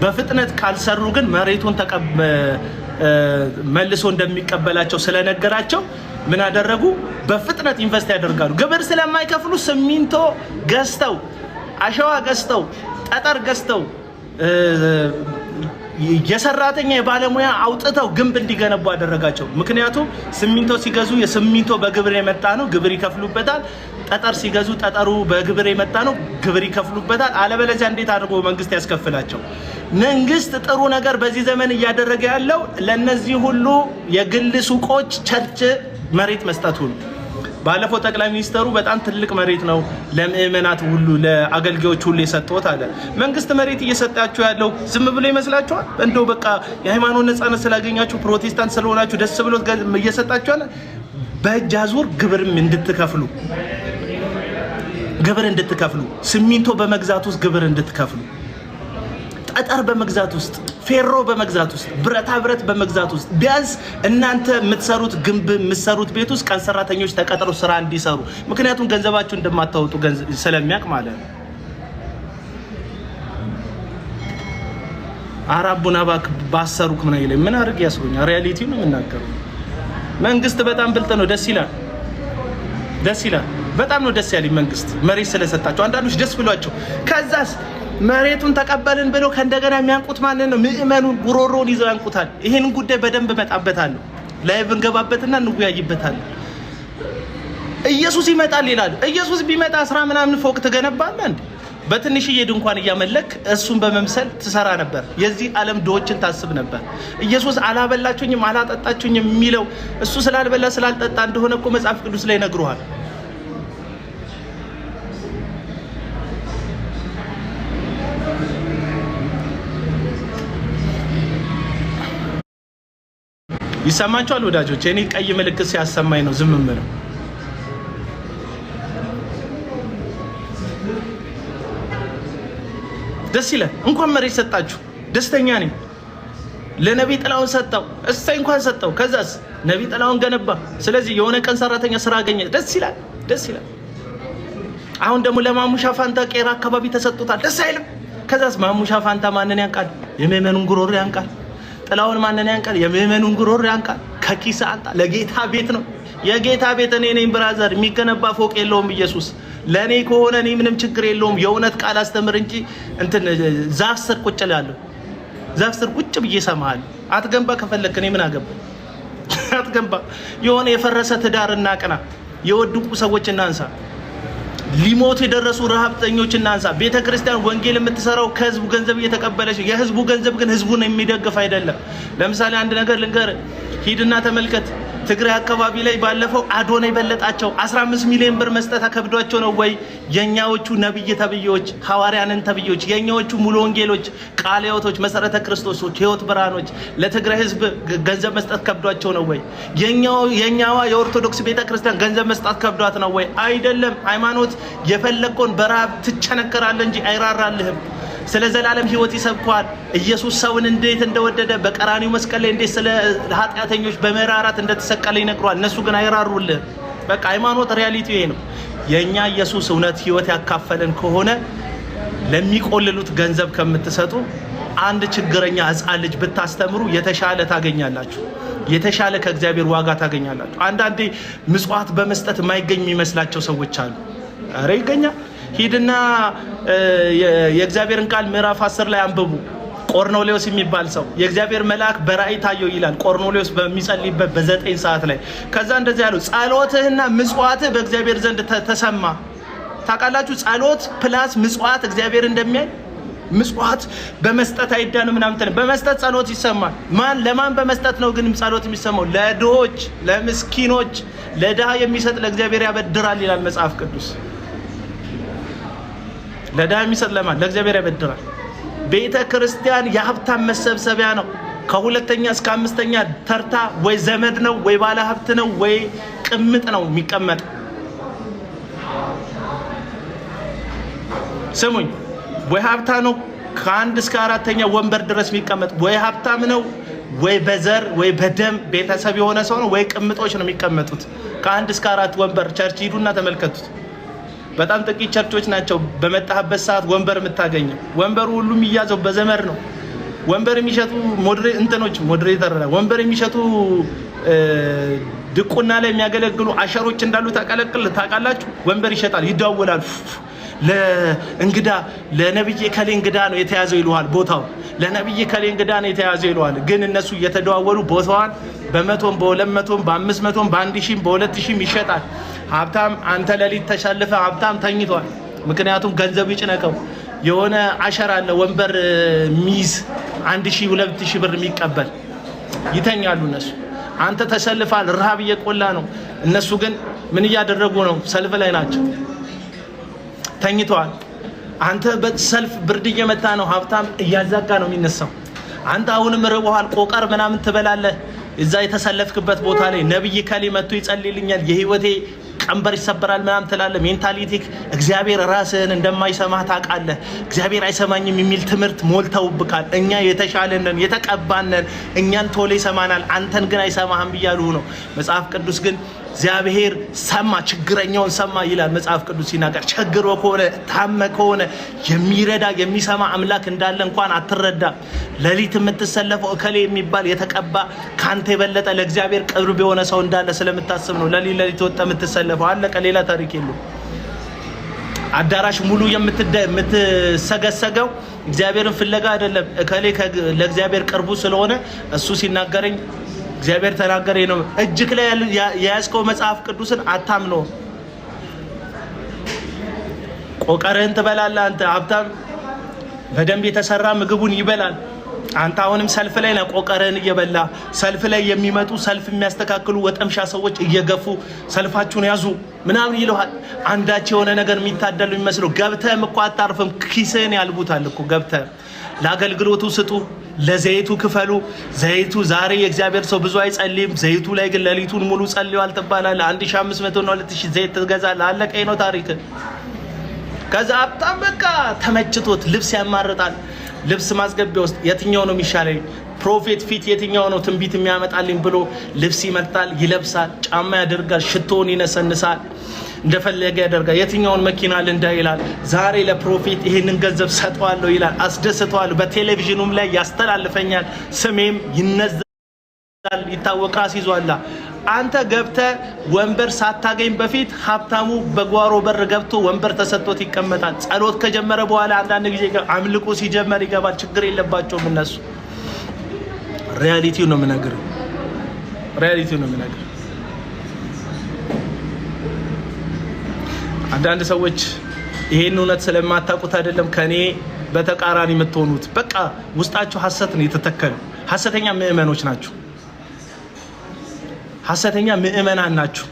በፍጥነት ካልሰሩ ግን መሬቱን መልሶ እንደሚቀበላቸው ስለነገራቸው ምን አደረጉ? በፍጥነት ኢንቨስት ያደርጋሉ። ግብር ስለማይከፍሉ ሲሚንቶ ገዝተው፣ አሸዋ ገዝተው፣ ጠጠር ገዝተው የሰራተኛ የባለሙያ አውጥተው ግንብ እንዲገነቡ አደረጋቸው። ምክንያቱም ሲሚንቶ ሲገዙ የሲሚንቶ በግብር የመጣ ነው፣ ግብር ይከፍሉበታል። ጠጠር ሲገዙ ጠጠሩ በግብር የመጣ ነው፣ ግብር ይከፍሉበታል። አለበለዚያ እንዴት አድርጎ መንግስት ያስከፍላቸው? መንግስት ጥሩ ነገር በዚህ ዘመን እያደረገ ያለው ለነዚህ ሁሉ የግል ሱቆች ቸርች መሬት መስጠቱ ነው። ባለፈው ጠቅላይ ሚኒስተሩ በጣም ትልቅ መሬት ነው ለምእመናት ሁሉ ለአገልጋዮች ሁሉ የሰጠውት አለ። መንግስት መሬት እየሰጣችሁ ያለው ዝም ብሎ ይመስላችኋል? እንደው በቃ የሃይማኖት ነፃነት ስላገኛችሁ ፕሮቴስታንት ስለሆናችሁ ደስ ብሎት እየሰጣችሁ ያለ? በእጅ አዙር ግብርም እንድትከፍሉ፣ ሲሚንቶ በመግዛት ውስጥ ግብር እንድትከፍሉ፣ ጠጠር በመግዛት ውስጥ፣ ፌሮ በመግዛት ውስጥ፣ ብረታ ብረት በመግዛት ውስጥ፣ ቢያንስ እናንተ የምትሰሩት ግንብ የምትሰሩት ቤት ውስጥ ቀን ሰራተኞች ተቀጥሮ ስራ እንዲሰሩ፣ ምክንያቱም ገንዘባችሁ እንደማታወጡ ስለሚያውቅ ማለት ነው። አራቡና ባሰሩክ ምን አይልም። ምን አድርግ ያስሩኛል? ሪያሊቲው ነው የምናገረው። መንግስት በጣም ብልጥ ነው። ደስ ይላል። በጣም ነው ደስ ያለኝ መንግስት መሬት ስለሰጣቸው። አንዳንዶች ደስ ብሏቸው ከዛስ መሬቱን ተቀበልን ብለው ከእንደገና የሚያንቁት ማንን ነው? ምእመኑን ጉሮሮን ይዘው ያንቁታል። ይሄንን ጉዳይ በደንብ መጣበታለሁ። ላይቭ እንገባበትና እንወያይበታለን። ኢየሱስ ይመጣል ይላሉ። ኢየሱስ ቢመጣ 10 ምናምን ፎቅ ትገነባለህ እንዴ? በትንሽዬ ድንኳን እያመለክ እሱን በመምሰል ትሰራ ነበር። የዚህ ዓለም ድሆችን ታስብ ነበር። ኢየሱስ አላበላችሁኝም አላጠጣችሁኝም የሚለው እሱ ስላልበላ ስላልጠጣ እንደሆነ እኮ መጽሐፍ ቅዱስ ላይ ነግሮሃል። ይሰማችኋል ወዳጆች? እኔ ቀይ ምልክት ሲያሰማኝ ነው ዝም የምለው። ደስ ይላል። እንኳን መሬት ሰጣችሁ፣ ደስተኛ ነኝ። ለነብይ ጥላውን ሰጣው፣ እሰይ እንኳን ሰጣው። ከዛስ ነብይ ጥላውን ገነባ። ስለዚህ የሆነ ቀን ሰራተኛ ስራ አገኘ። ደስ ይላል። አሁን ደግሞ ለማሙሻ ፋንታ ቄራ አካባቢ ተሰጥቷል። ደስ አይልም? ከዛስ ማሙሻ ፋንታ ማንን ያንቃል? የምእመኑን ጉሮሮ ያንቃል። ጥላውን ማንን ያንቃል? የምእመኑን ጉሮሮ ያንቃል። ከኪስ አንጣ። ለጌታ ቤት ነው። የጌታ ቤት እኔ ነኝ ብራዘር። የሚገነባ ፎቅ የለውም ኢየሱስ። ለኔ ከሆነ እኔ ምንም ችግር የለውም። የእውነት ቃል አስተምር እንጂ እንትን ዛፍ ስር ቁጭ እላለሁ። ዛፍ ስር ቁጭ ብዬ እሰማሃለሁ። አትገንባ ከፈለክ እኔ ምን አገባ? አትገንባ። የሆነ የፈረሰ ትዳር እናቅና። የወድቁ ሰዎች እናንሳ። ሊሞቱ የደረሱ ረሃብተኞች እናንሳ። ቤተክርስቲያን ወንጌል የምትሰራው ከህዝቡ ገንዘብ እየተቀበለች፣ የህዝቡ ገንዘብ ግን ህዝቡን የሚደግፍ አይደለም። ለምሳሌ አንድ ነገር ልንገር፣ ሂድና ተመልከት። ትግራይ አካባቢ ላይ ባለፈው አዶናይ በለጣቸው 15 ሚሊዮን ብር መስጠት አከብዷቸው ነው ወይ? የኛዎቹ ነብይ ተብዮች፣ ሐዋርያንን ተብዮች፣ የኛዎቹ ሙሉ ወንጌሎች፣ ቃለ ሕይወቶች፣ መሰረተ ክርስቶሶች፣ ህይወት ብርሃኖች ለትግራይ ህዝብ ገንዘብ መስጠት ከብዷቸው ነው ወይ? የኛዋ የኦርቶዶክስ ቤተክርስቲያን ገንዘብ መስጠት ከብዷት ነው ወይ? አይደለም። ሃይማኖት የፈለከውን በረሃብ ትቸነከራለህ እንጂ አይራራልህም። ስለ ዘላለም ህይወት ይሰብኳል። ኢየሱስ ሰውን እንዴት እንደወደደ በቀራኒው መስቀል ላይ እንዴት ስለ ኃጢአተኞች በመራራት እንደተሰቀለ ይነግሯል። እነሱ ግን አይራሩልህ። በቃ ሃይማኖት ሪያሊቲ ይሄ ነው። የኛ ኢየሱስ እውነት ህይወት ያካፈለን ከሆነ ለሚቆልሉት ገንዘብ ከምትሰጡ አንድ ችግረኛ ህፃን ልጅ ብታስተምሩ የተሻለ ታገኛላችሁ። የተሻለ ከእግዚአብሔር ዋጋ ታገኛላችሁ። አንዳንዴ ምጽዋት በመስጠት የማይገኝ የሚመስላቸው ሰዎች አሉ። አረ ይገኛል። ሂድና የእግዚአብሔርን ቃል ምዕራፍ 10 ላይ አንብቡ። ቆርኔሌዎስ የሚባል ሰው የእግዚአብሔር መልአክ በራእይ ታየው ይላል። ቆርኔሌዎስ በሚጸልይበት በ9 ሰዓት ላይ ከዛ እንደዚህ ያለው ጸሎትህና ምጽዋትህ በእግዚአብሔር ዘንድ ተሰማ። ታውቃላችሁ? ጸሎት ፕላስ ምጽዋት እግዚአብሔር እንደሚያይ። ምጽዋት በመስጠት አይዳንም ምናምን። በመስጠት ጸሎት ይሰማል። ለማን በመስጠት ነው ግን ጸሎት የሚሰማው? ለድሆች፣ ለምስኪኖች። ለድሃ የሚሰጥ ለእግዚአብሔር ያበድራል ይላል መጽሐፍ ቅዱስ። ለድሃ የሚሰጥ ለማን? ለእግዚአብሔር ያበድራል። ቤተ ክርስቲያን የሀብታም መሰብሰቢያ ነው። ከሁለተኛ እስከ 5ኛ ተርታ ወይ ዘመድ ነው ወይ ባለ ሀብት ነው ወይ ቅምጥ ነው የሚቀመጥ። ስሙኝ፣ ወይ ሀብታም ነው ከ1 እስከ 4ኛ ወንበር ድረስ የሚቀመጥ፣ ወይ ሀብታም ነው ወይ በዘር ወይ በደም ቤተሰብ የሆነ ሰው ነው፣ ወይ ቅምጦች ነው የሚቀመጡት። ከ1 እስከ 4 ወንበር ቸርች ሂዱና ተመልከቱት። በጣም ጥቂት ቸርቾች ናቸው በመጣህበት ሰዓት ወንበር የምታገኘው። ወንበሩ ሁሉ የሚያዘው በዘመር ነው። ወንበር የሚሸጡ ሞዴሬተር ወንበር የሚሸጡ ድቁና ላይ የሚያገለግሉ አሸሮች እንዳሉ ታውቃላችሁ? ወንበር ይሸጣል፣ ይደዋወላል። ለእንግዳ ለነብይ ከሌ እንግዳ ነው የተያዘው ይሉሃል። ቦታው ለነብይ ከሌ እንግዳ ነው የተያዘው ይሉሃል። ግን እነሱ እየተደዋወሉ ቦታዋን በ100ም በ200ም በ500ም በ1000ም በ2000ም ይሸጣል። ሀብታም አንተ ለሊት ተሻልፈ ሀብታም ተኝቷል። ምክንያቱም ገንዘብ ይጭነቀው የሆነ አሸር አለ ወንበር ሚዝ 1000 2000 ብር የሚቀበል ይተኛሉ እነሱ። አንተ ተሰልፋል፣ ረሃብ እየቆላ ነው። እነሱ ግን ምን እያደረጉ ነው? ሰልፍ ላይ ናቸው፣ ተኝተዋል። አንተ በሰልፍ ብርድ እየመታ ነው፣ ሀብታም እያዛጋ ነው የሚነሳው። አንተ አሁንም ርቦሃል፣ ቆቀር ምናምን ትበላለህ። እዛ የተሰለፍክበት ቦታ ላይ ነብይ ከሌ መጥቶ ይጸልይልኛል፣ የህይወቴ ቀንበር ይሰበራል ምናምን ትላለህ። ሜንታሊቲክ እግዚአብሔር ራስህን እንደማይሰማህ ታውቃለህ። እግዚአብሔር አይሰማኝም የሚል ትምህርት ሞልተውብካል። እኛ የተሻለንን የተቀባነን፣ እኛን ቶሎ ይሰማናል፣ አንተን ግን አይሰማህም ብያሉህ ነው። መጽሐፍ ቅዱስ ግን እግዚአብሔር ሰማ፣ ችግረኛውን ሰማ ይላል መጽሐፍ ቅዱስ ሲናገር። ቸግሮ ከሆነ ታመ ከሆነ የሚረዳ የሚሰማ አምላክ እንዳለ እንኳን አትረዳ። ሌሊት የምትሰለፈው እከሌ የሚባል የተቀባ ካንተ የበለጠ ለእግዚአብሔር ቅርብ የሆነ ሰው እንዳለ ስለምታስብ ነው ሌሊት ወጣ የምትሰለፈው። አለቀ። ሌላ ታሪክ የለውም። አዳራሽ ሙሉ የምትሰገሰገው እግዚአብሔርን ፍለጋ አይደለም። እከሌ ለእግዚአብሔር ቅርቡ ስለሆነ እሱ ሲናገረኝ እግዚአብሔር ተናገረኝ ነው። እጅክ ላይ የያዝከው መጽሐፍ ቅዱስን አታምነው። ቆቀርህን ትበላለህ። አንተ ሀብታም በደንብ የተሰራ ምግቡን ይበላል። አንተ አሁንም ሰልፍ ላይ ነው ቆቀርህን እየበላ። ሰልፍ ላይ የሚመጡ ሰልፍ የሚያስተካክሉ ወጠምሻ ሰዎች እየገፉ ሰልፋችሁን ያዙ ምናምን ይለዋል። አንዳች የሆነ ነገር የሚታደሉ የሚመስለው ገብተህም እኮ አታርፍም። ኪስህን ያልቡታል እኮ ገብተህ ለአገልግሎቱ ስጡ፣ ለዘይቱ ክፈሉ። ዘይቱ ዛሬ የእግዚአብሔር ሰው ብዙ አይጸልይም። ዘይቱ ላይ ግን ሌሊቱን ሙሉ ጸልዩዋል ትባላለህ። 1500 እና 2000 ዘይት ትገዛለህ። አለቀ ነው ታሪክ። ከዛ ሀብታም በቃ ተመችቶት ልብስ ያማርጣል። ልብስ ማስገቢያ ውስጥ የትኛው ነው የሚሻለኝ ፕሮፌት ፊት የትኛው ነው ትንቢት የሚያመጣልኝ ብሎ ልብስ ይመርጣል፣ ይለብሳል፣ ጫማ ያደርጋል፣ ሽቶን ይነሰንሳል፣ እንደፈለገ ያደርጋል። የትኛውን መኪና ልንዳ ይላል። ዛሬ ለፕሮፌት ይሄንን ገንዘብ ሰጠዋለሁ ይላል፣ አስደስተዋለሁ፣ በቴሌቪዥኑም ላይ ያስተላልፈኛል፣ ስሜም ይነዛል፣ ይታወቃል፣ አስይዟል። አንተ ገብተህ ወንበር ሳታገኝ በፊት ሀብታሙ በጓሮ በር ገብቶ ወንበር ተሰጥቶት ይቀመጣል። ጸሎት ከጀመረ በኋላ አንዳንድ ጊዜ አምልኮ ሲጀመር ይገባል። ችግር የለባቸውም እነሱ። ሪያሊቲው ነው የምነግርህ፣ ሪያሊቲው ነው የምነግርህ። አንዳንድ ሰዎች ይሄን እውነት ስለማታውቁት አይደለም ከኔ በተቃራኒ የምትሆኑት። በቃ ውስጣቸው ሐሰት ነው የተተከለው። ሐሰተኛ ምዕመኖች ናቸው። ሐሰተኛ ምዕመናን ናቸው።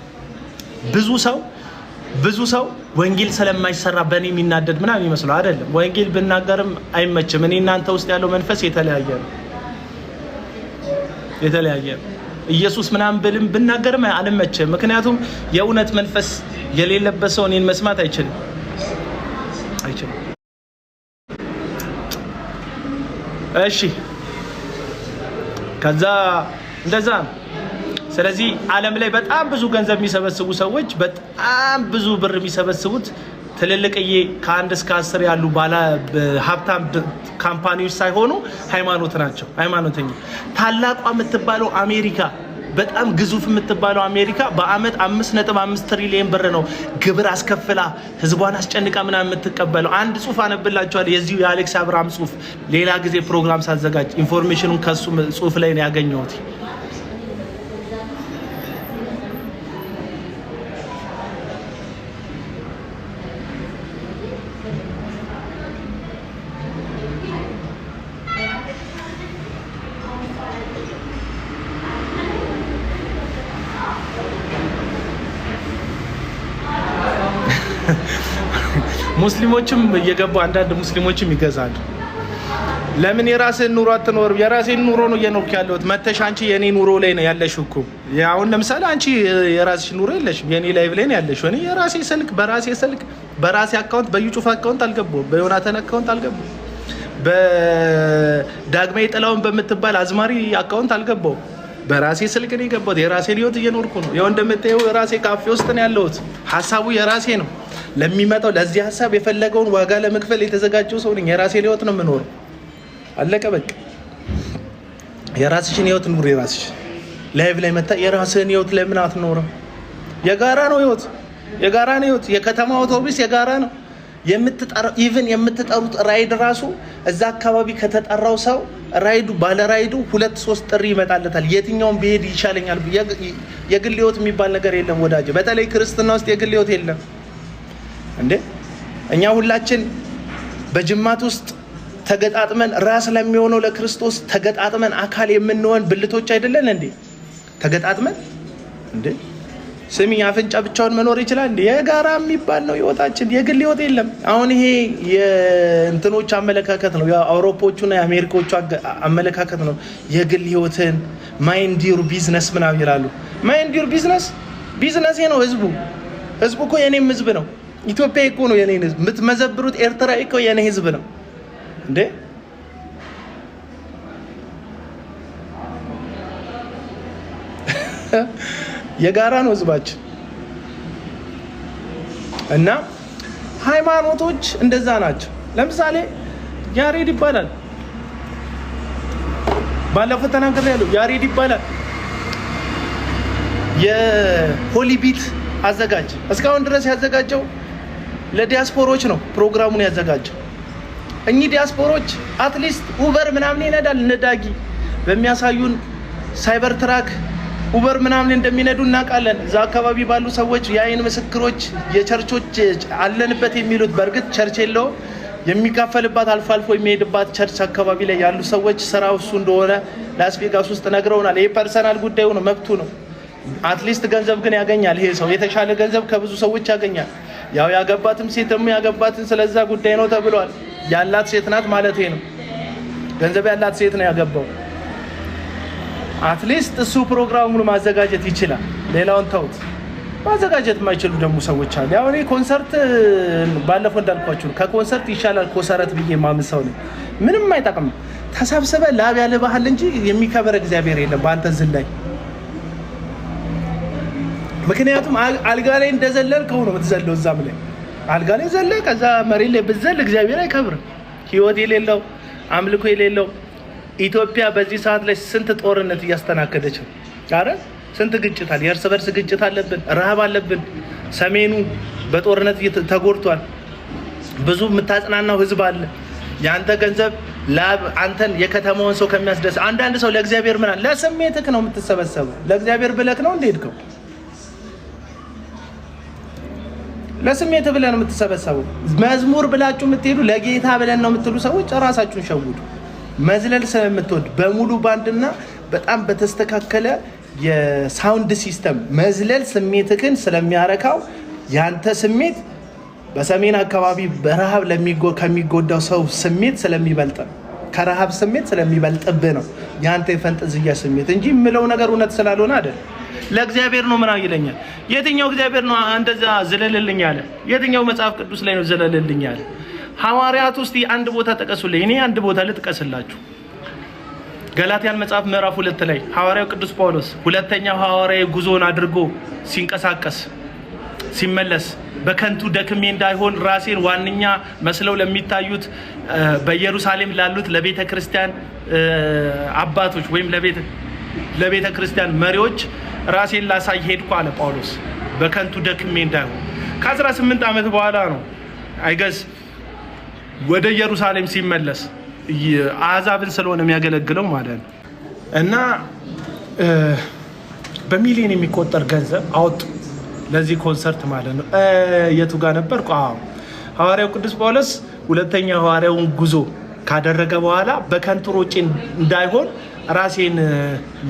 ብዙ ሰው ወንጌል ስለማይሰራ በእኔ የሚናደድ ምናምን ይመስለው አይደለም። ወንጌል ብናገርም አይመችም። እኔ እናንተ ውስጥ ያለው መንፈስ የተለያየ ነው። ኢየሱስ ምናምን ብልም ብናገርም አልመችም። ምክንያቱም የእውነት መንፈስ የሌለበት ሰው እኔን መስማት አይችልም። እሺ ከዛ እንደዛ ነው። ስለዚህ ዓለም ላይ በጣም ብዙ ገንዘብ የሚሰበስቡ ሰዎች በጣም ብዙ ብር የሚሰበስቡት ትልልቅዬ ከ1 እስከ 10 ያሉ ባለ ሀብታም ካምፓኒዎች ሳይሆኑ ሃይማኖት ናቸው። ሃይማኖተኛ ታላቋ የምትባለው አሜሪካ በጣም ግዙፍ የምትባለው አሜሪካ በአመት 5.5 ትሪሊዮን ብር ነው ግብር አስከፍላ ህዝቧን አስጨንቃ ምናምን የምትቀበለው። አንድ ጽሁፍ አነብላችኋል። የዚሁ የአሌክስ አብርሃም ጽሁፍ ሌላ ጊዜ ፕሮግራም ሳዘጋጅ ኢንፎርሜሽኑን ከሱ ጽሁፍ ላይ ነው ያገኘሁት። ሙስሊሞችም እየገቡ አንዳንድ ሙስሊሞችም ይገዛሉ። ለምን የራስህን ኑሮ አትኖርም? የራስህን ኑሮ ነው እየኖርክ ያለሁት። መተሽ አንቺ የኔ ኑሮ ላይ ነው ያለሽው እኮ። አሁን ለምሳሌ አንቺ የራስሽ ኑሮ የለሽም፣ የኔ ላይቭ ላይ ነው ያለሽው። እኔ የራሴ ስልክ በራሴ አካውንት በዩጩፍ አካውንት አልገባሁም፣ በዮናታን አካውንት አልገባሁም፣ በዳግማዊ ጥላውን በምትባል አዝማሪ አካውንት አልገባሁም። በራሴ ስልክ ነው የገባሁት። የራሴን ህይወት እየኖርኩ ነው። ይኸው እንደምታየው ራሴ ካፌ ውስጥ ነው ያለሁት። ሀሳቡ የራሴ ነው። ለሚመጣው ለዚህ ሀሳብ የፈለገውን ዋጋ ለመክፈል የተዘጋጀው ሰው ነኝ። የራሴን ህይወት ነው የምኖረው። አለቀ በቃ። የራስሽን ህይወት ኑሪ። የራስሽ ላይቭ ላይ መጣ የራስህን ህይወት ለምን አትኖርም? የጋራ ነው ህይወት፣ የጋራ ነው ህይወት። የከተማ አውቶቡስ የጋራ ነው። የምትጠሩት ራይድ ራሱ እዛ አካባቢ ከተጠራው ሰው ራይዱ ባለ ራይዱ 2-3 ጥሪ ይመጣለታል። የትኛውን ብሄድ ይሻለኛል? የግል ህይወት የሚባል ነገር የለም ወዳጅ። በተለይ ክርስትና ውስጥ የግል ህይወት የለም እንዴ። እኛ ሁላችን በጅማት ውስጥ ተገጣጥመን ራስ ለሚሆነው ለክርስቶስ ተገጣጥመን አካል የምንሆን ብልቶች አይደለን እንዴ? ተገጣጥመን እንዴ። ስሚ አፍንጫ ብቻውን መኖር ይችላል እንዴ? የጋራ የሚባል ነው ህይወታችን። የግል ህይወት የለም። አሁን ይሄ የእንትኖች አመለካከት ነው፣ የአውሮፖቹና የአሜሪካዎቹ አመለካከት ነው። የግል ህይወትን ማይንድ ዩር ቢዝነስ ምናምን ይላሉ። ማይንድ ዩር ቢዝነስ ነው ህዝቡ እኮ የኔም ህዝብ ነው። ኢትዮጵያ እኮ ነው የኔ ህዝብ። የምትመዘብሩት ኤርትራ እኮ የኔ ህዝብ ነው እንዴ። የጋራ ነው ህዝባችን። እና ሃይማኖቶች እንደዛ ናቸው። ለምሳሌ ያሬድ ይባላል፣ ባለፈው ተናገር ያለው ያሬድ ይባላል። የሆሊ ቢት አዘጋጅ እስካሁን ድረስ ያዘጋጀው ለዲያስፖሮች ነው ፕሮግራሙን ያዘጋጀው። እኚህ ዲያስፖሮች አትሊስት ኡበር ምናምን ይነዳል። ነዳጊ በሚያሳዩን ሳይበር ትራክ ኡበር ምናምን እንደሚነዱ እናውቃለን። እዛ አካባቢ ባሉ ሰዎች የአይን ምስክሮች የቸርቾች አለንበት የሚሉት በእርግጥ ቸርች የለው የሚካፈልባት አልፎ አልፎ የሚሄድባት ቸርች አካባቢ ላይ ያሉ ሰዎች ስራው እሱ እንደሆነ ላስ ቬጋስ ውስጥ ነግረውናል። ይሄ ፐርሰናል ጉዳዩ ነው፣ መብቱ ነው። አትሊስት ገንዘብ ግን ያገኛል። ይሄ ሰው የተሻለ ገንዘብ ከብዙ ሰዎች ያገኛል። ያው ያገባትም ሴትም ያገባትን ስለዛ ጉዳይ ነው ተብሏል። ያላት ሴት ናት ማለት ነው። ገንዘብ ያላት ሴት ነው ያገባው። አትሊስት እሱ ፕሮግራሙን ማዘጋጀት ይችላል። ሌላውን ተውት። ማዘጋጀት የማይችሉ ደግሞ ሰዎች አሉ። ያው እኔ ኮንሰርት ባለፈው እንዳልኳችሁ ከኮንሰርት ይሻላል ኮሰረት ብዬ ማምን ሰው ነኝ። ምንም አይጠቅም። ተሰብስበ ላብ ያለ ባህል እንጂ የሚከበር እግዚአብሔር የለም በአንተ ዝላይ። ምክንያቱም አልጋ ላይ እንደዘለልከው ነው የምትዘለው። እዛም ላይ አልጋ ላይ ዘለህ ከዛ መሬት ላይ ብትዘል እግዚአብሔር አይከብርም። ህይወት የሌለው አምልኮ የሌለው ኢትዮጵያ በዚህ ሰዓት ላይ ስንት ጦርነት እያስተናከደች ነው። አረ ስንት ግጭት አለ። የእርስ በርስ ግጭት አለብን፣ ረሃብ አለብን። ሰሜኑ በጦርነት ተጎድቷል። ብዙ የምታጽናናው ህዝብ አለ። ያንተ ገንዘብ ላብ አንተን የከተማውን ሰው ከሚያስደስ አንዳንድ ሰው ለእግዚአብሔር ምን አለ ለስሜትክ ነው የምትሰበሰበው። ለእግዚአብሔር ብለክ ነው እንደሄድከው ለስሜት ብለን ነው የምትሰበሰበው። መዝሙር ብላችሁ የምትሄዱ ለጌታ ብለን ነው የምትሉ ሰዎች ራሳችሁን ሸውዱ። መዝለል ስለምትወድ በሙሉ ባንድና በጣም በተስተካከለ የሳውንድ ሲስተም መዝለል ስሜትክን ስለሚያረካው ያንተ ስሜት በሰሜን አካባቢ በረሃብ ከሚጎዳው ሰው ስሜት ስለሚበልጥ ከረሃብ ስሜት ስለሚበልጥብህ ነው ያንተ የፈንጠዝያ ስሜት እንጂ የምለው ነገር እውነት ስላልሆነ አይደል። ለእግዚአብሔር ነው ምናምን ይለኛል። የትኛው እግዚአብሔር ነው እንደዛ ዝለልልኝ አለ? የትኛው መጽሐፍ ቅዱስ ላይ ነው ዝለልልኝ አለ? ሐዋርያት ውስጥ አንድ ቦታ ጠቀሱልኝ። እኔ አንድ ቦታ ልጥቀስላችሁ። ገላትያን መጽሐፍ ምዕራፍ 2 ላይ ሐዋርያው ቅዱስ ጳውሎስ ሁለተኛው ሐዋርያዊ ጉዞን አድርጎ ሲንቀሳቀስ ሲመለስ በከንቱ ደክሜ እንዳይሆን ራሴን ዋንኛ መስለው ለሚታዩት በኢየሩሳሌም ላሉት ለቤተ ክርስቲያን አባቶች ወይም ለቤተ ክርስቲያን መሪዎች ራሴን ላሳይ ሄድኩ አለ ጳውሎስ። በከንቱ ደክሜ እንዳይሆን ከ18 ዓመት በኋላ ነው አይገስ ወደ ኢየሩሳሌም ሲመለስ አሕዛብን ስለሆነ የሚያገለግለው ማለት ነው። እና በሚሊዮን የሚቆጠር ገንዘብ አወጡ ለዚህ ኮንሰርት ማለት ነው። የቱ ጋር ነበር? ሐዋርያው ቅዱስ ጳውሎስ ሁለተኛ ሐዋርያውን ጉዞ ካደረገ በኋላ በከንቱ ሮጬ እንዳይሆን ራሴን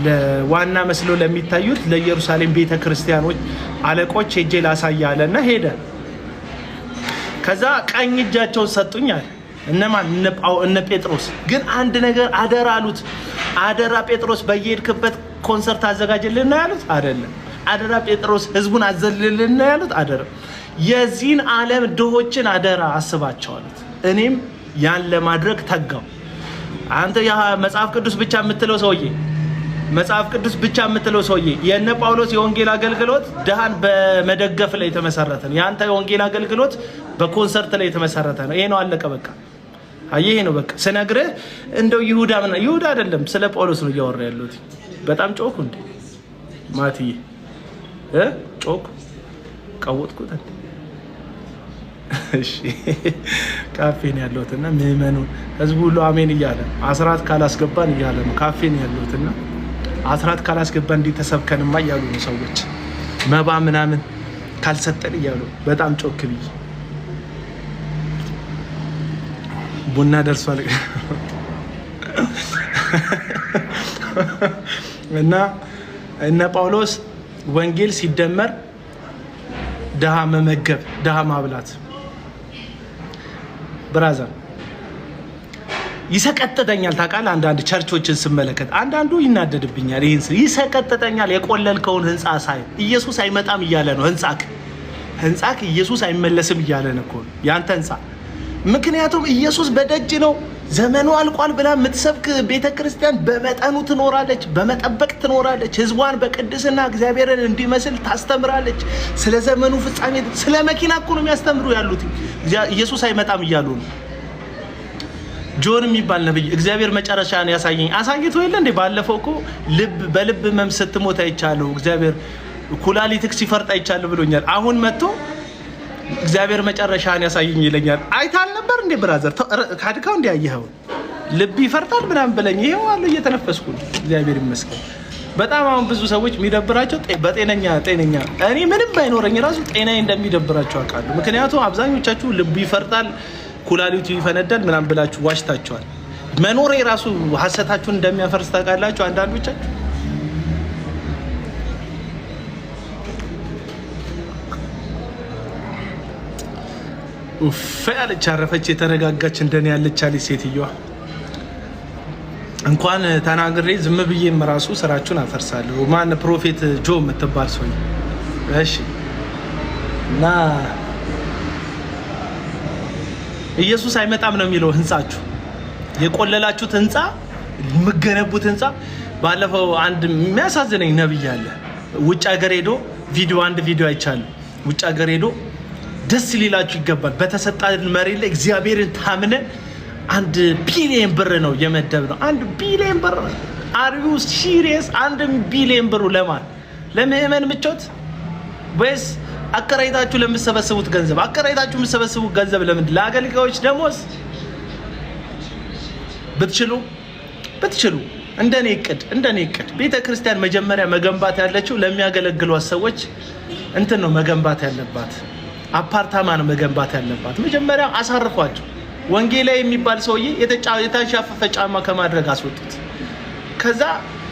ለዋና መስለው ለሚታዩት ለኢየሩሳሌም ቤተ ክርስቲያኖች አለቆች ሄጄ ላሳያለ እና ሄደ። ከዛ ቀኝ እጃቸውን ሰጡኛል። እነማን? እነ ጴጥሮስ። ግን አንድ ነገር አደራ አሉት። አደራ ጴጥሮስ በየሄድክበት ኮንሰርት አዘጋጅልና ያሉት አይደለም። አደራ ጴጥሮስ ህዝቡን አዘልልና ያሉት አይደለም። የዚህን ዓለም ድሆችን አደራ አስባቸው አሉት። እኔም ያን ለማድረግ ተጋው። አንተ ያ መጽሐፍ ቅዱስ ብቻ የምትለው ሰውዬ የነ ጳውሎስ የወንጌል አገልግሎት ድሃን በመደገፍ ላይ የተመሰረተ ነው። ያንተ የወንጌል አገልግሎት በኮንሰርት ላይ የተመሰረተ ነው። ይሄ ነው አለቀ በቃ። ይሄ ነው በቃ ስነግርህ። እንደው ይሁዳ አይደለም ስለ ጳውሎስ ነው እያወራ ያለሁት። በጣም ጮኩ እንዴ ማትዬ ጮኩ ቀወጥኩት እንዴ? እሺ ካፌን ያለሁትና ምዕመኑ ህዝቡ ሁሉ አሜን እያለ አስራት ካላስገባን እያለ ነው። ካፌን ያለሁትና አስራት ካላስገባን እንዲተሰብከንማ እያሉ ነው ሰዎች። መባ ምናምን ካልሰጠን እያሉ በጣም ጮክ ብዬ ቡና ደርሷል እና እነ ጳውሎስ ወንጌል ሲደመር ድሃ መመገብ፣ ድሃ ማብላት ብራዘር ይሰቀጥተኛል። ታውቃለህ፣ አንዳንድ ቸርቾችን ስመለከት አንዳንዱ ይናደድብኛል። ይሄን ይሰቀጥተኛል። የቆለልከውን ህንጻ ሳይ ኢየሱስ አይመጣም እያለ ነው። ህንጻክ ኢየሱስ አይመለስም እያለ ነው እኮ ያንተ ህንጻ። ምክንያቱም ኢየሱስ በደጅ ነው። ዘመኑ አልቋል ብላ የምትሰብክ ቤተክርስቲያን በመጠኑ ትኖራለች፣ በመጠበቅ ትኖራለች። ህዝቧን በቅድስና እግዚአብሔርን እንዲመስል ታስተምራለች። ስለ ዘመኑ ፍጻሜ ስለ መኪና እኮ ነው የሚያስተምሩ ያሉት። ኢየሱስ አይመጣም እያሉ ነው። ጆን የሚባል ነብይ እግዚአብሔር መጨረሻን ያሳየኝ አሳይቶ የለ እንዴ? ባለፈው እኮ በልብ ህመም ስትሞት አይቻለሁ፣ እግዚአብሔር ኩላሊትክ ሲፈርጥ አይቻለሁ ብሎኛል። አሁን መጥቶ እግዚአብሔር መጨረሻን ያሳየኝ ይለኛል። አይታል ነበር እንዴ ብራዘር? ካድካው እንዴ ያየኸው ልብ ይፈርጣል ምናምን ብለኝ ይሄው አለ እየተነፈስኩ ነው። እግዚአብሔር ይመስገን። በጣም አሁን ብዙ ሰዎች የሚደብራቸው ጤነኛ እኔ ምንም ባይኖረኝ ራሱ ጤናዬ እንደሚደብራቸው አውቃለሁ። ምክንያቱም አብዛኞቻችሁ ልብ ይፈርጣል ኩላሊቱ ይፈነዳል ምናምን ብላችሁ ዋሽታችኋል። መኖሬ ራሱ ሐሰታችሁን እንደሚያፈርስ ታውቃላችሁ አንዳንዶቻችሁ። ኡፍ ያለች አረፈች የተረጋጋች እንደኔ ያለች አለች ሴትዮዋ። እንኳን ተናግሬ ዝም ብዬም ራሱ ስራችሁን አፈርሳለሁ። ማን ፕሮፌት ጆ የምትባል ሰው እሺ። እና ኢየሱስ አይመጣም ነው የሚለው ህንጻችሁ የቆለላችሁት ህንጻ የምገነቡት ህንጻ። ባለፈው አንድ የሚያሳዝነኝ ነብይ አለ ውጭ ሀገር ሄዶ አንድ ቪዲዮ አይቻለሁ። ውጭ ሀገር ሄዶ ደስ ሊላችሁ ይገባል በተሰጣን መሬት ላይ እግዚአብሔርን ታምነን 1 ቢሊዮን ብር ነው የመደብነው። 1 ቢሊዮን ብር አር ዩ ሲሪየስ? 1 ቢሊዮን ብር ለማን? ለምእመን ምቾት ወይስ አከራይታችሁ ለምትሰበስቡት ገንዘብ? አከራይታችሁ የምትሰበስቡት ገንዘብ ለምን? ለአገልጋዮች ደሞዝ? ብትችሉ እንደኔ እቅድ ቤተክርስቲያን መጀመሪያ መገንባት ያለችው ለሚያገለግሏት ሰዎች እንትን ነው መገንባት ያለባት። አፓርታማ ነው መገንባት ያለባት። መጀመሪያ አሳርፏቸው። ወንጌላዊ የሚባል ሰውዬ የታሻፈፈ ጫማ ከማድረግ አስወጡት። ከዛ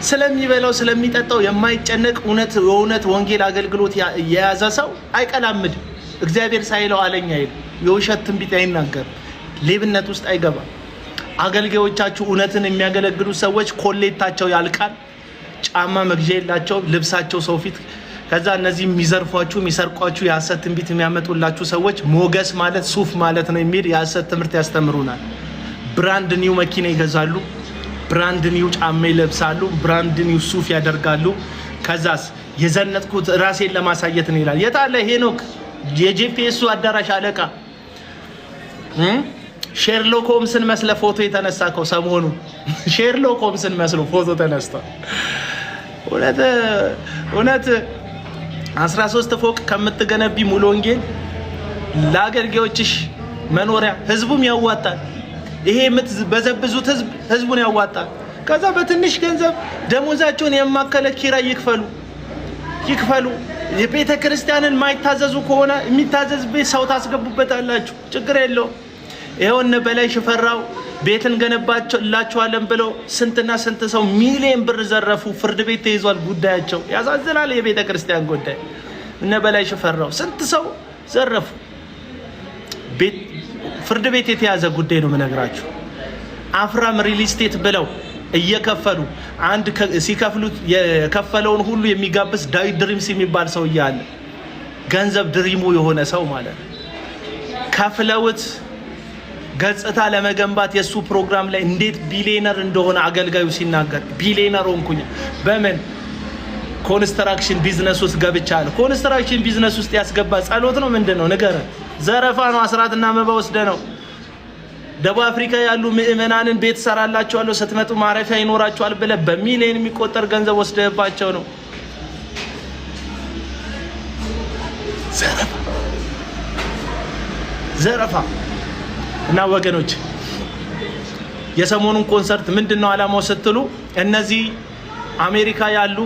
ስለሚበላው ስለሚጠጣው የማይጨነቅ የእውነት ወንጌል አገልግሎት የያዘ ሰው አይቀላምድ። እግዚአብሔር ሳይለው አለኝ አይል። የውሸት ትንቢት አይናገር። ሌብነት ውስጥ አይገባም። አገልጋዮቻችሁ እውነትን የሚያገለግሉ ሰዎች ኮሌታቸው ያልቃል። ጫማ መግዣ የላቸው፣ ልብሳቸው ሰው ፊት። ከዛ እነዚህ የሚዘርፏችሁ የሚሰርቋችሁ የሐሰት ትንቢት የሚያመጡላችሁ ሰዎች ሞገስ ማለት ሱፍ ማለት ነው የሚል የሐሰት ትምህርት ያስተምሩናል። ብራንድ ኒው መኪና ይገዛሉ፣ ብራንድ ኒው ጫማ ይለብሳሉ፣ ብራንድ ኒው ሱፍ ያደርጋሉ። ከዛስ የዘነጥኩት ራሴን ለማሳየት ነው ይላል። የታለ ሄኖክ የጂፒኤሱ አዳራሽ አለቃ ሼርሎክ ሆምስን መስለ ፎቶ የተነሳከው ሰሞኑ ሼርሎክ ሆምስን መስሎ ፎቶ ተነስቷል። እውነት 13 ፎቅ ከምትገነቢ ሙሉ ወንጌል ለአገልጋዮችሽ መኖሪያ ህዝቡም ያዋጣል። ይሄ የምትበዘብዙት ህዝቡን ያዋጣል። ከዛ በትንሽ ገንዘብ ደሞዛቸውን የማከለ ኪራይ ይክፈሉ። የቤተ ክርስቲያንን ማይታዘዙ ከሆነ የሚታዘዝ ቤት ሰው ታስገቡበታላችሁ፣ ችግር የለውም። ይሄውን በላይ ሽፈራው ቤትን ገነባላችኋለን ብለው ስንትና ስንት ሰው ሚሊዮን ብር ዘረፉ። ፍርድ ቤት ተይዟል ጉዳያቸው። ያሳዝናል። የቤተ ክርስቲያን ጉዳይ እነ በላይ ሽፈራው ስንት ሰው ዘረፉ። ፍርድ ቤት የተያዘ ጉዳይ ነው የምነግራችሁ። አፍራም ሪል ስቴት ብለው እየከፈሉ አንድ ሲከፍሉት የከፈለውን ሁሉ የሚጋብስ ዳዊት ድሪምስ የሚባል ሰው እያለ ገንዘብ ድሪሙ የሆነ ሰው ማለት ነው። ከፍለውት ገጽታ ለመገንባት የሱ ፕሮግራም ላይ እንዴት ቢሊየነር እንደሆነ አገልጋዩ ሲናገር ቢሊየነር ሆንኩኝ። በምን ኮንስትራክሽን ቢዝነስ ውስጥ ገብቻለሁ። ኮንስትራክሽን ቢዝነስ ውስጥ ያስገባ ጸሎት ነው ምንድነው? ንገረን። ዘረፋ ነው። አስራትና መባ ወስደ ነው። ደቡብ አፍሪካ ያሉ ምእመናንን ቤት ሰራላችኋለሁ ስትመጡ ማረፊያ ይኖራችኋል ብለ በሚሊዮን የሚቆጠር ገንዘብ ወስደባቸው ነው። ዘረፋ እና ወገኖች የሰሞኑን ኮንሰርት ምንድነው አላማው ስትሉ እነዚህ አሜሪካ ያሉ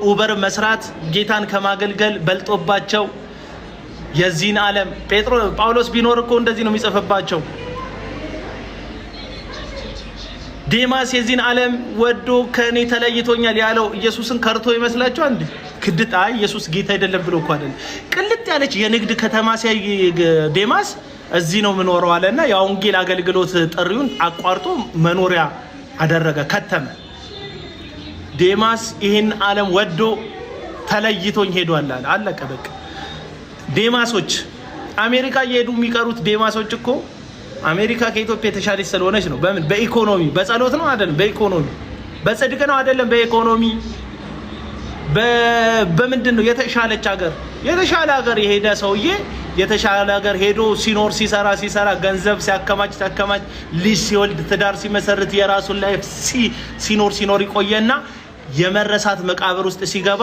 ኡበር መስራት ጌታን ከማገልገል በልጦባቸው የዚህን ዓለም ጳውሎስ ቢኖር እኮ እንደዚህ ነው የሚጽፍባቸው። ዴማስ የዚህን ዓለም ወዶ ከኔ ተለይቶኛል ያለው ኢየሱስን ከርቶ ይመስላችኋል እንዴ? ክድት ኢየሱስ ጌታ አይደለም ብሎ እኮ አይደል። ቅልጥ ያለች የንግድ ከተማ ሲያይ ዴማስ እዚህ ነው የምኖረው አለና የወንጌል አገልግሎት ጥሪውን አቋርጦ መኖሪያ አደረገ፣ ከተመ። ዴማስ ይሄን ዓለም ወዶ ተለይቶኝ ሄዷል አለ። አለቀ በቃ። ዴማሶች አሜሪካ እየሄዱ የሚቀሩት ዴማሶች እኮ አሜሪካ ከኢትዮጵያ የተሻለች ስለሆነች ነው። በምን? በኢኮኖሚ በጸሎት ነው አይደለም? በኢኮኖሚ በጽድቅ ነው አይደለም? በኢኮኖሚ በምንድን ነው የተሻለች ሀገር? የተሻለ ሀገር የሄደ ሰውዬ የተሻለ ሀገር ሄዶ ሲኖር ሲሰራ ገንዘብ ሲያከማች ልጅ ሲወልድ ትዳር ሲመሰርት የራሱን ላይፍ ሲኖር ይቆየና የመረሳት መቃብር ውስጥ ሲገባ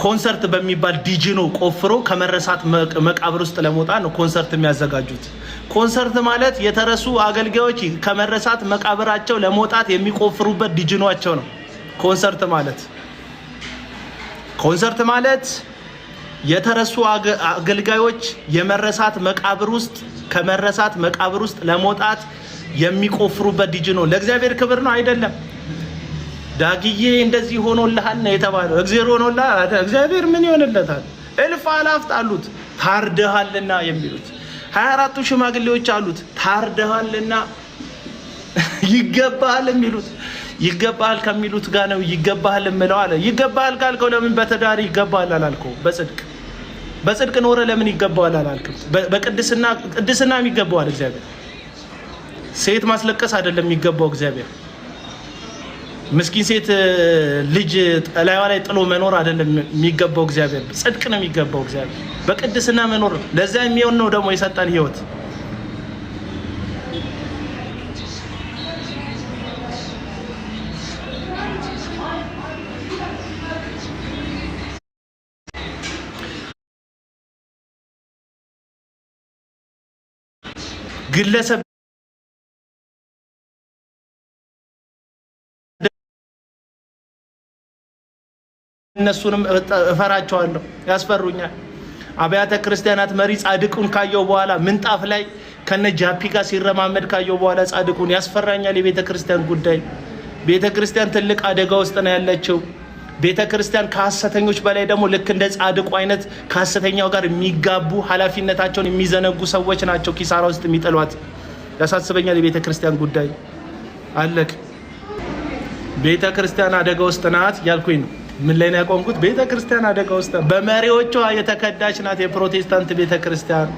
ኮንሰርት በሚባል ዲጂኖ ቆፍሮ ከመረሳት መቃብር ውስጥ ለመውጣት ነው ኮንሰርት የሚያዘጋጁት። ኮንሰርት ማለት የተረሱ አገልጋዮች ከመረሳት መቃብራቸው ለመውጣት የሚቆፍሩበት ዲጂኖአቸው ነው ኮንሰርት ማለት የተረሱ አገልጋዮች የመረሳት መቃብር ውስጥ ከመረሳት መቃብር ውስጥ ለመውጣት የሚቆፍሩበት ዲጂኖ። ለእግዚአብሔር ክብር ነው አይደለም? ዳግዬ እንደዚህ ሆኖልሃል ነው የተባለው። እግዚአብሔር ሆኖልሃል። እግዚአብሔር ምን ይሆንለታል? እልፍ አላፍት አሉት ታርደሃልና የሚሉት 24ቱ ሽማግሌዎች አሉት ታርደሃልና ይገባሃል የሚሉት። ይገባሃል ከሚሉት ጋር ነው ይገባሃል እምለው አለ። ይገባሃል ካልከው ለምን በትዳር ይገባሃል አላልከው? በጽድቅ ኖረ ለምን ይገባሃል አላልከው? ቅድስና ይገባዋል እግዚአብሔር። ሴት ማስለቀስ አይደለም የሚገባው እግዚአብሔር። ምስኪን ሴት ልጅ ላይዋ ላይ ጥሎ መኖር አይደለም የሚገባው እግዚአብሔር። ጽድቅ ነው የሚገባው እግዚአብሔር። በቅድስና መኖር ለዛ የሚሆን ነው ደግሞ የሰጠን ህይወት። ግለሰብ እነሱንም እፈራቸዋለሁ፣ ያስፈሩኛል። አብያተ ክርስቲያናት መሪ ጻድቁን ካየው በኋላ ምንጣፍ ላይ ከነ ጃፒ ጋር ሲረማመድ ካየው በኋላ ጻድቁን ያስፈራኛል። የቤተ ክርስቲያን ጉዳይ ቤተ ክርስቲያን ትልቅ አደጋ ውስጥ ነው ያለችው። ቤተ ክርስቲያን ከሐሰተኞች በላይ ደግሞ ልክ እንደ ጻድቁ አይነት ከሐሰተኛው ጋር የሚጋቡ ኃላፊነታቸውን የሚዘነጉ ሰዎች ናቸው ኪሳራ ውስጥ የሚጥሏት። ያሳስበኛል የቤተ ክርስቲያን ጉዳይ። አለቅ ቤተ ክርስቲያን አደጋ ውስጥ ናት ያልኩኝ ነው። ምን ላይ ነው ያቆምኩት? ቤተ ክርስቲያን አደጋ ውስጥ በመሪዎቿ የተከዳች ናት። የፕሮቴስታንት ቤተ ክርስቲያን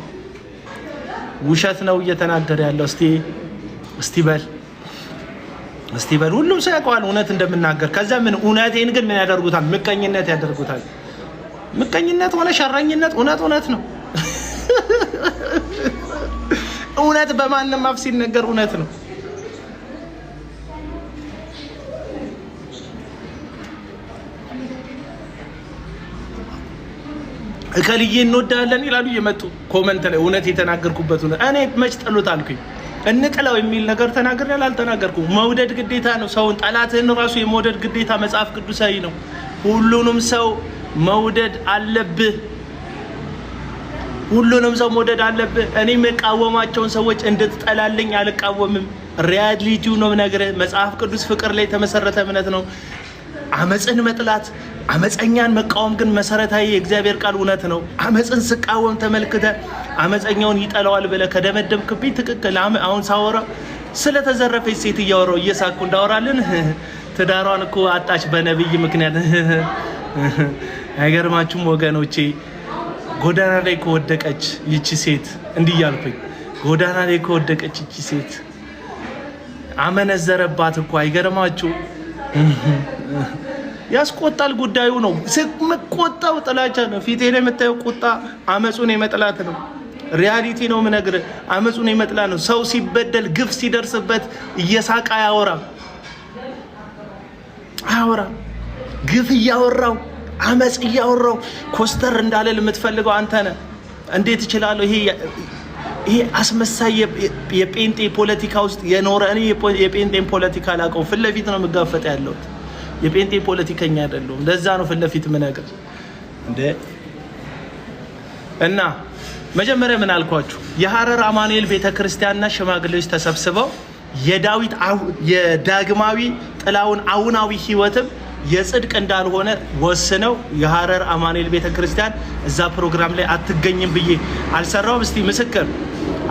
ውሸት ነው እየተናገረ ያለው። እስቲ በል ሁሉም ሰው ያውቀዋል እውነት እንደምናገር። ከዛ ምን እውነቴን ግን ምን ያደርጉታል? ምቀኝነት ያደርጉታል። ምቀኝነት ሆነ ሸረኝነት እውነት ነው። እውነት በማንም አፍ ሲነገር እውነት ነው። እከልዬ እንወዳለን ይላሉ እየመጡ ኮመንት ላይ እውነት የተናገርኩበት እውነት። እኔ መች ጠሉት አልኩኝ? እንጥላው የሚል ነገር ተናግሬያለሁ አልተናገርኩም? መውደድ ግዴታ ነው። ሰውን ጠላትህን ራሱ የመውደድ ግዴታ መጽሐፍ ቅዱሳዊ ነው። ሁሉንም ሰው መውደድ አለብህ። ሁሉንም ሰው መውደድ አለብህ። እኔ የምቃወማቸውን ሰዎች እንድትጠላልኝ አልቃወምም። ሪያሊቲው ነው የምነግርህ። መጽሐፍ ቅዱስ ፍቅር ላይ የተመሰረተ እምነት ነው። አመፅን መጥላት አመፀኛን መቃወም ግን መሰረታዊ የእግዚአብሔር ቃል እውነት ነው። አመፅን ስቃወም ተመልክተ አመፀኛውን ይጠላዋል ብለህ ከደመደምክብኝ ትክክል። አሁን ሳወራ ስለተዘረፈች ሴት እያወራሁ እየሳኩ እንዳወራልን ትዳሯን እኮ አጣች በነብይ ምክንያት። አይገርማችሁም ወገኖቼ? ጎዳና ላይ ከወደቀች ይቺ ሴት እንዲህ ያልኩኝ፣ ጎዳና ላይ ከወደቀች ይቺ ሴት አመነዘረባት እኮ። አይገርማችሁ? ያስቆጣል ጉዳዩ ነው። ስምቆጣው ጥላቻ ነው። ፊቴ ላይ የምታየው ቁጣ አመጹን የመጥላት ነው። ሪያሊቲ ነው የምነግርህ። አመጹን የመጥላት ነው። ሰው ሲበደል ግፍ ሲደርስበት እየሳቀ አያወራም። ግፍ እያወራው አመጽ እያወራው ኮስተር እንዳለል የምትፈልገው አንተ ነህ። እንዴት እችላለሁ? ይሄ አስመሳይ የጴንጤ ፖለቲካ ውስጥ የኖረ እኔ የጴንጤን ፖለቲካ አላውቀውም። ፊት ለፊት ነው የምጋፈጥ ያለሁት። የጴንጤ ፖለቲከኛ አይደለሁም። ለዛ ነው ፊት ለፊት የምነግርህ እና መጀመሪያ ምን አልኳችሁ? የሐረር አማኑኤል ቤተክርስቲያንና ሽማግሌዎች ተሰብስበው የዳግማዊ ጥላውን አውናዊ ህይወትም የጽድቅ እንዳልሆነ ወስነው የሐረር አማኑኤል ቤተክርስቲያን እዛ ፕሮግራም ላይ አትገኝም ብዬ አልሰራውም። እስቲ ምስክር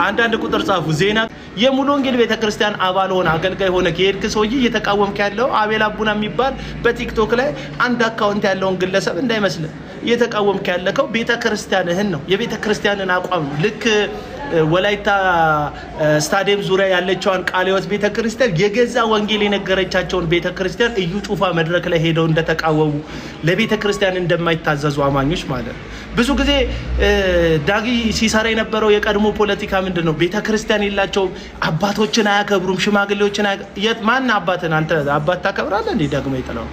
አንዳንድ ቁጥር ጻፉ። ዜና የሙሉ ወንጌል ቤተክርስቲያን አባል ሆነ አገልጋይ ሆነ ከሄድክ ሰውዬ እየተቃወምክ ያለው አቤል አቡና የሚባል በቲክቶክ ላይ አንድ አካውንት ያለውን ግለሰብ እንዳይመስልህ። እየተቃወምክ ያለከው ቤተክርስቲያንህን ነው፣ የቤተክርስቲያንን አቋም ነው። ልክ ወላይታ ስታዲየም ዙሪያ ያለችውን ቃለ ሕይወት ቤተክርስቲያን የገዛ ወንጌል የነገረቻቸውን ቤተክርስቲያን እዩ ጩፋ መድረክ ላይ ሄደው እንደተቃወሙ ለቤተክርስቲያን እንደማይታዘዙ አማኞች ማለት ነው። ብዙ ጊዜ ዳጊ ሲሰራ የነበረው የቀድሞ ፖለቲካ ምንድነው? ቤተክርስቲያን የላቸውም፣ አባቶችን አያከብሩም፣ ሽማግሌዎችን ማን አባትን አንተ አባት ታከብራለህ እንዴ? ደግሞ ይጥላው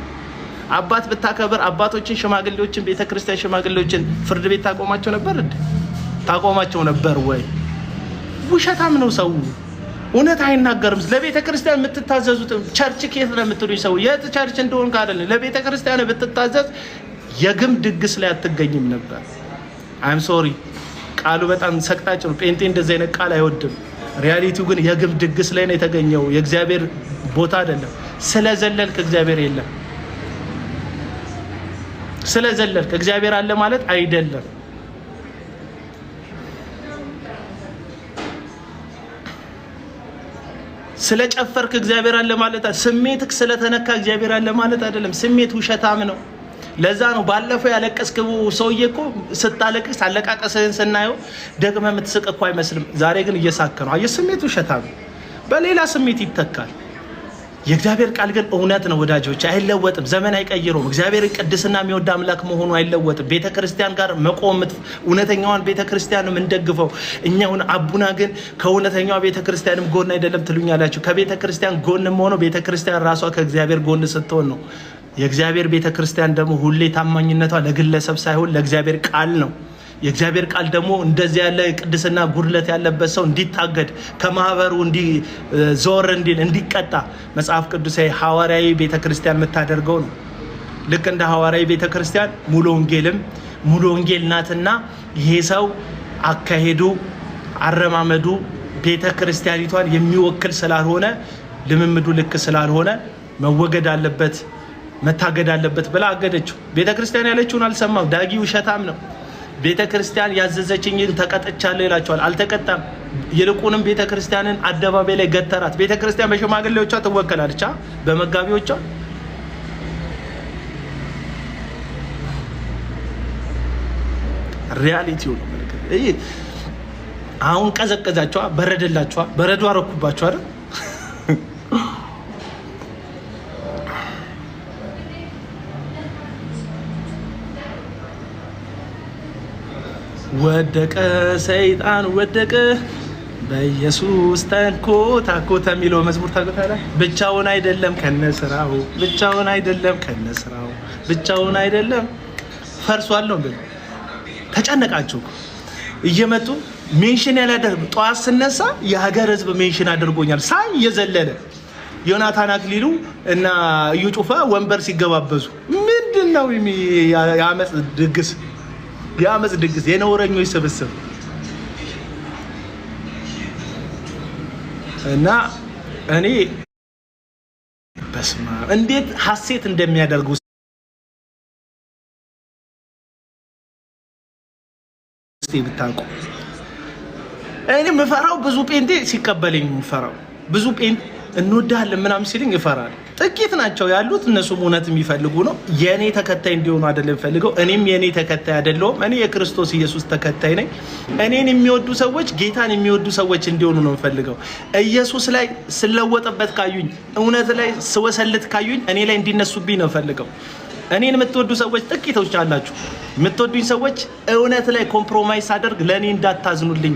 አባት ብታከብር አባቶችን፣ ሽማግሌዎችን፣ ቤተክርስቲያን ሽማግሌዎችን ፍርድ ቤት ታቆማቸው ነበር እንዴ? ታቆማቸው ነበር ወይ? ውሸታም ነው ሰው፣ እውነት አይናገርም። ለቤተክርስቲያን የምትታዘዙት ቸርች ኬት ነው የምትሉኝ ሰው የት ቸርች እንደሆን ካደለ ለቤተክርስቲያን ብትታዘዝ የግም ድግስ ላይ አትገኝም ነበር። አይም ሶሪ ቃሉ በጣም ሰቅጣጭ ነው። ጴንጤ እንደዚህ አይነት ቃል አይወድም። ሪያሊቲው ግን የግም ድግስ ላይ ነው የተገኘው። የእግዚአብሔር ቦታ አይደለም። ስለዘለልክ እግዚአብሔር የለም። ስለዘለልክ እግዚአብሔር አለ ማለት አይደለም። ስለጨፈርክ እግዚአብሔር አለ ማለት ስሜትክ ስለተነካ እግዚአብሔር አለ ማለት አይደለም። ስሜት ውሸታም ነው። ለዛ ነው ባለፈው ያለቀስከው ሰውዬ እኮ ስታለቅስ አለቃቀስህን ስናየው ደግመህ የምትስቅ እኮ አይመስልም። ዛሬ ግን እየሳከ ነው። አየህ፣ ስሜት ውሸታም በሌላ ስሜት ይተካል። የእግዚአብሔር ቃል ግን እውነት ነው ወዳጆች፣ አይለወጥም። ዘመን አይቀይረውም። እግዚአብሔር ቅድስና የሚወድ አምላክ መሆኑ አይለወጥም። ቤተክርስቲያን ጋር መቆም እውነተኛዋን ቤተክርስቲያን እንደግፈው። እኛውን አቡና ግን ከእውነተኛዋ ቤተክርስቲያንም ጎን አይደለም ትሉኛላችሁ። ከቤተክርስቲያን ጎንም ሆኖ ቤተክርስቲያን ራሷ ከእግዚአብሔር ጎን ስትሆን ነው። የእግዚአብሔር ቤተክርስቲያን ደግሞ ሁሌ ታማኝነቷ ለግለሰብ ሳይሆን ለእግዚአብሔር ቃል ነው። የእግዚአብሔር ቃል ደግሞ እንደዚህ ያለ ቅድስና ጉድለት ያለበት ሰው እንዲታገድ ከማህበሩ ዞር እንዲል እንዲቀጣ መጽሐፍ ቅዱሳዊ ሐዋርያዊ ቤተክርስቲያን የምታደርገው ነው። ልክ እንደ ሐዋርያዊ ቤተክርስቲያን ሙሉ ወንጌል ናትና ይሄ ሰው አካሄዱ አረማመዱ ቤተክርስቲያኒቷን የሚወክል ስላልሆነ ልምምዱ ልክ ስላልሆነ መወገድ አለበት መታገድ አለበት ብላ አገደችው። ቤተክርስቲያን ያለችውን አልሰማም። ዳጊ ውሸታም ነው። ቤተክርስቲያን ያዘዘችኝን ተቀጥቻለሁ ይላቸዋል። አልተቀጣም። ይልቁንም ቤተክርስቲያንን አደባባይ ላይ ገተራት። ቤተክርስቲያን በሽማግሌዎቿ ትወከላለች፣ በመጋቢዎቿ ሪያሊቲው ነው። አሁን ቀዘቀዛቸዋ፣ በረደላቸዋ፣ በረዶ አረኩባቸው አይደል? ወደቀ ሰይጣን ወደቀ በኢየሱስ ተንኮታኮተ የሚለው መዝሙር ታውቃለህ? ብቻውን አይደለም ከነስራው፣ ብቻውን አይደለም ከነስራው፣ ብቻውን አይደለም ፈርሷል ነው እንዴ? ተጨነቃችሁ እየመጡ ሜንሽን ያላደርጉ ጧት ስነሳ የሀገር ህዝብ ሜንሽን አድርጎኛል ሳይ እየዘለለ ዮናታን አክሊሉ እና እዩ ጩፋ ወንበር ሲገባበዙ ምንድነው የአመፅ ድግስ? የአመፅ ድግስ፣ የነውረኞች ስብስብ እና እኔ በስማ እንዴት ሐሴት እንደሚያደርጉ እስቲ ብታውቁ። እኔ ምፈራው ብዙ ጴንጤ ሲቀበለኝ ምፈራው ብዙ ጴንጤ እንወዳለን ምናምን ሲልኝ ይፈራል። ጥቂት ናቸው ያሉት፣ እነሱም እውነት የሚፈልጉ ነው። የኔ ተከታይ እንዲሆኑ አይደለም ፈልገው፣ እኔም የኔ ተከታይ አይደለሁም። እኔ የክርስቶስ ኢየሱስ ተከታይ ነኝ። እኔን የሚወዱ ሰዎች ጌታን የሚወዱ ሰዎች እንዲሆኑ ነው ፈልገው። ኢየሱስ ላይ ስለወጠበት ካዩኝ፣ እውነት ላይ ስወሰልት ካዩኝ እኔ ላይ እንዲነሱብኝ ነው ፈልገው። እኔን የምትወዱ ሰዎች ጥቂቶች አላችሁ። የምትወዱኝ ሰዎች እውነት ላይ ኮምፕሮማይዝ አደርግ ለኔ እንዳታዝኑልኝ።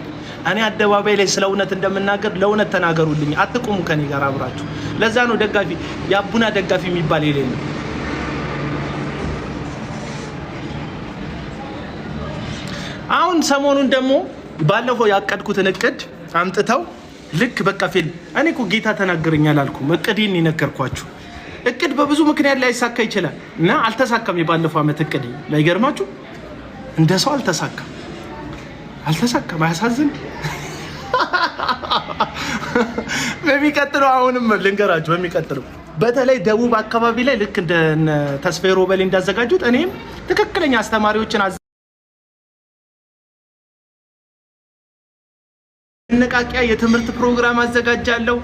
እኔ አደባባይ ላይ ስለ እውነት እንደምናገር ለእውነት ተናገሩልኝ። አትቁሙ ከኔ ጋር አብራችሁ። ለዛ ነው ደጋፊ የአቡና ደጋፊ የሚባል የሌለ። አሁን ሰሞኑን ደግሞ ባለፈው ያቀድኩትን እቅድ አምጥተው ልክ በቃ ፊልም እኔ እኮ ጌታ ተናገረኛል አልኩም። እቅዴን የነገርኳችሁ እቅድ በብዙ ምክንያት ላይ ይሳካ ይችላል እና አልተሳካም። የባለፈው አመት እቅዴ ላይገርማችሁ እንደ ሰው አልተሳካም። አያሳዝን? በሚቀጥለው አሁንም ልንገራችሁ፣ በሚቀጥለው በተለይ ደቡብ አካባቢ ላይ ልክ እንደ ተስፋዬ ሮበሌ እንዳዘጋጁት እኔም ትክክለኛ አስተማሪዎችን አነቃቂያ የትምህርት ፕሮግራም አዘጋጃለሁ።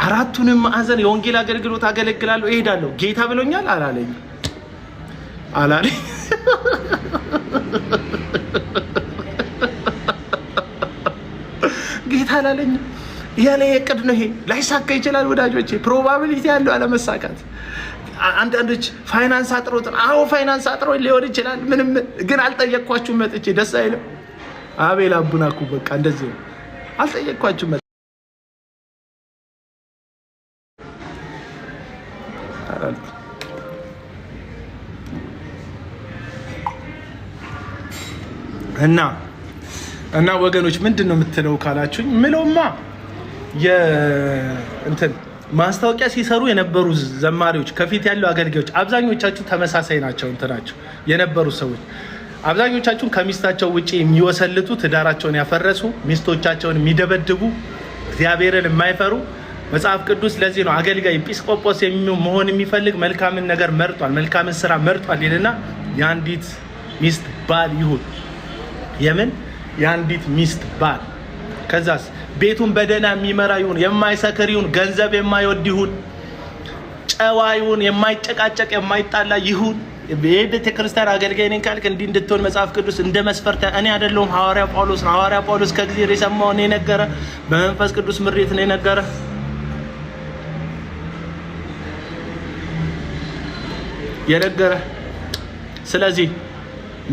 አራቱንም ማዕዘን የወንጌል አገልግሎት አገለግላለሁ፣ እሄዳለሁ። ጌታ ብሎኛል አላለኝ። አላለኝ ያለ እቅድ ነው ይሄ ላይሳካ ይችላል ወዳጆቼ ፕሮባቢሊቲ ያለው አለመሳካት አንዳንዶች ፋይናንስ አጥሮት አዎ ፋይናንስ አጥሮ ሊሆን ይችላል ምንም ግን አልጠየቅኳችሁም መጥቼ ደስ አይልም አቤል አቡናኩ በቃ እንደዚህ ነው አልጠየቅኳችሁም እና ወገኖች ምንድነው የምትለው ካላችሁኝ ምለውማ እንትን ማስታወቂያ ሲሰሩ የነበሩ ዘማሪዎች ከፊት ያለው አገልጋዮች አብዛኞቻችሁ ተመሳሳይ ናቸው እንትናቸው የነበሩ ሰዎች አብዛኞቻችሁ ከሚስታቸው ውጪ የሚወሰልቱ ትዳራቸውን ያፈረሱ ሚስቶቻቸውን የሚደበድቡ እግዚአብሔርን የማይፈሩ መጽሐፍ ቅዱስ ለዚህ ነው አገልጋይ ኤጲስቆጶስ መሆን የሚፈልግ መልካምን ነገር መርጧል መልካምን ስራ መርጧል ይልና የአንዲት ሚስት ባል ይሁን የምን የአንዲት ሚስት ባል ከዛስ ቤቱን በደና የሚመራ ይሁን የማይሰክር ይሁን ገንዘብ የማይወድ ይሁን ጨዋ ይሁን የማይጨቃጨቅ የማይጣላ ይሁን የቤተክርስቲያን አገልጋይ ነኝ ካልክ እንዲህ እንድትሆን መጽሐፍ ቅዱስ እንደ መስፈርት እኔ አይደለሁም ሐዋርያ ጳውሎስ ነው ሐዋርያ ጳውሎስ ከጊዜ የሰማው ነው የነገረ በመንፈስ ቅዱስ ምሪት ነው የነገረ ስለዚህ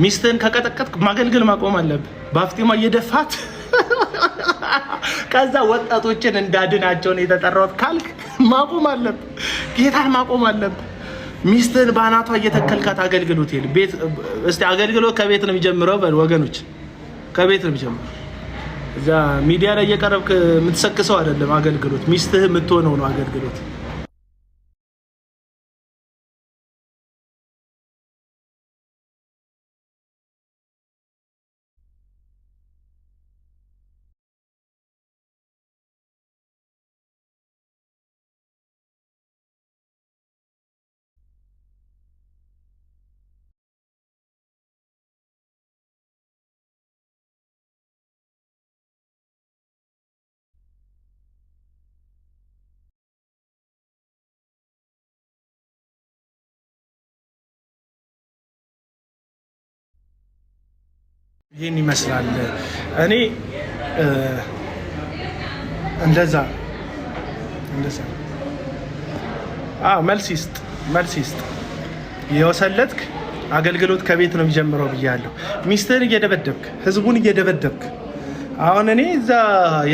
ሚስትን ከቀጠቀጥክ ማገልገል ማቆም አለብህ ባፍጢማ እየደፋት ከዛ ወጣቶችን እንዳድናቸው ነው የተጠራሁት ካልክ ማቆም አለብህ ጌታን ማቆም አለብህ ሚስትን ባናቷ እየተከልካት አገልግሎት ይል ቤት እስቲ አገልግሎት ከቤት ነው የሚጀምረው በል ወገኖች ከቤት ነው የሚጀምረው እዛ ሚዲያ ላይ እየቀረብክ የምትሰክሰው አይደለም አገልግሎት ሚስትህ የምትሆነው ነው አገልግሎት ይሄን ይመስላል እኔ እንደዛ መልስ ይስጥ የወሰለትክ አገልግሎት ከቤት ነው የሚጀምረው ብያለሁ ሚስትህን እየደበደብክ ህዝቡን እየደበደብክ አሁን እኔ እዛ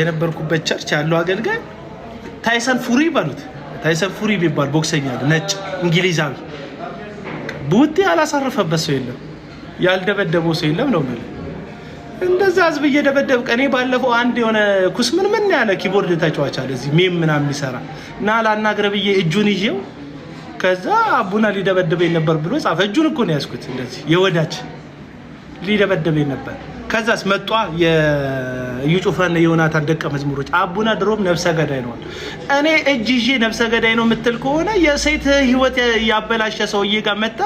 የነበርኩበት ቸርች ያለው አገልጋይ ታይሰን ፉሪ ቢባል ቦክሰኛ ነጭ እንግሊዛዊ ቡቲ አላሳረፈበት ሰው የለም ያልደበደበው ሰው የለም ነው ማለት እንደዛ ህዝብ እየደበደብክ እኔ ባለፈው አንድ የሆነ ኩስምን ምን ያለ ኪቦርድ ተጫዋች አለ እዚህ ሜም ምናምን የሚሰራ እና ላናግረህ ብዬ እጁን ይዤው ከዛ አቡና ሊደበደበኝ ነበር ብሎ ጻፈ እጁን እኮ ነው ያዝኩት እንደዚህ የወዳጅ ሊደበደበኝ ነበር ከዛስ መጣ የዩ ጩፋና የዮናታን ደቀ መዝሙሮች አቡና ድሮም ነፍሰ ገዳይ ነው እኔ እጅ ይዤ ነፍሰ ገዳይ ነው የምትል ከሆነ የሴት ህይወት ያበላሸ ሰውዬ ጋር መጣ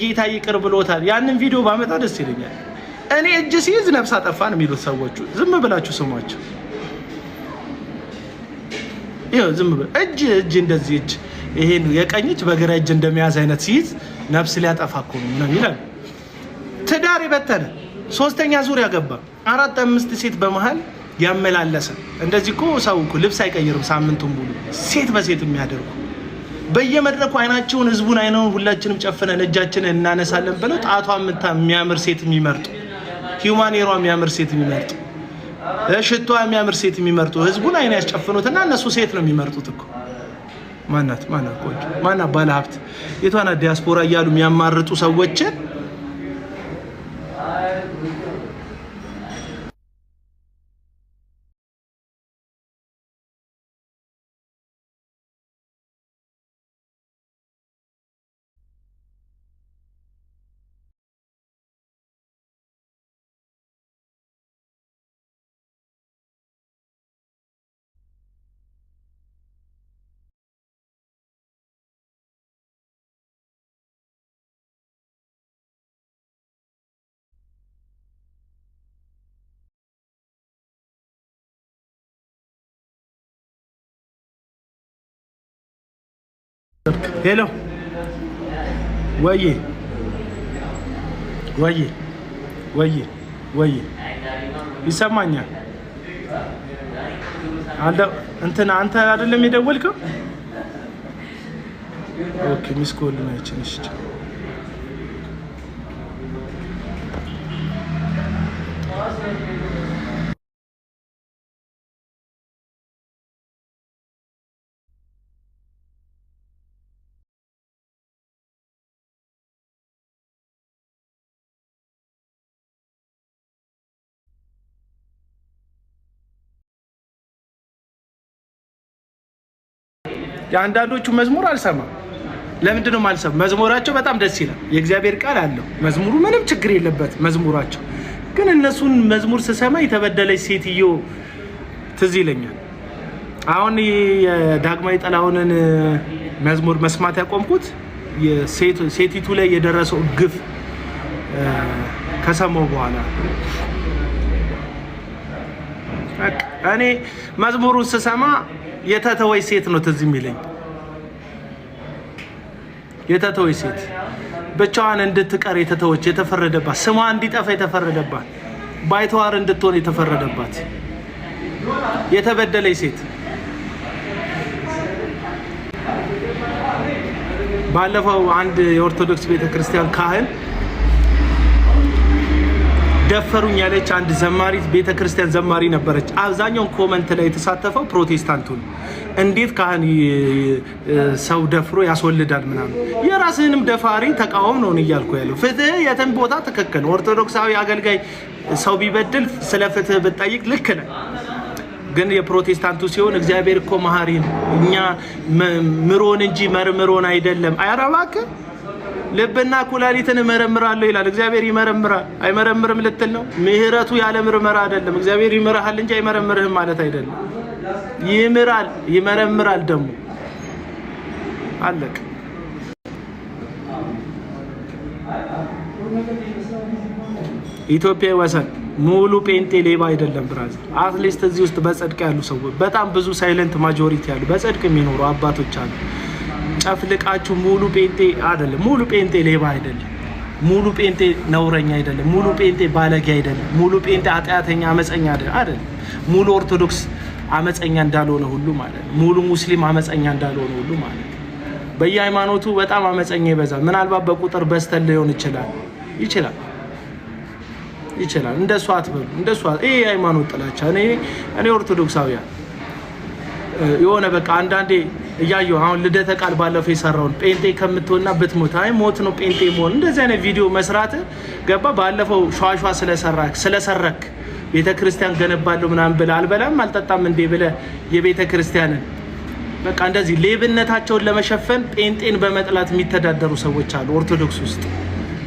ጌታ ይቅር ብሎታል ያንን ቪዲዮ ባመጣ ደስ ይለኛል እኔ እጅ ሲይዝ ነፍስ አጠፋን የሚሉት ሰዎች ዝም ብላችሁ ስሟቸው ይሄው ዝም ብለ እጅ እንደዚህ እጅ ይሄን የቀኝ እጅ በግራ እጅ እንደሚያዝ አይነት ሲይዝ ነፍስ ሊያጠፋ እኮ ነው ይላል ትዳር ይበተነ ሶስተኛ ዙር ያገባ 4-5 ሴት በመሃል ያመላለሰ እንደዚህ እኮ ሰው እኮ ልብስ አይቀይርም ሳምንቱን ሙሉ ሴት በሴት የሚያደርጉ በየመድረኩ አይናቸውን ህዝቡን አይነውን ሁላችንም ጨፍነን እጃችንን እናነሳለን ብለው ጣቷን የሚያምር ሴት የሚመርጡ ሂዩማኔሯ የሚያምር ሴት የሚመርጡ ሽቷ የሚያምር ሴት የሚመርጡ ህዝቡን አይን ያስጨፍኑትና እነሱ ሴት ነው የሚመርጡት እኮ ማናት ቆንጆ ማና ባለሀብት የቷና ዲያስፖራ እያሉ የሚያማርጡ ሰዎችን ሄሎ ወይ ይሰማኛል አንተ አይደለም የደወልከው? ኦኬ ሚስ ኮል ነው እቺ። የአንዳንዶቹ መዝሙር አልሰማም። ለምንድን ነው የማልሰማው? መዝሙራቸው በጣም ደስ ይላል። የእግዚአብሔር ቃል አለው መዝሙሩ፣ ምንም ችግር የለበት መዝሙራቸው። ግን እነሱን መዝሙር ስሰማ የተበደለች ሴትዮ ትዝ ይለኛል። አሁን የዳግማዊ ጥላሁንን መዝሙር መስማት ያቆምኩት ሴቲቱ ላይ የደረሰው ግፍ ከሰማው በኋላ እኔ መዝሙሩን ስሰማ የተተወች ሴት ነው ትዝ የሚለኝ። የተተወች ሴት ብቻዋን እንድትቀር የተተወች፣ የተፈረደባት፣ ስሟ እንዲጠፋ የተፈረደባት፣ ባይተዋር እንድትሆን የተፈረደባት የተበደለች ሴት። ባለፈው አንድ የኦርቶዶክስ ቤተክርስቲያን ካህን ደፈሩኝ ያለች አንድ ዘማሪት ቤተክርስቲያን ዘማሪ ነበረች። አብዛኛውን ኮመንት ላይ የተሳተፈው ፕሮቴስታንቱ ነው። እንዴት ካህን ሰው ደፍሮ ያስወልዳል ምናምን። የራስህንም ደፋሪ ተቃወም ነው እያልኩ ያለው። ፍትህ የትም ቦታ ትክክል። ኦርቶዶክሳዊ አገልጋይ ሰው ቢበድል ስለ ፍትህ ብትጠይቅ ልክ ነህ። ግን የፕሮቴስታንቱ ሲሆን እግዚአብሔር እኮ መሐሪ ነው፣ እኛ ምሮን እንጂ መርምሮን አይደለም። ኧረ እባክህ ልብና ኩላሊትን እመረምራለሁ ይላል። እግዚአብሔር ይመረምራል አይመረምርም ልትል ነው? ምህረቱ ያለ ምርመራ አይደለም። እግዚአብሔር ይመራሃል እንጂ አይመረምርህም ማለት አይደለም። ይምራል፣ ይመረምራል ደግሞ አለቅ። ኢትዮጵያ ወሰን ሙሉ ጴንጤ ሌባ አይደለም ብራዘር። አትሊስት እዚህ ውስጥ በጽድቅ ያሉ ሰዎች በጣም ብዙ ሳይለንት ማጆሪቲ ያሉ በጽድቅ የሚኖሩ አባቶች አሉ። ጨፍልቃችሁ ሙሉ ጴንጤ አይደለም። ሙሉ ጴንጤ ሌባ አይደለም። ሙሉ ጴንጤ ነውረኛ አይደለም። ሙሉ ጴንጤ ባለጌ አይደለም። ሙሉ ጴንጤ ኃጢአተኛ አመፀኛ አይደለም። ሙሉ ኦርቶዶክስ አመፀኛ እንዳልሆነ ሁሉ ማለት ነው። ሙሉ ሙስሊም አመፀኛ እንዳልሆነ ሁሉ ማለት ነው። በየሃይማኖቱ በጣም አመፀኛ ይበዛል። ምናልባት በቁጥር በስተል ሊሆን ይችላል ይችላል። እንደሱ አትበሉ። እንደሱ ይሄ ሃይማኖት ጥላቻ። እኔ ኦርቶዶክሳውያን የሆነ በቃ አንዳንዴ እያየሁ አሁን ልደተ ቃል ባለፈው የሰራውን ጴንጤ ከምትሆንና ብትሞት አይ ሞት ነው ጴንጤ መሆን። እንደዚህ አይነት ቪዲዮ መስራት ገባ። ባለፈው ሸዋሸዋ ስለሰረክ ቤተክርስቲያን ገነባለሁ ምናምን ብለህ አልበላም አልጠጣም እንዴ ብለህ የቤተክርስቲያንን በቃ እንደዚህ ሌብነታቸውን ለመሸፈን ጴንጤን በመጥላት የሚተዳደሩ ሰዎች አሉ ኦርቶዶክስ ውስጥ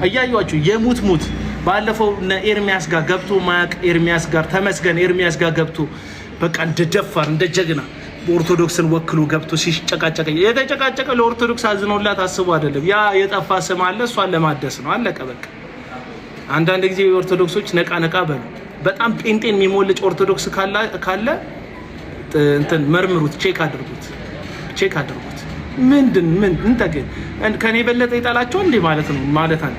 እያዩዋቸው። የሙት ባለፈው ኤርሚያስ ጋር ገብቶ ማያቅ ኤርሚያስ ጋር ተመስገን ኤርሚያስ ጋር ገብቶ በቃ እንደ ደፋር እንደ ጀግና ኦርቶዶክስን ወክሎ ገብቶ ሲጨቃጨቀ የተጨቃጨቀ ለኦርቶዶክስ አዝኖላት አስቦ አይደለም። ያ የጠፋ ስም አለ፣ እሷን ለማደስ ነው። አለቀ በቃ። አንዳንድ ጊዜ ኦርቶዶክሶች ነቃ በሉ። በጣም ጴንጤን የሚሞልጭ ኦርቶዶክስ ካለ እንትን መርምሩት፣ ቼክ አድርጉት። ምን እንተገኝ ከኔ በለጠ ይጣላቸው እንዴ ማለት ነው ማለት አለ።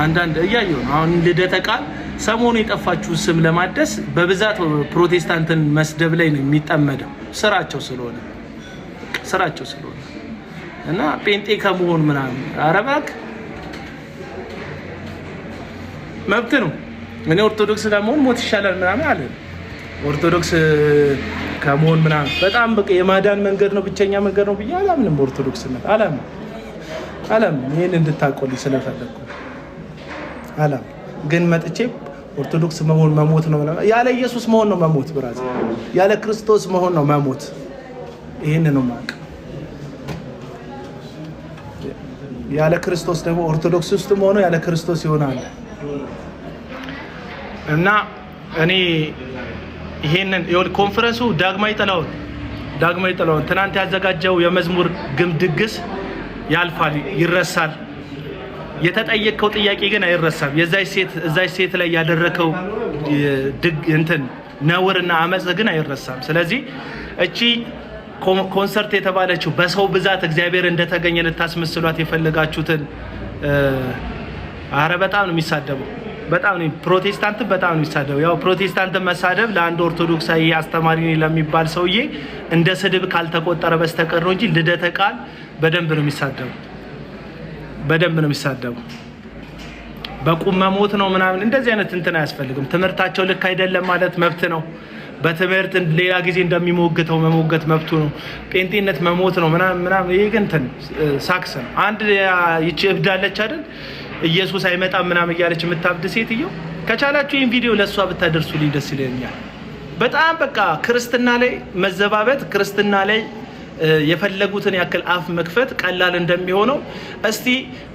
አንዳንድ እያየሁ ነው አሁን ልደተ ቃል ሰሞኑ የጠፋችሁ ስም ለማደስ በብዛት ፕሮቴስታንትን መስደብ ላይ ነው የሚጠመደው። ስራቸው ስለሆነ እና ጴንጤ ከመሆን ምናምን ኧረ እባክህ መብት ነው። እኔ ኦርቶዶክስ ከመሆን ሞት ይሻላል ምናምን አለ። ኦርቶዶክስ ከመሆን ምናምን በጣም በቃ የማዳን መንገድ ነው ብቸኛ መንገድ ነው ብዬ አላምንም። ኦርቶዶክስነት አላምንም። ይሄን እንድታቆልኝ ስለፈለኩ አላምንም። ግን መጥቼ ኦርቶዶክስ መሆን መሞት ነው። ያለ ኢየሱስ መሆን ነው መሞት ብራዘር። ያለ ክርስቶስ መሆን ነው መሞት። ይሄን ነው ማቅ። ያለ ክርስቶስ ደግሞ ኦርቶዶክስ ውስጥ መሆን ያለ ክርስቶስ ይሆናል። እና እኔ ይሄንን ኮንፈረንሱ ዳግማዊ ጥላሁን ትናንት ያዘጋጀው የመዝሙር ድግስ ያልፋል፣ ይረሳል። የተጠየቀው ጥያቄ ግን አይረሳም። የዛች ሴት ላይ ያደረከው ነውርና አመጽ ግን አይረሳም። ስለዚህ እቺ ኮንሰርት የተባለችው በሰው ብዛት እግዚአብሔር እንደተገኘ ልታስመስሏት የፈለጋችሁትን አረ በጣም ነው የሚሳደበው። በጣም ነው ፕሮቴስታንት በጣም ነው የሚሳደው። ያው ፕሮቴስታንት መሳደብ ለአንድ ኦርቶዶክሳዊ አስተማሪ ለሚባል ሰውዬ እንደ ስድብ ካልተቆጠረ በስተቀር ነው እንጂ ልደተ ቃል በደንብ ነው የሚሳደው። በደንብ ነው የሚሳደው። በቁም መሞት ነው ምናምን እንደዚህ አይነት እንትን አያስፈልግም። ትምህርታቸው ልክ አይደለም ማለት መብት ነው። በትምህርት ሌላ ጊዜ እንደሚሞግተው መሞገት መብቱ ነው። ጴንጤነት መሞት ነው ምናምን ይሄ ግን እንትን ሳክስ ነው። አንድ ይቺ እብዳለች አይደል ኢየሱስ አይመጣም ምናምን እያለች የምታብድ ሴትዮ ከቻላችሁ ይሄን ቪዲዮ ለሷ ብታደርሱልኝ ደስ ይለኛል። በጣም በቃ ክርስትና ላይ መዘባበት ክርስትና ላይ የፈለጉትን ያክል አፍ መክፈት ቀላል እንደሚሆነው እስቲ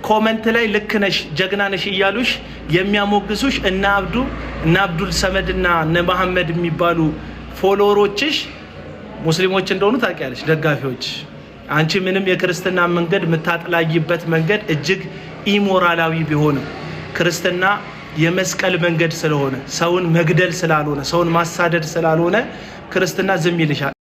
ኮሜንት ላይ ልክ ነሽ ጀግና ነሽ እያሉሽ የሚያሞግሱሽ እና አብዱል ሰመድና እነ መሐመድ የሚባሉ ፎሎወሮችሽ ሙስሊሞች እንደሆኑ ታውቂያለሽ፣ ደጋፊዎች። አንቺ ምንም የክርስትና መንገድ የምታጥላይበት መንገድ እጅግ ኢሞራላዊ ቢሆንም ክርስትና የመስቀል መንገድ ስለሆነ ሰውን መግደል ስላልሆነ ሰውን ማሳደድ ስላልሆነ ክርስትና ዝም ይልሻል።